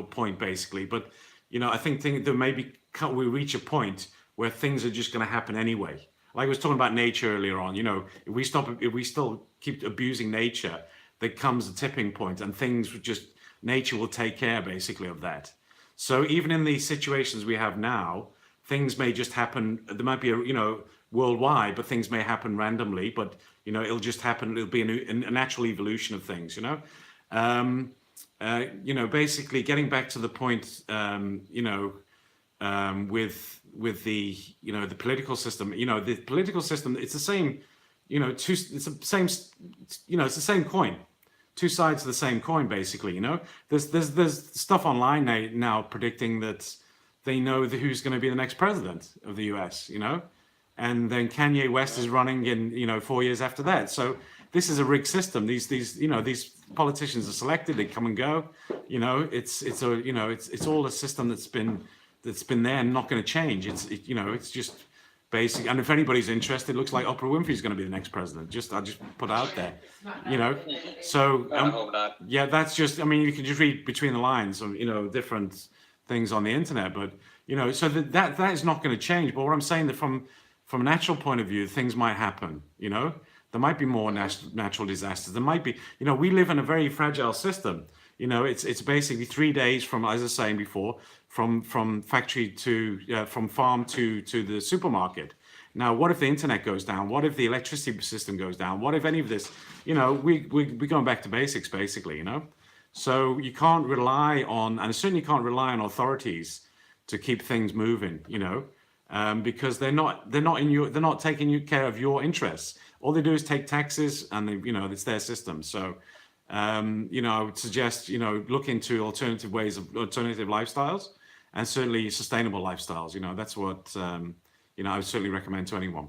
point basically. But I think there we reach a point where things are just going to happen anyway. Like I was talking about nature earlier on, if we still keep abusing nature, there comes a tipping point, and nature will take care basically of that. So even in these situations we have now, things may just happen. There might be worldwide, but things may happen randomly. But it'll just happen. It'll be a natural evolution of things. Basically getting back to the point. With the the political system. The political system. It's the same. It's the same coin. Two sides of the same coin, basically. There's stuff online now predicting that they know who's going to be the next president of the US. And then Kanye West is running in 4 years after that. So this is a rigged system. These politicians are selected. They come and go. It's all a system that's been there and not going to change. It's just basic. And if anybody's interested, it looks like Oprah Winfrey's going to be the next president. I'll just put out there, So I hope not. yeah, that's just. You can just read between the lines of different things on the internet, but so that is not going to change. But what I'm saying that from a natural point of view, things might happen. There might be more natural disasters. There might be. We live in a very fragile system. It's basically 3 days from, as I was saying before, from factory to from farm to the supermarket. Now, what if the internet goes down? What if the electricity system goes down? What if any of this? We're going back to basics, basically. So you can't rely on, and certainly can't rely on authorities to keep things moving. Because they're not taking care of your interests. All they do is take taxes, and it's their system. So. I would suggest, look into alternative lifestyles, and certainly sustainable lifestyles. That's what, I would certainly recommend to anyone.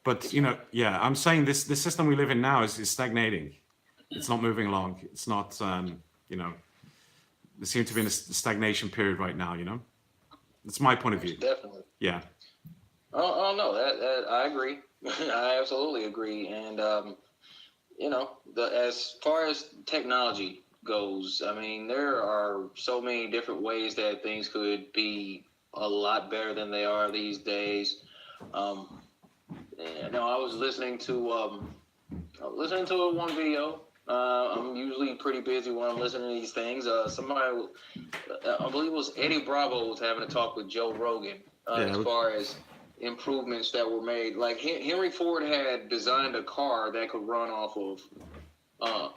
But, I'm saying this system we live in now is stagnating. It's not moving along. It's not, there seems to be in a stagnation period right now, That's my point of view. Definitely. Yeah. Oh no, that I agree. I absolutely agree. And, as far as technology goes, there are so many different ways that things could be a lot better than they are these days. I was listening to one video. I'm usually pretty busy when I'm listening to these things. Somebody, I believe it was Eddie Bravo, was having a talk with Joe Rogan as far as improvements that were made. Like Henry Ford had designed a car that could run off of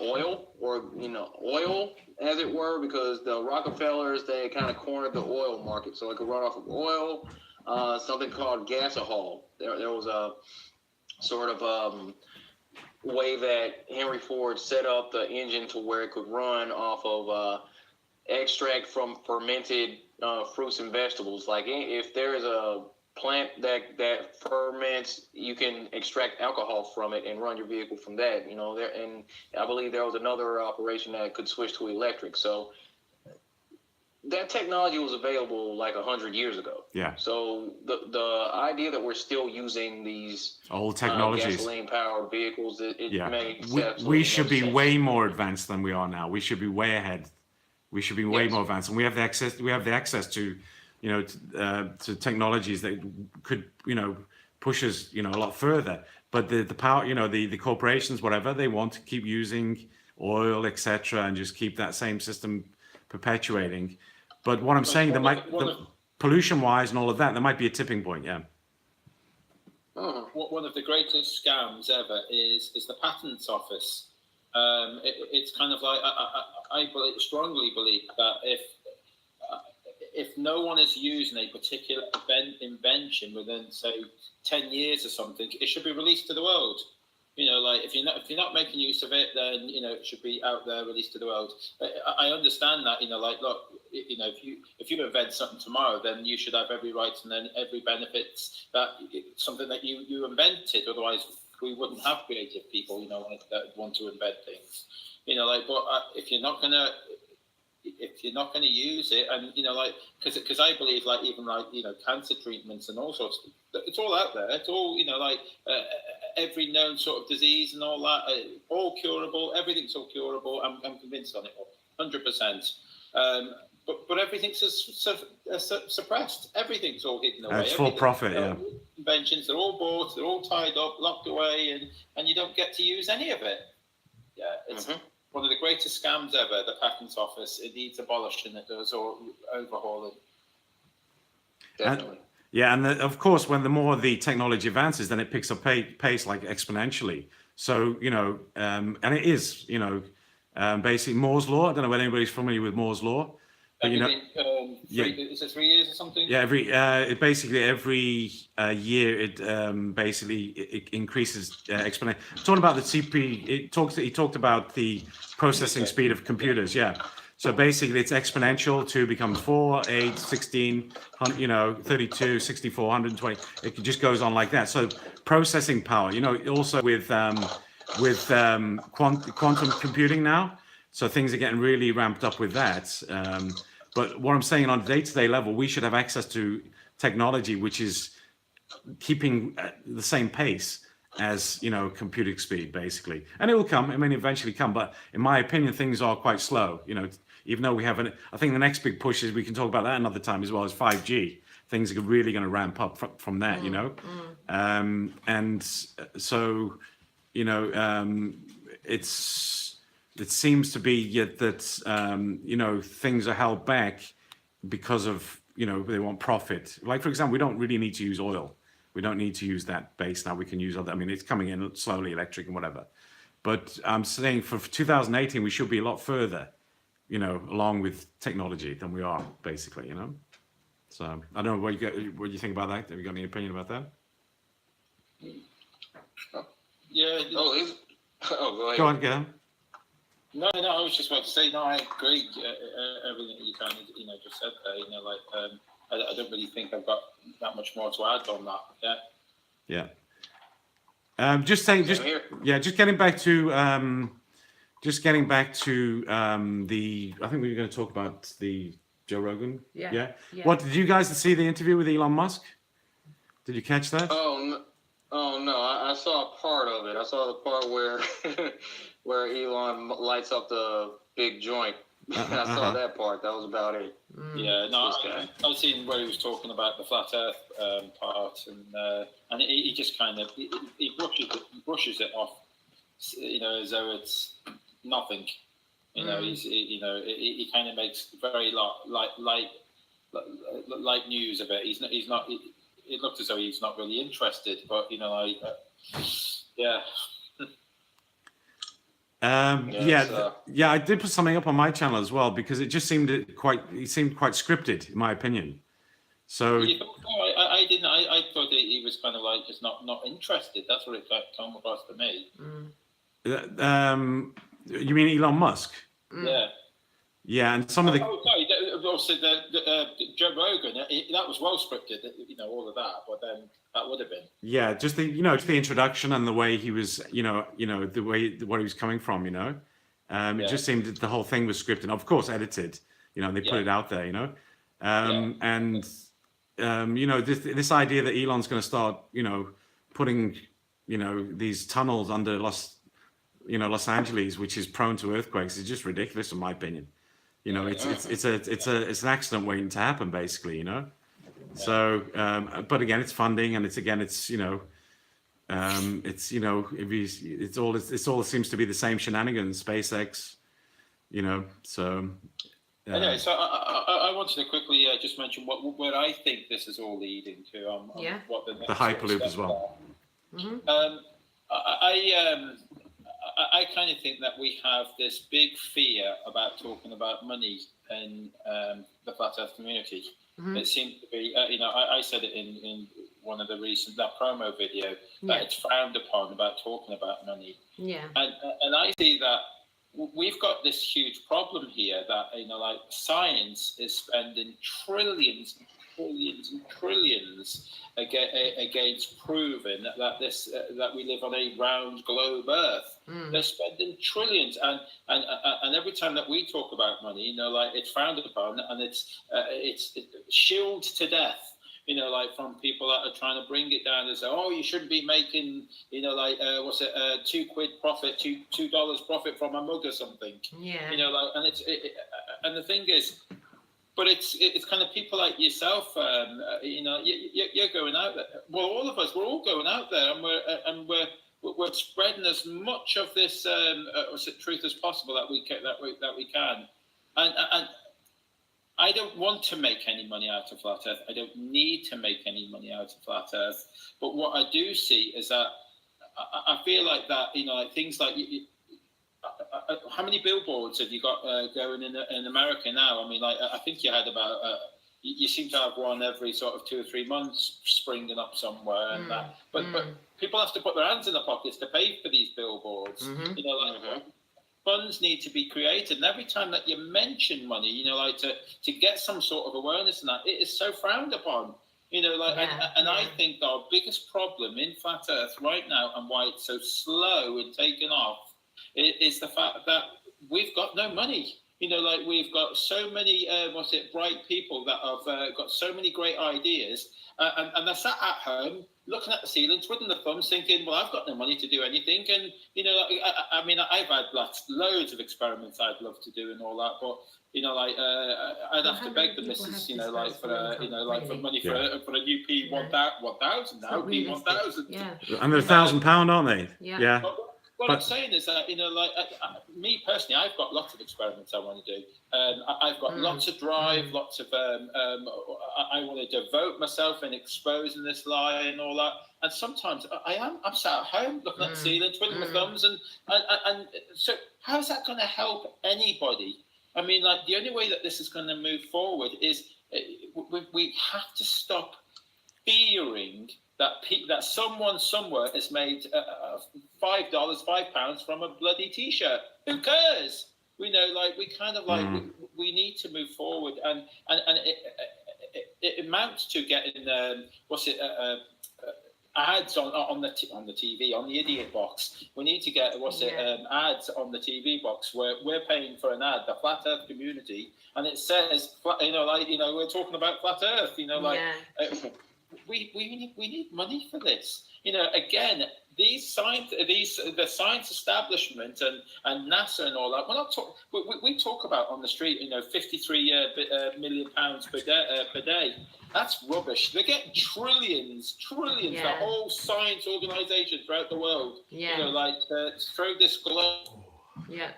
oil, or oil as it were, because the Rockefellers, they kind of cornered the oil market, so it could run off of oil. Something called gasohol. There was a sort of way that Henry Ford set up the engine to where it could run off of extract from fermented fruits and vegetables. Like if there is a plant that ferments, you can extract alcohol from it and run your vehicle from that. And I believe there was another operation that could switch to electric. So that technology was available like 100 years ago. Yeah. So the idea that we're still using these old technologies, gasoline-powered vehicles, makes we should be sense. way more advanced than we are now. We should be way ahead. We should be way more advanced, and we have the access. We have the access to, to technologies that could, pushes, you know, a lot further. But the power, you know, the corporations, whatever, they want to keep using oil, etc., and just keep that same system perpetuating. But what I'm saying, pollution-wise and all of that, there might be a tipping point. Yeah. One of the greatest scams ever is the patents office. It's kind of like I strongly believe that if no one is using a particular invention within, say, 10 years or something, it should be released to the world. You know, like if you're not making use of it, then you know it should be out there, released to the world. I understand that. You know, like look, you know, if you invent something tomorrow, then you should have every right and then every benefits that something that you invented. Otherwise, we wouldn't have creative people. You know, that want to invent things. You know, like but if you're not gonna use it, and you know, like because I believe like even like you know cancer treatments and all sorts of, it's all out there. It's all you know like every known sort of disease and all that, all curable. Everything's all curable. I'm convinced on it, 100%. But everything's suppressed. Everything's all hidden away. It's for profit, yeah. Inventions, they're all bought, they're all tied up, locked away, and you don't get to use any of it. Yeah, it's one of the greatest scams ever, the Patents Office. It needs abolishing, it does, or overhauling. Definitely. And of course, when the more the technology advances, then it picks up pace like exponentially. So, you know, and it is, you know, basically Moore's Law. I don't know whether anybody's familiar with Moore's Law. But, you know, is it 3 years or something? Yeah, every year it basically it increases exponentially. Talking about the CPU, he talked about the processing speed of computers. Yeah, so basically it's exponential to become 4, 8, 16, you know, 32, 64, 120. It just goes on like that. So processing power, you know, also with quantum computing now. So things are getting really ramped up with that. But what I'm saying on a day-to-day level, we should have access to technology which is keeping the same pace as, you know, computing speed, basically. And it will come. I mean, eventually come. But in my opinion, things are quite slow. You know, even though we have I think the next big push is, we can talk about that another time as well, as 5G. Things are really going to ramp up from that, you know. And so, you know, it seems to be that, you know, things are held back because of, you know, they want profit. Like, for example, we don't really need to use oil. We don't need to use that base now. We can use other, I mean, it's coming in slowly, electric and whatever. But I'm saying for 2018, we should be a lot further, you know, along with technology than we are, basically, you know. So I don't know what you think about that. Have you got any opinion about that? Yeah. Go ahead. Go on, Glen. No, I was just about to say, no, I agree. Everything that you kind of, you know, just said there, you know, like, I don't really think I've got that much more to add on that. Yeah. Yeah. Just getting back to, I think we were going to talk about the Joe Rogan. Yeah. What, did you guys see the interview with Elon Musk? Did you catch that? Oh no, I saw a part of it. I saw the part where where Elon lights up the big joint. I saw that part. That was about it. Yeah, no, I've seen where he was talking about the flat Earth part, and he just kind of he brushes it off, you know, as though it's nothing. You know, he kind of makes very light news of it. He's not. It looked as though he's not really interested, but you know, yeah. I did put something up on my channel as well, because it just seemed quite scripted, in my opinion. So I didn't. I thought that he was kind of like just not interested. That's what it came across to me. You mean Elon Musk? Yeah. Yeah, and some of the. Oh, sorry. Also, Joe Rogan. That was well scripted. You know, all of that, but then that would have been. Yeah, just the introduction and the way he was, the way what he was coming from, it just seemed that the whole thing was scripted. Of course, edited. And they put it out there. And this idea that Elon's going to start, putting, these tunnels under Los Angeles, which is prone to earthquakes, is just ridiculous, in my opinion. It's an accident waiting to happen, basically. So, but again, it's funding, and it's it's all seems to be the same shenanigans. SpaceX, so. Anyway, so I wanted to quickly just mention what I think this is all leading to. What the Hyperloop as well. Mm-hmm. I kind of think that we have this big fear about talking about money in the flat Earth community. Mm-hmm. It seems to be, I said it in one of the recent promo video that it's frowned upon about talking about money. Yeah. And I see that we've got this huge problem here that like science is spending trillions and trillions and trillions against proving that we live on a round globe Earth. They're spending trillions, and every time that we talk about money, like it's frowned upon and it's shielded to death. Like from people that are trying to bring it down and say, oh, you shouldn't be making, what's it, $2 profit, $2 profit from a mug or something. Yeah. And and the thing is, but it's kind of people like yourself, you're going out there. Well, all of us, we're all going out there, and we're spreading as much of this truth as possible that we can, and I don't want to make any money out of flat Earth. I don't need to make any money out of flat Earth. But what I do see is that I feel like that, like things like how many billboards have you got going in America now? I mean, like I think you had about you seem to have one every sort of 2 or 3 months springing up somewhere, and that. But people have to put their hands in their pockets to pay for these billboards. Funds need to be created, and every time that you mention money, like to get some sort of awareness in that, it is so frowned upon. I think our biggest problem in flat Earth right now, and why it's so slow in taking off, is the fact that we've got no money. We've got so many bright people that have got so many great ideas, and they're sat at home looking at the ceiling, twiddling their thumbs, thinking, well, I've got no money to do anything. And, I mean, I've had loads of experiments I'd love to do and all that, but, I'd have to beg the missus, for money for a new P1000 now, P1000. Yeah. And they're £1,000, aren't they? Yeah. What I'm saying is that, me personally, I've got lots of experiments I want to do. I've got lots of drive, lots of, I want to devote myself in exposing this lie and all that. And sometimes I'm sat at home looking at the ceiling, twiddling my thumbs. And so how's that going to help anybody? I mean, like the only way that this is going to move forward is we have to stop fearing that someone somewhere has made £5 from a bloody T-shirt. Who cares? We kind of we need to move forward, and it amounts to getting ads on the TV, on the idiot box. We need to get ads on the TV box where we're paying for an ad, the flat Earth community, and it says we're talking about flat Earth. We need money for this. Again, the science establishment and NASA and all that. We're not we talk about on the street, £53 million per day. That's rubbish. They're getting trillions. The whole science organisation throughout the world. Through this globe. Yeah.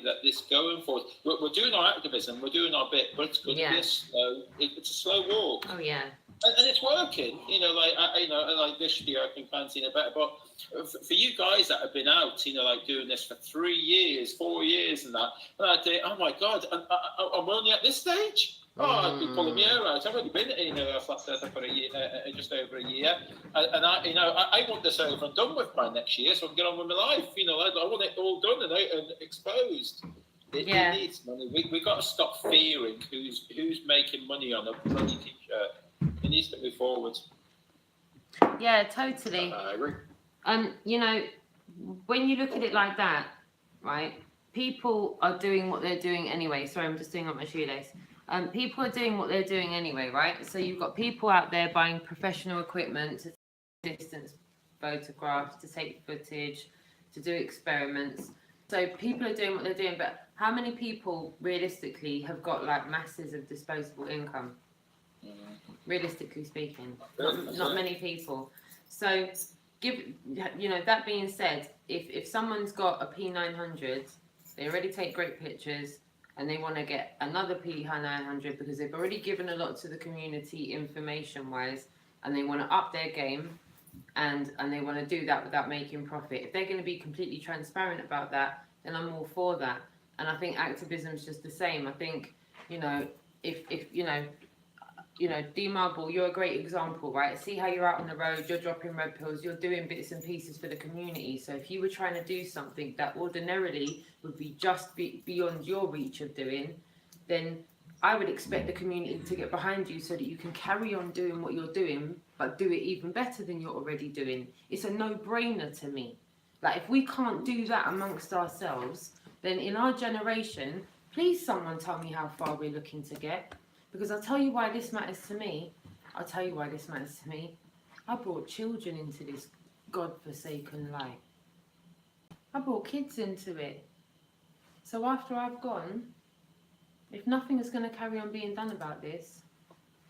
That this going forward, we're doing our activism, we're doing our bit, but it's going to be it's a slow walk. Oh yeah. And it's working, like this year I can fancy it better. But for you guys that have been out, doing this for 3 years, 4 years, and that, and I think, oh my God, I'm only at this stage. I'd be pulling my hair out. I've only been flat Earth for a year, just over a year, and I want this over and done with by next year, so I can get on with my life. I want it all done and exposed. It needs money. We got to stop fearing who's making money on a bloody T-shirt. It needs to move forward. Yeah, totally. I agree. When you look at it like that, right? People are doing what they're doing anyway. Sorry, I'm just doing up my shoelace. People are doing what they're doing anyway, right? So you've got people out there buying professional equipment to take distance photographs, to take footage, to do experiments. So people are doing what they're doing, but how many people realistically have got like masses of disposable income? Realistically speaking, not many people. So that being said, if someone's got a P900, they already take great pictures and they want to get another P900 because they've already given a lot to the community information wise, and they want to up their game, and they want to do that without making profit. If they're going to be completely transparent about that, then I'm all for that. And I think activism is just the same. I think, if DMarble, you're a great example, right? See how you're out on the road, you're dropping red pills, you're doing bits and pieces for the community. So if you were trying to do something that ordinarily would be just beyond your reach of doing, then I would expect the community to get behind you so that you can carry on doing what you're doing, but do it even better than you're already doing. It's a no-brainer to me. Like, if we can't do that amongst ourselves, then in our generation, please someone tell me how far we're looking to get. Because I'll tell you why this matters to me. I brought children into this godforsaken life. I brought kids into it. So after I've gone, if nothing is going to carry on being done about this,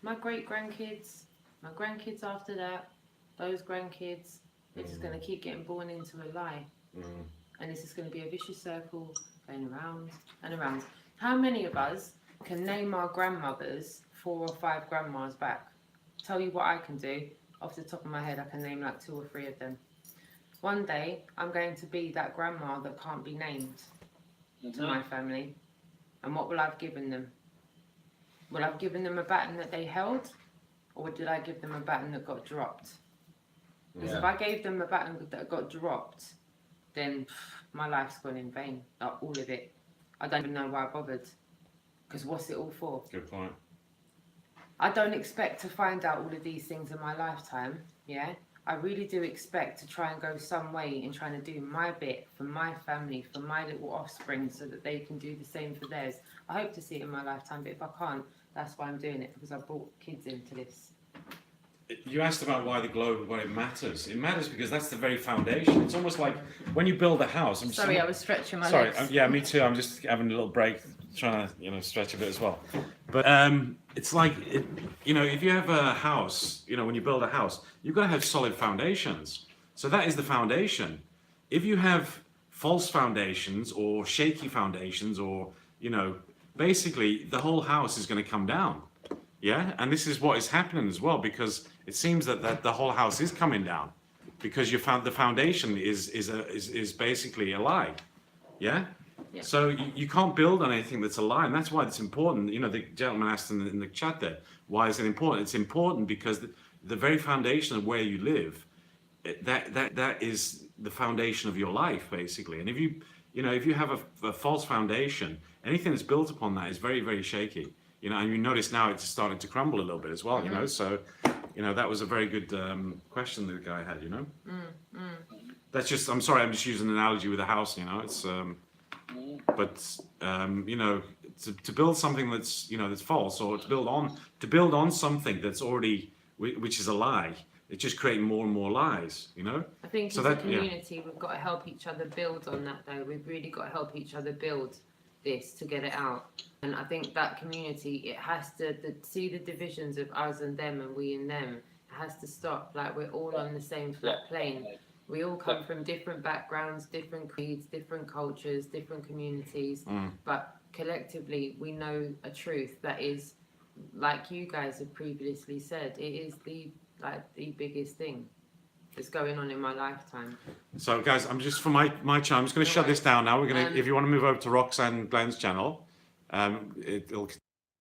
my great-grandkids, my grandkids after that, those grandkids, they're just going to keep getting born into a lie. And this is going to be a vicious circle going around and around. How many of us can name our grandmothers 4 or 5 grandmas back? Tell you what I can do. Off the top of my head, I can name like 2 or 3 of them. One day, I'm going to be that grandma that can't be named to my family. And what will I have given them? Will I have given them a baton that they held? Or did I give them a baton that got dropped? Because if I gave them a baton that got dropped, then my life's gone in vain. Like, all of it. I don't even know why I bothered. Because what's it all for? Good point. I don't expect to find out all of these things in my lifetime, yeah? I really do expect to try and go some way in trying to do my bit for my family, for my little offspring, so that they can do the same for theirs. I hope to see it in my lifetime, but if I can't, that's why I'm doing it, because I brought kids into this. You asked about why the globe, why it matters. It matters because that's the very foundation. It's almost like when you build a house. I was stretching my legs. Sorry, yeah, me too. I'm just having a little break, trying to stretch a bit as well. But it's like if you have a house, when you build a house, you've got to have solid foundations. So that is the foundation. If you have false foundations or shaky foundations, or basically the whole house is going to come down. Yeah, and this is what is happening as well, because it seems that the whole house is coming down, because you found the foundation is basically a lie. Yeah. So you can't build on anything that's a lie, and that's why it's important. The gentleman asked in the chat there, why is it important? It's important because the very foundation of where you live, that is the foundation of your life, basically. And if you have a false foundation, anything that's built upon that is very, very shaky. And you notice now it's starting to crumble a little bit as well. So that was a very good question that the guy had. That's just. I'm sorry, I'm just using an analogy with a house. It's. To build something that's that's false, or to build on something that's already, which is a lie, it's just creating more and more lies. I think as a community, we've got to help each other build on that. Though we've really got to help each other build this to get it out. And I think that community, it has to see the divisions of us and them and we and them. It has to stop. Like, we're all on the same flat plane. We all come from different backgrounds, different creeds, different cultures, different communities. But collectively, we know a truth that is, like you guys have previously said, it is the biggest thing that's going on in my lifetime. So guys, I'm just, for my channel, I'm just going to shut this down now. We're going to, if you want to move over to Roxanne and Glen's channel, it'll